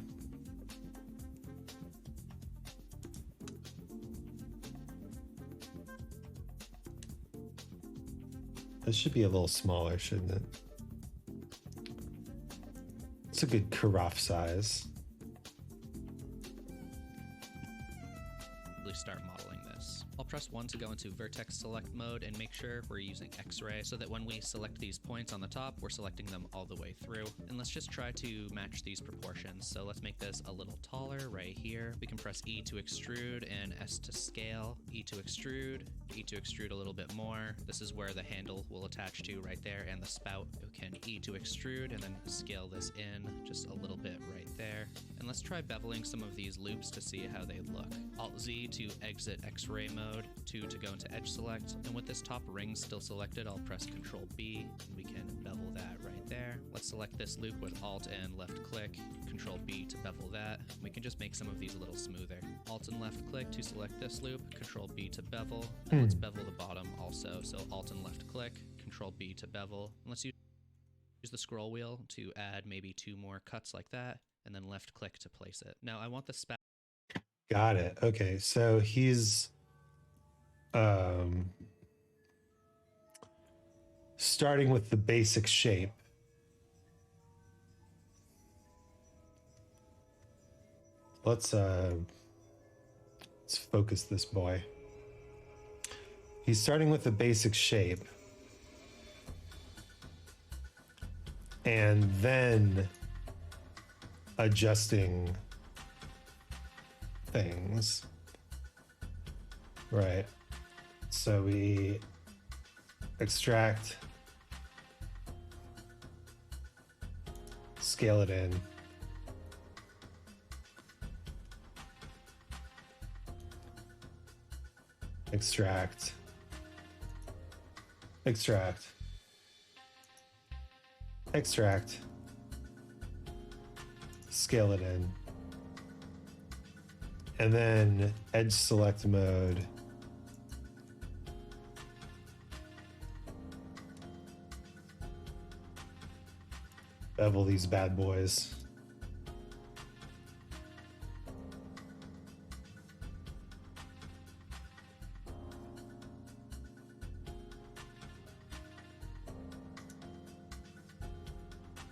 This should be a little smaller, shouldn't it? It's a good carafe size. start modeling this. I'll press 1 to go into vertex select mode and make sure we're using X-ray so that when we select these points on the top, we're selecting them all the way through. And let's just try to match these proportions. So let's make this a little taller right here. We can press E to extrude and S to scale, E to extrude a little bit more. This is where the handle will attach to right there, and the spout. We can E to extrude and then scale this in just a little bit right there. And let's try beveling some of these loops to see how they look. Alt-Z to exit X-ray mode, 2 to go into edge select, and with this top ring still selected, I'll press Control-B, and we can bevel that right there. Let's select this loop with Alt and left click, Control-B to bevel that. We can just make some of these a little smoother. Alt and left click to select this loop, Control-B to bevel, and let's bevel the bottom also. So Alt and left click, Control-B to bevel, and let's use the scroll wheel to add maybe 2 more cuts like that, and then left click to place it. Now I want the spout. Got it. Okay, so he's starting with the basic shape. Let's focus this boy. He's starting with the basic shape and then adjusting things. Right. So we extract, scale it in, extract, extract, extract, scale it in, and then edge select mode. Bevel these bad boys.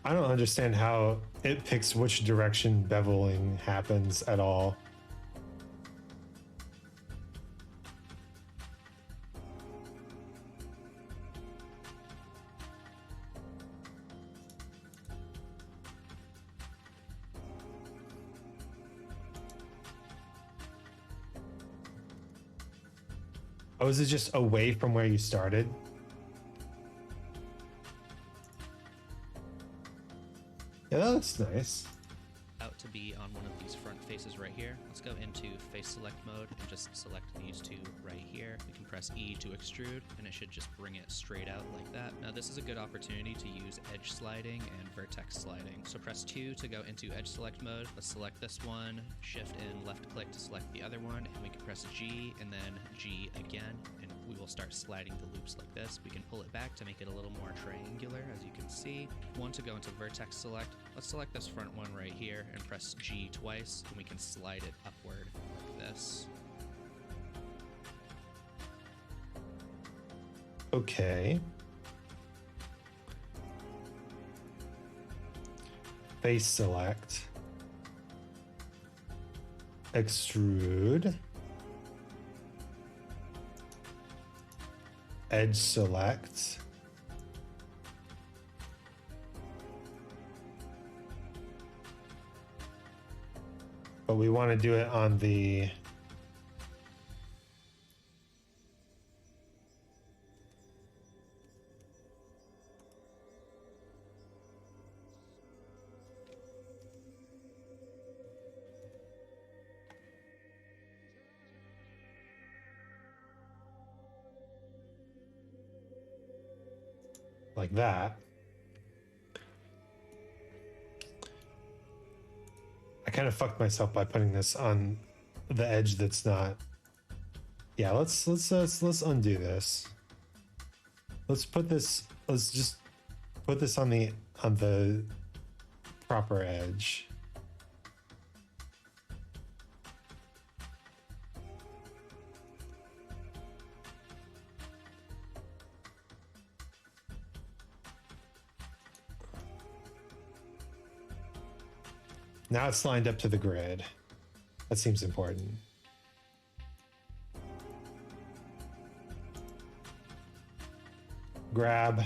I don't understand how it picks which direction beveling happens at all. Oh, is it just away from where you started? Yeah, that looks nice. Out to be on one of these front faces right here. Let's go into face select mode and just select these 2 right here. We can press E to extrude and it should just bring it straight out like that. Now this is a good opportunity to use edge sliding and vertex sliding. So press 2 to go into edge select mode. Let's select this one, shift and left click to select the other one, and we can press G and then G again. And we will start sliding the loops like this. We can pull it back to make it a little more triangular, as you can see. One to go into vertex select. Let's select this front one right here and press G twice, and we can slide it upward like this. Okay. Face select. Extrude. Edge select. But we want to do it on the like that. I kind of fucked myself by putting this on the edge that's not. Yeah, let's undo this. Let's just put this on the proper edge. Now it's lined up to the grid. That seems important. Grab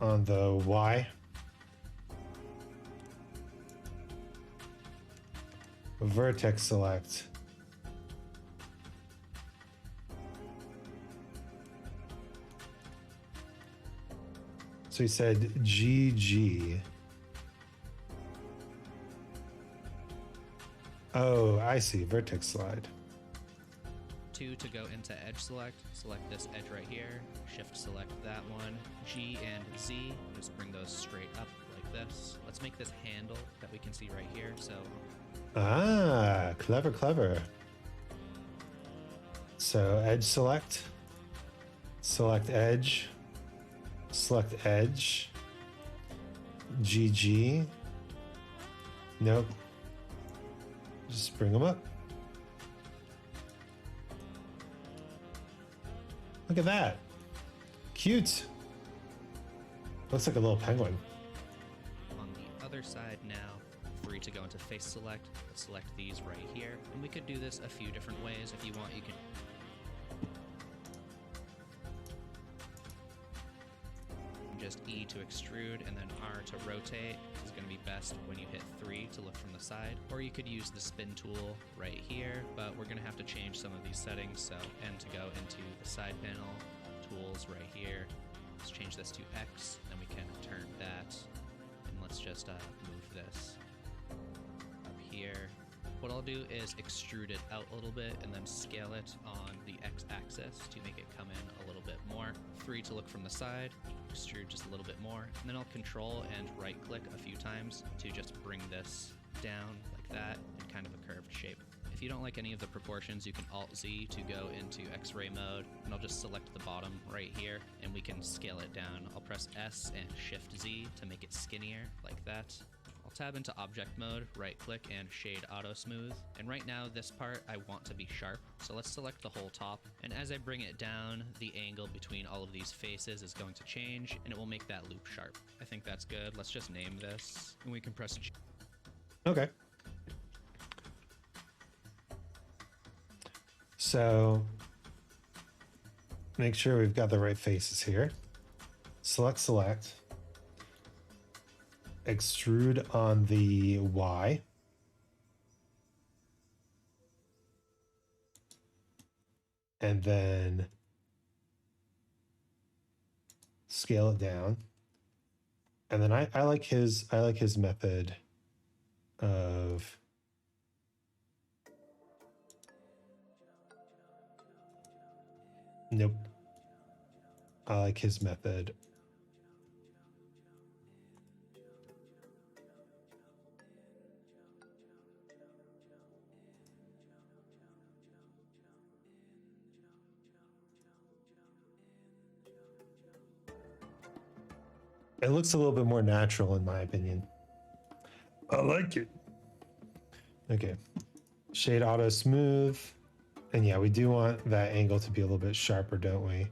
on the Y. Vertex select. So he said GG. Oh, I see. Vertex slide. 2 to go into edge select. Select this edge right here. Shift select that one. G and Z. Just bring those straight up like this. Let's make this handle that we can see right here. So. Ah, clever, clever. So edge select. Select edge. Select edge. GG. Nope. Just bring them up. Look at that. Cute. Looks like a little penguin. On the other side now, free to go into face select. Let's select these right here. And we could do this a few different ways. If you want, you can just E to extrude and then R to rotate. This is going to be best when you hit 3 to look from the side. Or you could use the spin tool right here, but we're going to have to change some of these settings. So N to go into the side panel, tools right here. Let's change this to X, then we can turn that. And let's just move this up here. What I'll do is extrude it out a little bit and then scale it on the X-axis to make it come in a little bit more. 3 to look from the side, extrude just a little bit more, and then I'll control and right-click a few times to just bring this down like that in kind of a curved shape. If you don't like any of the proportions, you can Alt-Z to go into X-ray mode, and I'll just select the bottom right here, and we can scale it down. I'll press S and Shift-Z to make it skinnier, like that. I'll tab into object mode, right-click, and shade auto smooth. And right now, this part I want to be sharp, so let's select the whole top. And as I bring it down, the angle between all of these faces is going to change, and it will make that loop sharp. I think that's good. Let's just name this, and we can press G. Okay. So make sure we've got the right faces here. Select. Extrude on the Y. And then scale it down. And then I like his method of nope. I like his method. It looks a little bit more natural in my opinion. I like it. Okay. Shade auto smooth. And yeah, we do want that angle to be a little bit sharper, don't we?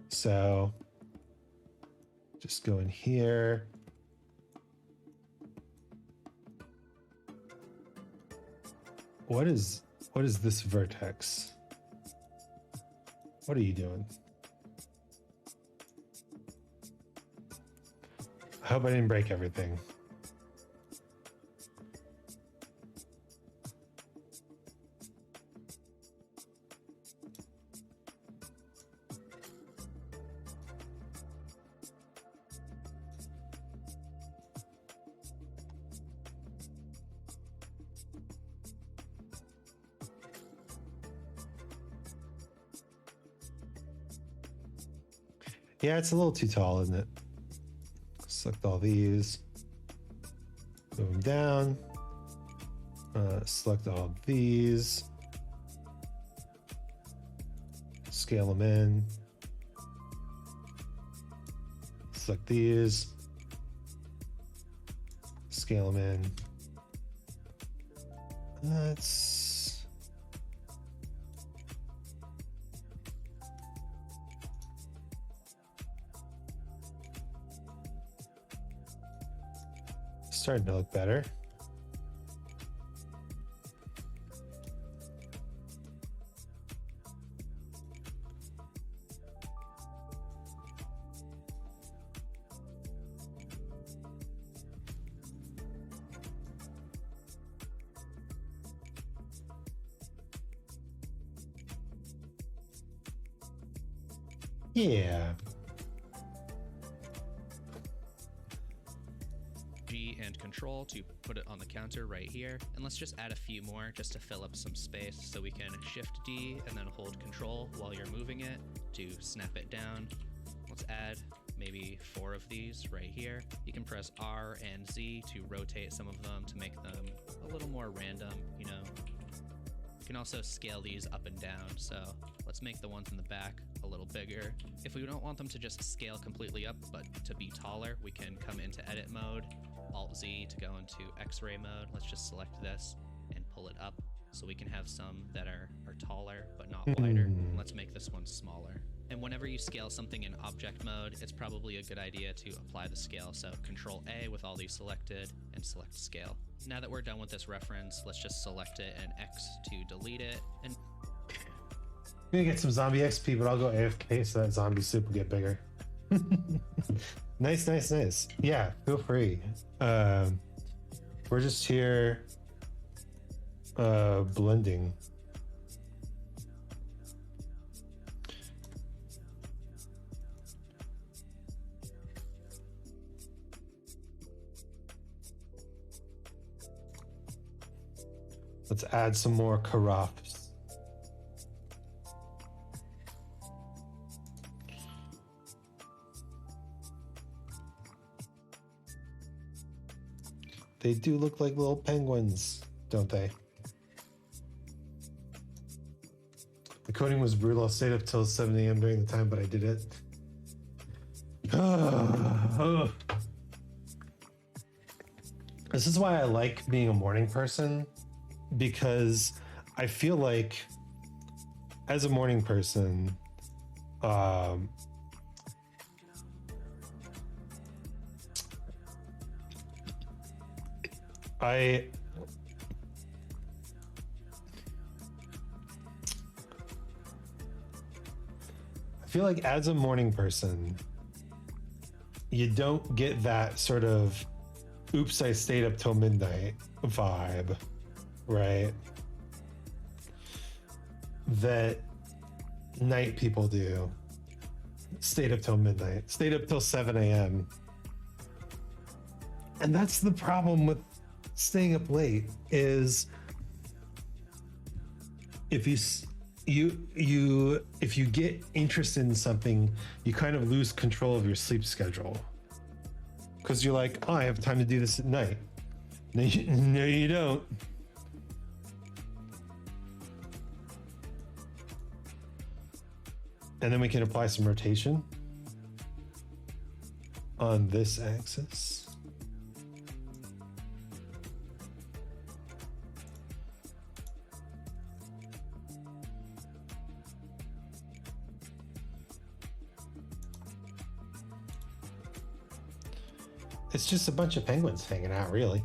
So just go in here. What is this vertex? What are you doing? I hope I didn't break everything. Yeah, it's a little too tall, isn't it? Select all these. Move them down. Select all these. Scale them in. Select these. Scale them in. Let's... Starting to look better. Yeah. G and Control to put it on the counter right here. And let's just add a few more just to fill up some space. So we can Shift D and then hold Control while you're moving it to snap it down. Let's add maybe 4 of these right here. You can press R and Z to rotate some of them to make them a little more random, you know. You can also scale these up and down. So let's make the ones in the back a little bigger. If we don't want them to just scale completely up, but to be taller, we can come into edit mode, Alt Z to go into X-ray mode. Let's just select this and pull it up so we can have some that are taller but not wider. Let's make this one smaller. And whenever you scale something in object mode, it's probably a good idea to apply the scale. So Control A with all these selected and select scale. Now that we're done with this reference, let's just select it and X to delete it. And I'm gonna get some zombie XP, but I'll go AFK so that zombie soup will get bigger. Nice, nice, nice. Yeah, feel free. We're just here blending. Let's add some more carafes. They do look like little penguins, don't they? The coding was brutal. I stayed up till 7 a.m. during the time, but I did it. This is why I like being a morning person, because I feel like as a morning person, I feel like as a morning person, you don't get that sort of oops, I stayed up till midnight vibe, right? That night people do. Stayed up till midnight, stayed up till 7 a.m. And that's the problem with staying up late, is if you get interested in something, you kind of lose control of your sleep schedule, because you're like, oh, I have time to do this at night. No, you don't. And then we can apply some rotation. on this axis. It's just a bunch of penguins hanging out, really.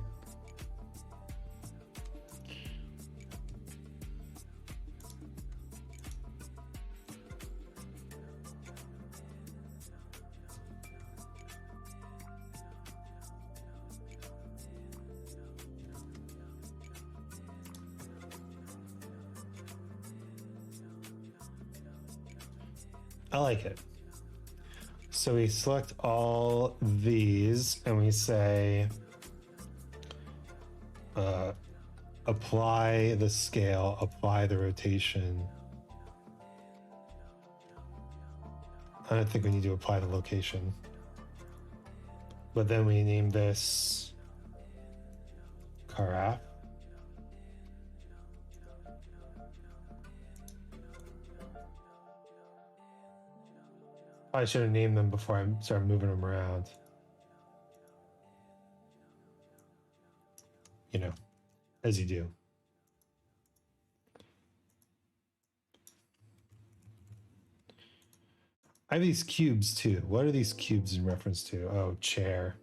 I like it. So we select all these and we say apply the scale, apply the rotation. I don't think we need to apply the location. But then we name this carafe. I should have named them before I started moving them around. You know, as you do. I have these cubes too. What are these cubes in reference to? Oh, chair.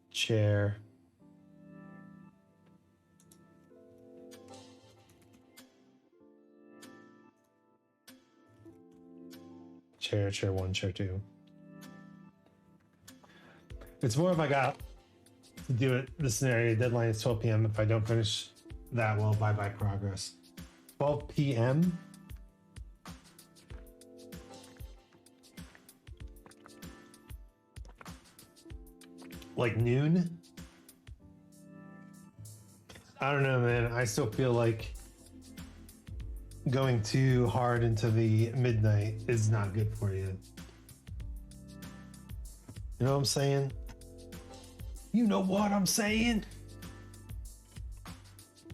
Chair. Chair 1, chair 2. It's more if I got to do it, the scenario deadline is 12 p.m. If I don't finish that, well, bye-bye progress. 12 p.m. Like noon? I don't know, man. I still feel like going too hard into the midnight is not good for you. You know what I'm saying? You know what I'm saying?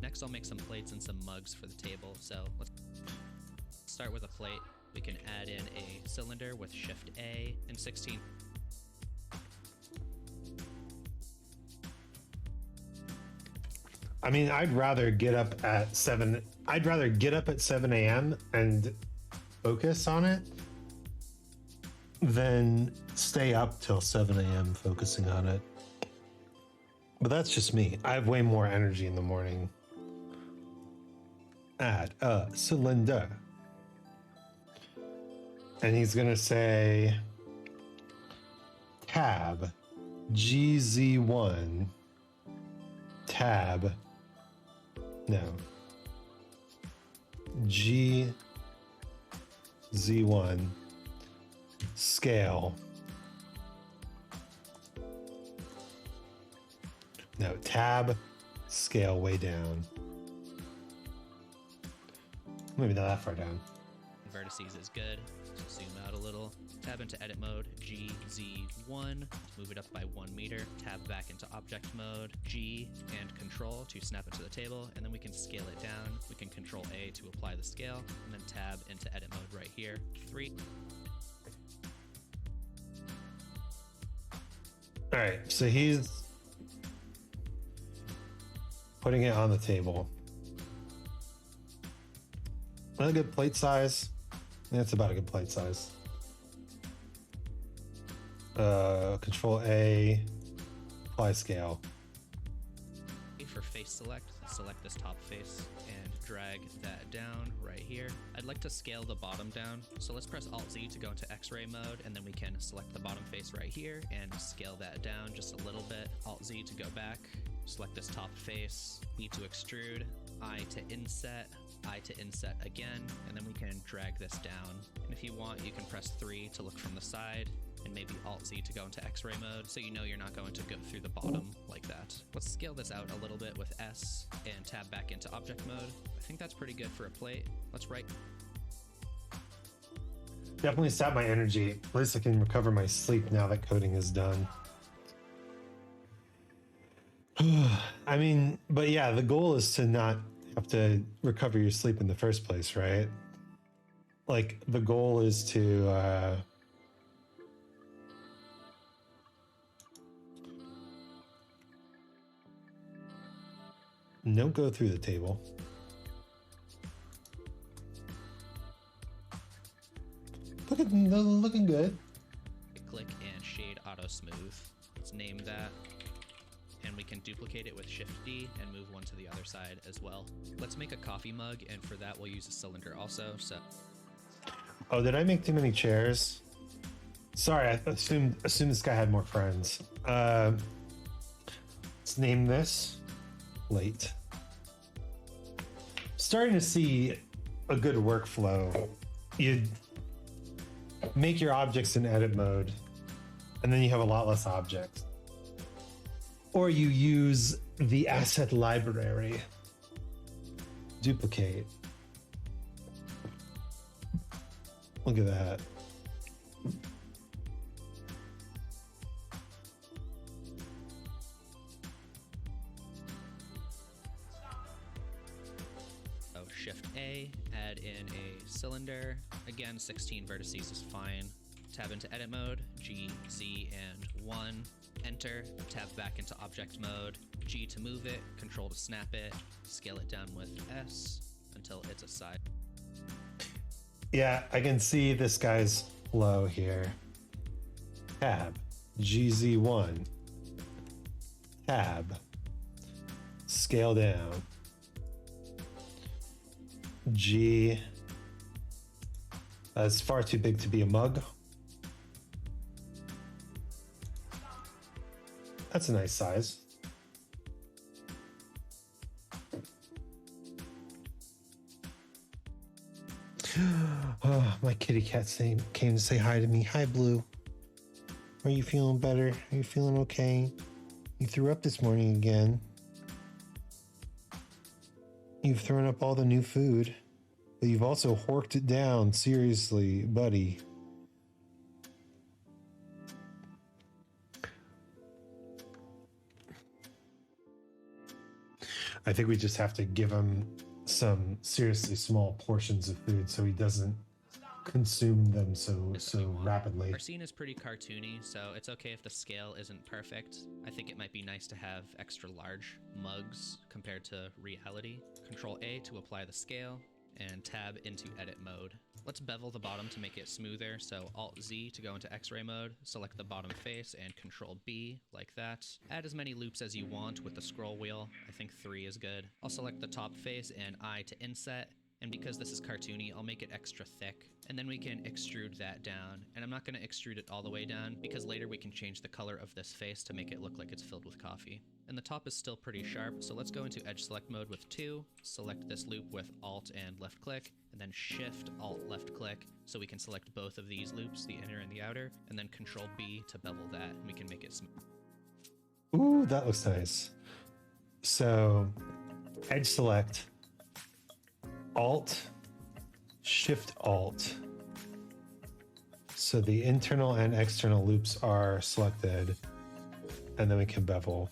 Next, I'll make some plates and some mugs for the table. So let's start with a plate. We can add in a cylinder with Shift A and 16. I mean, I'd rather get up at 7. I'd rather get up at 7 a.m. and focus on it than stay up till 7 a.m. focusing on it. But that's just me. I have way more energy in the morning. Add a cylinder. And he's going to say tab GZ1 tab. No. GZ1 scale. No, tab scale way down. Maybe not that far down. Vertices is good. So zoom out a little. Tab into edit mode, GZ1, move it up by 1 meter. Tab back into object mode, G and control to snap it to the table, and then we can scale it down. We can control A to apply the scale, and then tab into edit mode right here, 3. All right, so he's putting it on the table. Not a good plate size. That's about a good plate size. Control A, apply scale. For face select this top face and drag that down right here. I'd like to scale the bottom down, so let's press Alt-Z to go into X-ray mode, and then we can select the bottom face right here and scale that down just a little bit. Alt-Z to go back, select this top face, E to extrude, I to inset, I to inset again, and then we can drag this down. And if you want, you can press 3 to look from the side, and maybe Alt-Z to go into X-ray mode, so you know you're not going to go through the bottom like that. Let's scale this out a little bit with S and tab back into object mode. I think that's pretty good for a plate. Let's right. Definitely sap my energy. At least I can recover my sleep now that coding is done. I mean, but yeah, the goal is to not have to recover your sleep in the first place, right? Like, the goal is to Don't go through the table. Looking good. Click and shade auto smooth. Let's name that. And we can duplicate it with Shift D and move one to the other side as well. Let's make a coffee mug, and for that we'll use a cylinder also. So Oh, did I make too many chairs? Sorry, I assumed this guy had more friends. Let's name this Late. Starting to see a good workflow. You make your objects in edit mode, and then you have a lot less objects. Or you use the asset library. Duplicate. Look at that. Shift A, add in a cylinder. Again, 16 vertices is fine. Tab into edit mode, G, Z, and 1. Enter, tab back into object mode, G to move it, Control to snap it, scale it down with S until it's a size. Yeah, I can see this guy's flow here. Tab, GZ1. Tab, scale down. G, that's far too big to be a mug. That's a nice size. Oh, my kitty cat came to say hi to me. Hi, Blue. Are you feeling better? Are you feeling okay? You threw up this morning again. You've thrown up all the new food, but you've also horked it down. Seriously, buddy. I think we just have to give him some seriously small portions of food so he doesn't consume them so rapidly. Our scene is pretty cartoony, so it's okay if the scale isn't perfect. I think it might be nice to have extra large mugs compared to reality. Control A to apply the scale, and tab into edit mode. Let's bevel the bottom to make it smoother, so Alt Z to go into X-ray mode, select the bottom face, and Control B, like that. Add as many loops as you want with the scroll wheel. I think 3 is good. I'll select the top face and I to inset, and because this is cartoony, I'll make it extra thick, and then we can extrude that down. And I'm not going to extrude it all the way down, because later we can change the color of this face to make it look like it's filled with coffee. And the top is still pretty sharp, so let's go into edge select mode with 2, select this loop with Alt and left click, and then Shift Alt left click, so we can select both of these loops, the inner and the outer, and then Control B to bevel that, and we can make it smooth. Ooh, that looks nice. So, edge select, Alt, Shift Alt. So the internal and external loops are selected, and then we can bevel.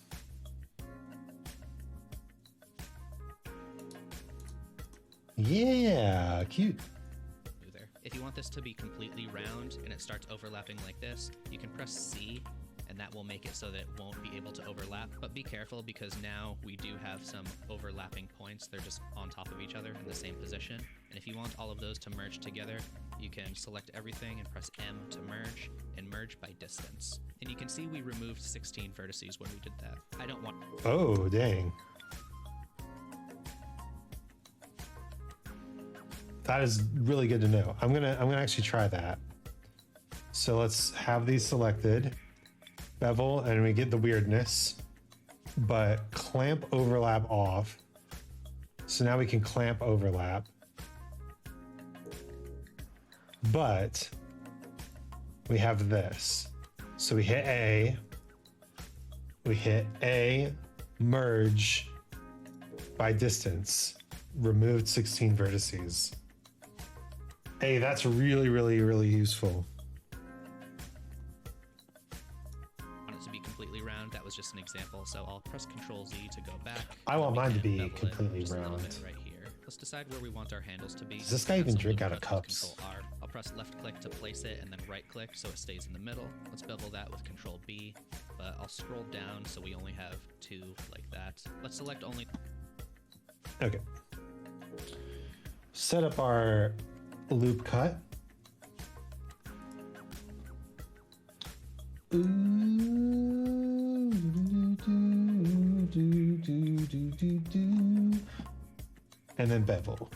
Yeah, cute. If you want this to be completely round and it starts overlapping like this, you can press C, and that will make it so that it won't be able to overlap. But be careful, because now we do have some overlapping points. They're just on top of each other in the same position. And if you want all of those to merge together, you can select everything and press M to merge, and merge by distance. And you can see we removed 16 vertices when we did that. I don't want... Oh, dang. That is really good to know. I'm gonna actually try that. So let's have these selected, bevel, and we get the weirdness, but clamp overlap off. So now we can clamp overlap, but we have this. So we hit A, merge by distance, removed 16 vertices. Hey, that's really, really, really useful. Want it to be completely round. That was just an example, so I'll press Control Z to go back. I want mine to be bevel it completely just a little round. bit right here. Let's decide where we want our handles to be. Does this guy even drink out of cups? Control R. I'll press left click to place it, and then right click so it stays in the middle. Let's bevel that with Control B, but I'll scroll down so we only have 2 like that. Let's select only... Okay. Set up our loop cut. And then bevel.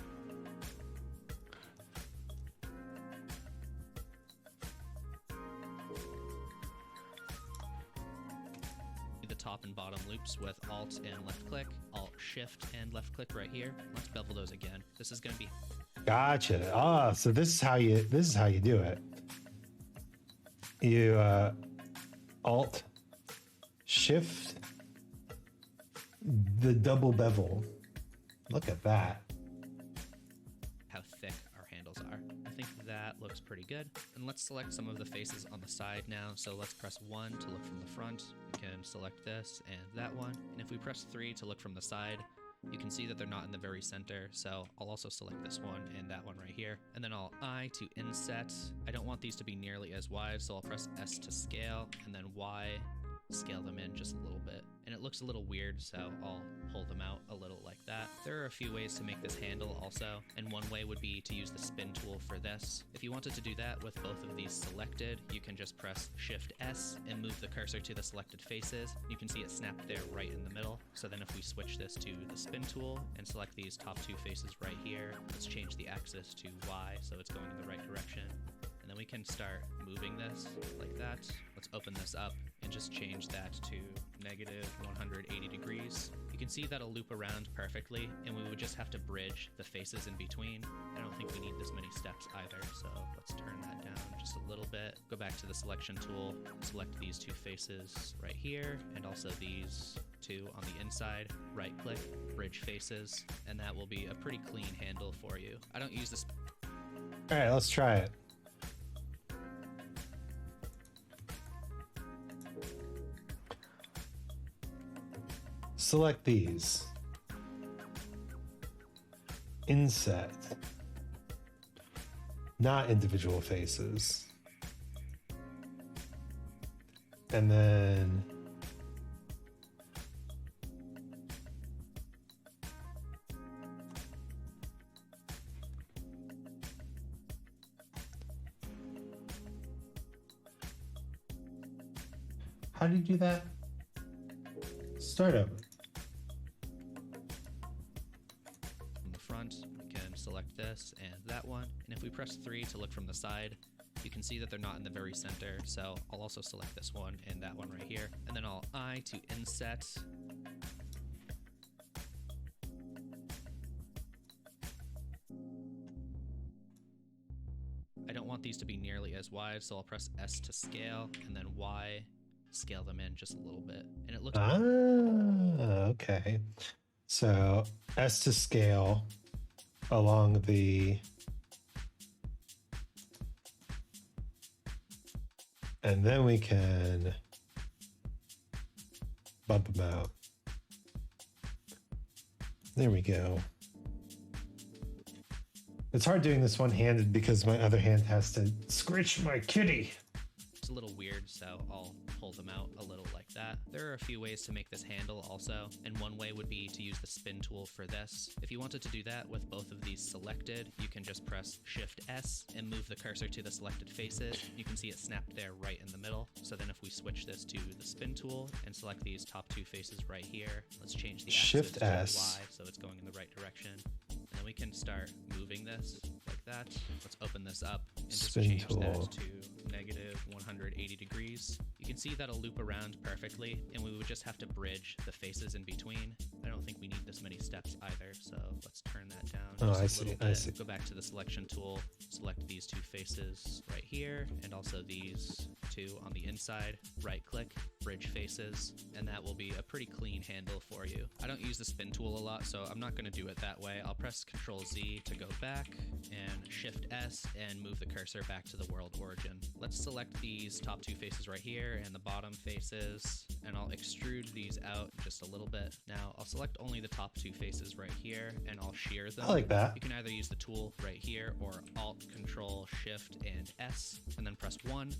The top and bottom loops with Alt and left click, Alt Shift and left click right here. Let's bevel those again. This is going to be Gotcha. Ah, so this is how you do it. You Alt Shift the double bevel. Look at that. how thick our handles are. I think that looks pretty good. And let's select some of the faces on the side now. So let's press 1 to look from the front. We can select this and that one. And if we press 3 to look from the side, you can see that they're not in the very center. So I'll also select this one and that one right here. And then I'll I to inset. I don't want these to be nearly as wide, so I'll press S to scale and then Y, scale them in just a little bit. And it looks a little weird, so I'll pull them out a little like that. There are a few ways to make this handle also, and one way would be to use the spin tool for this. If you wanted to do that with both of these selected, you can just press Shift S and move the cursor to the selected faces. You can see it snapped there right in the middle. So then if we switch this to the spin tool and select these top two faces right here, let's change the axis to Y so it's going in the right direction. And then we can start moving this like that. Let's open this up and just change that to negative 180 degrees. You can see that'll loop around perfectly, and we would just have to bridge the faces in between. I don't think we need this many steps either, so let's turn that down just a little bit. Go back to the selection tool, select these two faces right here, and also these two on the inside. Right click, bridge faces, and that will be a pretty clean handle for you. I don't use this. All right, let's try it. Select these. Inset. Not individual faces. And then how do you do that? Start over. From the front, we can select this and that one. And if we press 3 to look from the side, you can see that they're not in the very center. So I'll also select this one and that one right here. And then I'll I to inset. I don't want these to be nearly as wide, so I'll press S to scale and then Y, scale them in just a little bit. And it looks okay. So S to scale along the, and then we can bump them out. There we go. It's hard doing this one-handed because my other hand has to scritch my kitty. It's a little weird, so I'll pull them out a little like that. There are a few ways to make this handle also, and one way would be to use the spin tool for this. If you wanted to do that with both of these selected, you can just press Shift S and move the cursor to the selected faces. You can see it snapped there right in the middle. So then if we switch this to the spin tool and select these top two faces right here, let's change the axis Shift to S. Y so it's going in the right direction. And then we can start moving this like that. Let's open this up and just Spin change tool. that to negative 180 degrees. You can see that'll loop around perfectly, and we would just have to bridge the faces in between. I don't think we need this many steps either, so let's turn that down Oh, just I a see, little I bit. see. Go back to the selection tool, select these two faces right here, and also these two on the inside. Right click, bridge faces, and that will be a pretty clean handle for you. I don't use the spin tool a lot, so I'm not going to do it that way. I'll press Ctrl Z to go back, and Shift S and move the cursor back to the world origin. Let's select these top two faces right here and the bottom faces, and I'll extrude these out just a little bit. Now I'll select only the top two faces right here, and I'll shear them. I like that. You can either use the tool right here or Alt, Control, Shift, and S, and then press 1.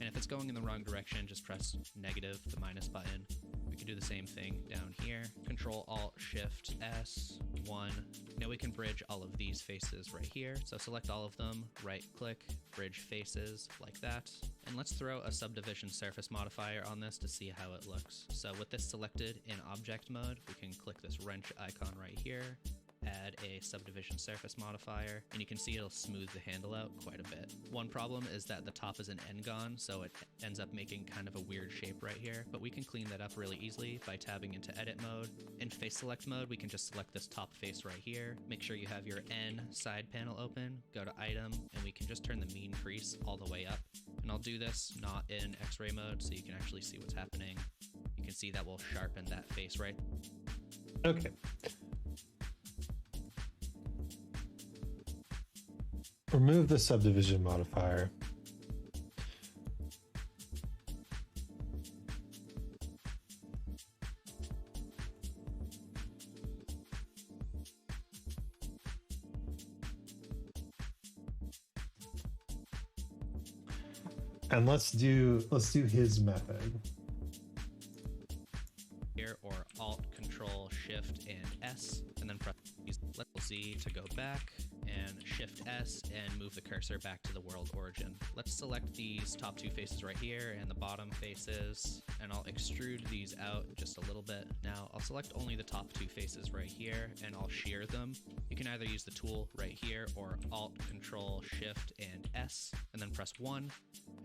And if it's going in the wrong direction, just press negative, the minus button. We can do the same thing down here. Control Alt Shift S, 1. Now we can bridge all of these faces right here. So select all of them, right click, bridge faces like that. And let's throw a subdivision surface modifier on this to see how it looks. So with this selected in object mode, we can click this wrench icon right here, add a subdivision surface modifier, and you can see it'll smooth the handle out quite a bit. One problem is that the top is an n-gon, so it ends up making kind of a weird shape right here, but we can clean that up really easily by tabbing into edit mode. In face select mode, we can just select this top face right here, make sure you have your N side panel open, go to item, and we can just turn the mean crease all the way up. And I'll do this not in X-ray mode so you can actually see what's happening. You can see that will sharpen that face right. Okay. Remove the subdivision modifier. And let's do his method. Here, or Alt, Control, Shift, and S, and then press Z to go back, and Shift S and move the cursor back to the world origin. Let's select these top two faces right here and the bottom faces, and I'll extrude these out just a little bit. Now I'll select only the top two faces right here and I'll shear them. You can either use the tool right here or Alt, Control, Shift, and S, and then press 1.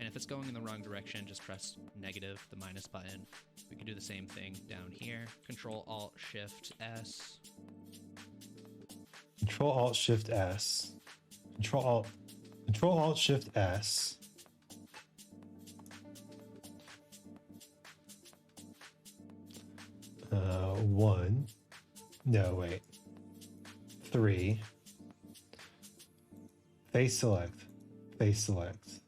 And if it's going in the wrong direction, just press negative, the minus button. We can do the same thing down here. Control Alt Shift S. Control Alt Shift S. Control Alt Shift S. One. No, wait. 3. Face select. Face select.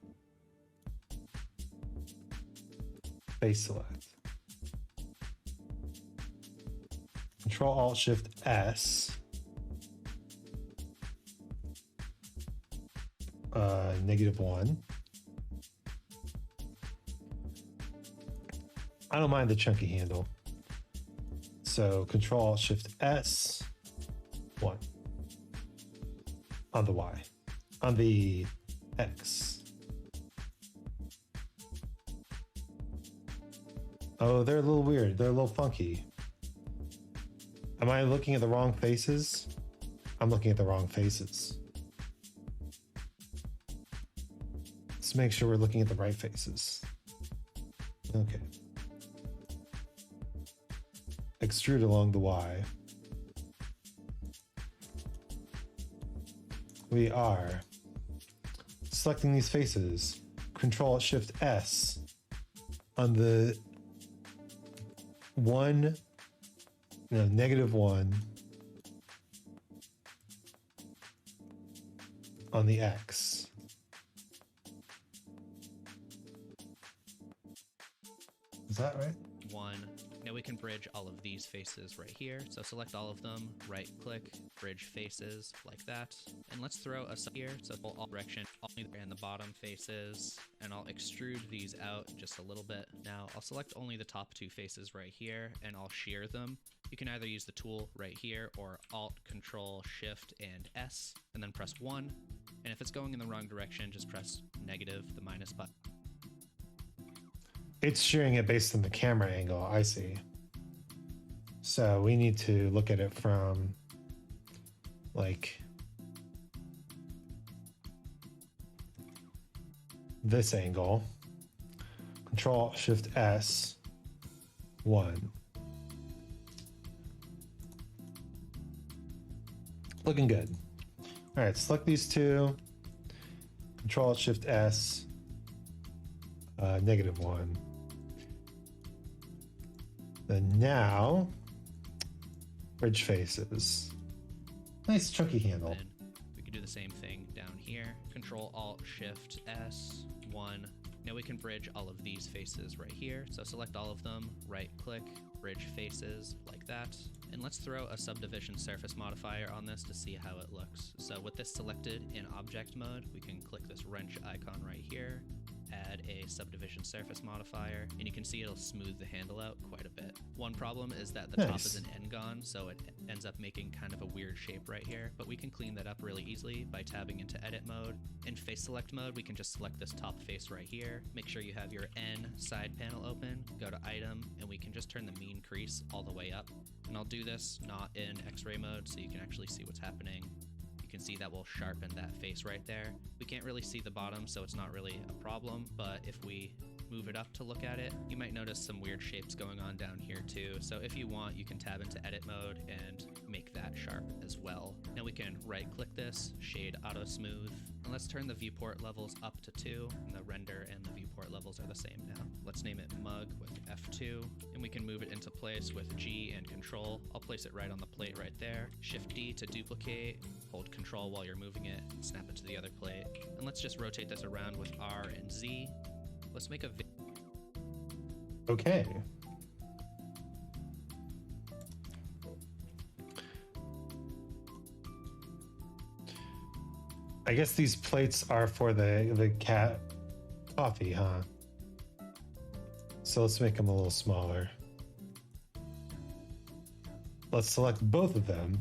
Face select. Control Alt Shift S. -1. I don't mind the chunky handle. So Control Alt Shift S, 1. On the Y. On the X. Oh, they're a little weird. They're a little funky. Am I looking at the wrong faces? I'm looking at the wrong faces. Let's make sure we're looking at the right faces. Okay. Extrude along the Y. We are selecting these faces. Control Shift S on the -1 on the X. Is that right? 1. Now we can bridge all of these faces right here. So select all of them, right click, bridge faces like that. And let's throw a here. So all direction, only and the bottom faces. And I'll extrude these out just a little bit. Now I'll select only the top two faces right here and I'll shear them. You can either use the tool right here or Alt, Control, Shift, and S, and then press 1. And if it's going in the wrong direction, just press negative, the minus button. It's shearing it based on the camera angle, I see. So we need to look at it from like this angle. Control Shift S, 1. Looking good. All right, select these two. Control Shift S, -1. Then now, bridge faces. Nice chunky handle. And we can do the same thing down here. Control Alt Shift S, 1. Now we can bridge all of these faces right here. So select all of them, right click, bridge faces like that. And let's throw a subdivision surface modifier on this to see how it looks. So with this selected in object mode, we can click this wrench icon right here, add a subdivision surface modifier, and you can see it'll smooth the handle out quite a bit. One problem is that the top Nice. is an n-gon, so it ends up making kind of a weird shape right here, but we can clean that up really easily by tabbing into edit mode. In face select mode, we can just select this top face right here, make sure you have your N side panel open, go to item, and we can just turn the mean crease all the way up. And I'll do this not in X-ray mode so you can actually see what's happening. You can see that will sharpen that face right there. We can't really see the bottom, so it's not really a problem, but if we move it up to look at it, you might notice some weird shapes going on down here too. So if you want, you can tab into edit mode and make that sharp as well. Now we can right click this, shade auto smooth, and let's turn the viewport levels up to 2, and the render and the viewport levels are the same now. Let's name it mug with F2, and we can move it into place with G and control. I'll place it right on the plate right there. Shift D to duplicate, hold control while you're moving it, and snap it to the other plate. And let's just rotate this around with R and Z. Let's make a Okay. I guess these plates are for the cat coffee, huh? So let's make them a little smaller. Let's select both of them.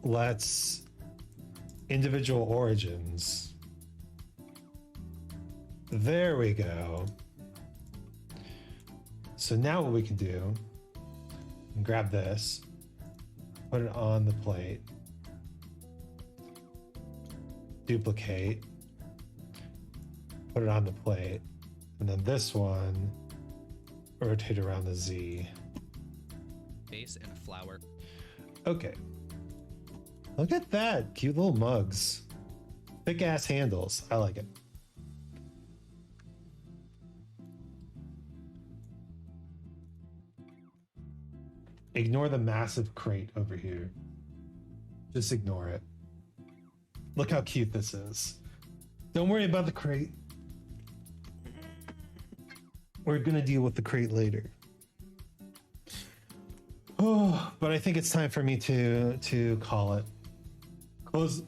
Let's individual origins. There we go. So now what we can do, grab this, put it on the plate, duplicate, put it on the plate, and then this one, rotate around the Z. base and a flower. Okay. Look at that. Cute little mugs. Thick ass handles. I like it. Ignore the massive crate over here. Just ignore it. Look how cute this is. Don't worry about the crate. We're gonna deal with the crate later. Oh, but I think it's time for me to call it. Close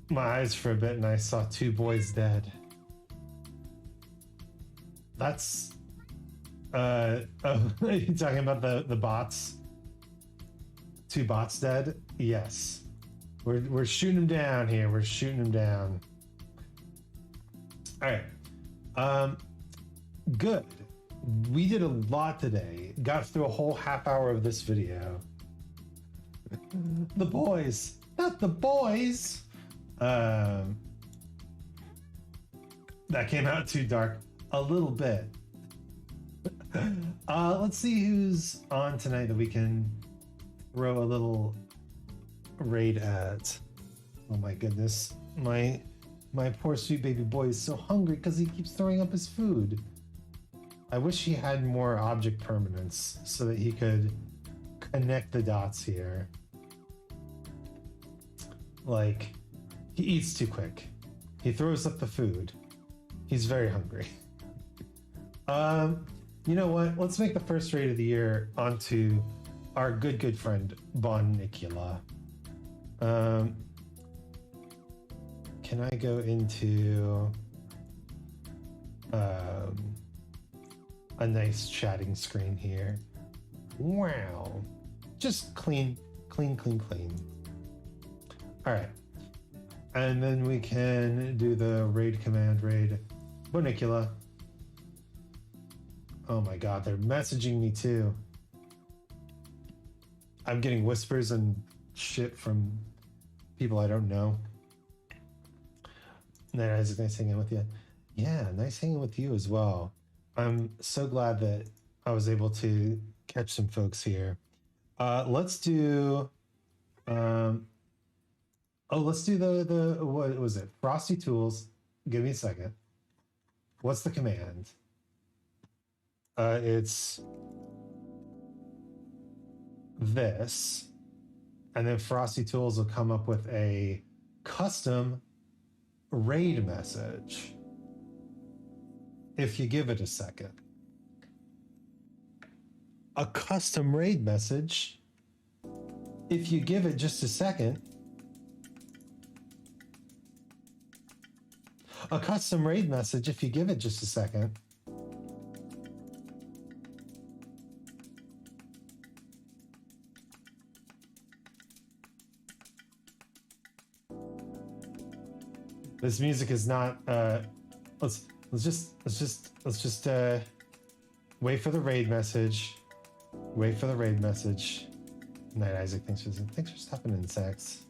my eyes for a bit and I saw 2 boys dead. That's oh, are you talking about the bots? 2 bots dead? Yes. We're shooting them down here. We're shooting them down. All right. Good. We did a lot today. Got through a whole half hour of this video. The boys. Not the boys. That came out too dark. A little bit. Let's see who's on tonight that we can throw a little raid at. Oh my goodness. My poor sweet baby boy is so hungry because he keeps throwing up his food. I wish he had more object permanence so that he could connect the dots here. Like, he eats too quick. He throws up the food. He's very hungry. You know what? Let's make the first raid of the year onto our good friend Bon Nicola. Can I go into a nice chatting screen here? Wow. Just clean. All right. And then we can do the raid command raid. Bonicula. Oh my god, they're messaging me too. I'm getting whispers and shit from people I don't know. Nice hanging with you. Yeah, nice hanging with you as well. I'm so glad that I was able to catch some folks here. Let's do let's do the what was it? Frosty Tools. Give me a second. What's the command? It's this, and then Frosty Tools will come up with a custom raid message if you give it a second. A custom raid message? if you give it just a second. A custom raid message if you give it just a second. This music is not let's just wait for the raid message. Wait for the raid message. Night Isaac, thanks for stopping in, Sex.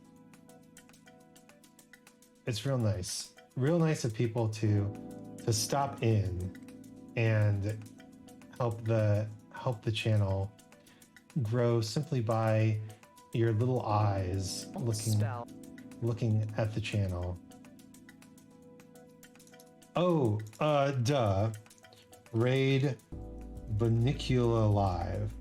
It's real nice. Real nice of people to stop in and help the channel grow simply by your little eyes looking at the channel. Oh, duh. Raid Bunicula Live.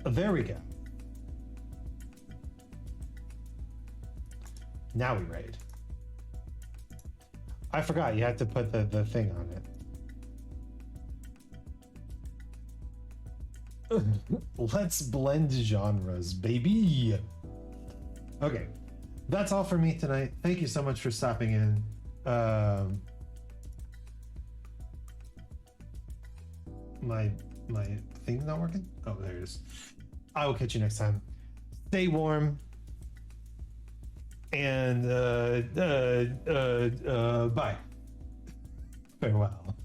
There we go. Now we raid. I forgot you had to put the thing on it. Let's blend genres, baby. Okay, that's all for me tonight. Thank you so much for stopping in. My thing's not working? Oh, there it is. I will catch you next time. Stay warm. And bye. Farewell.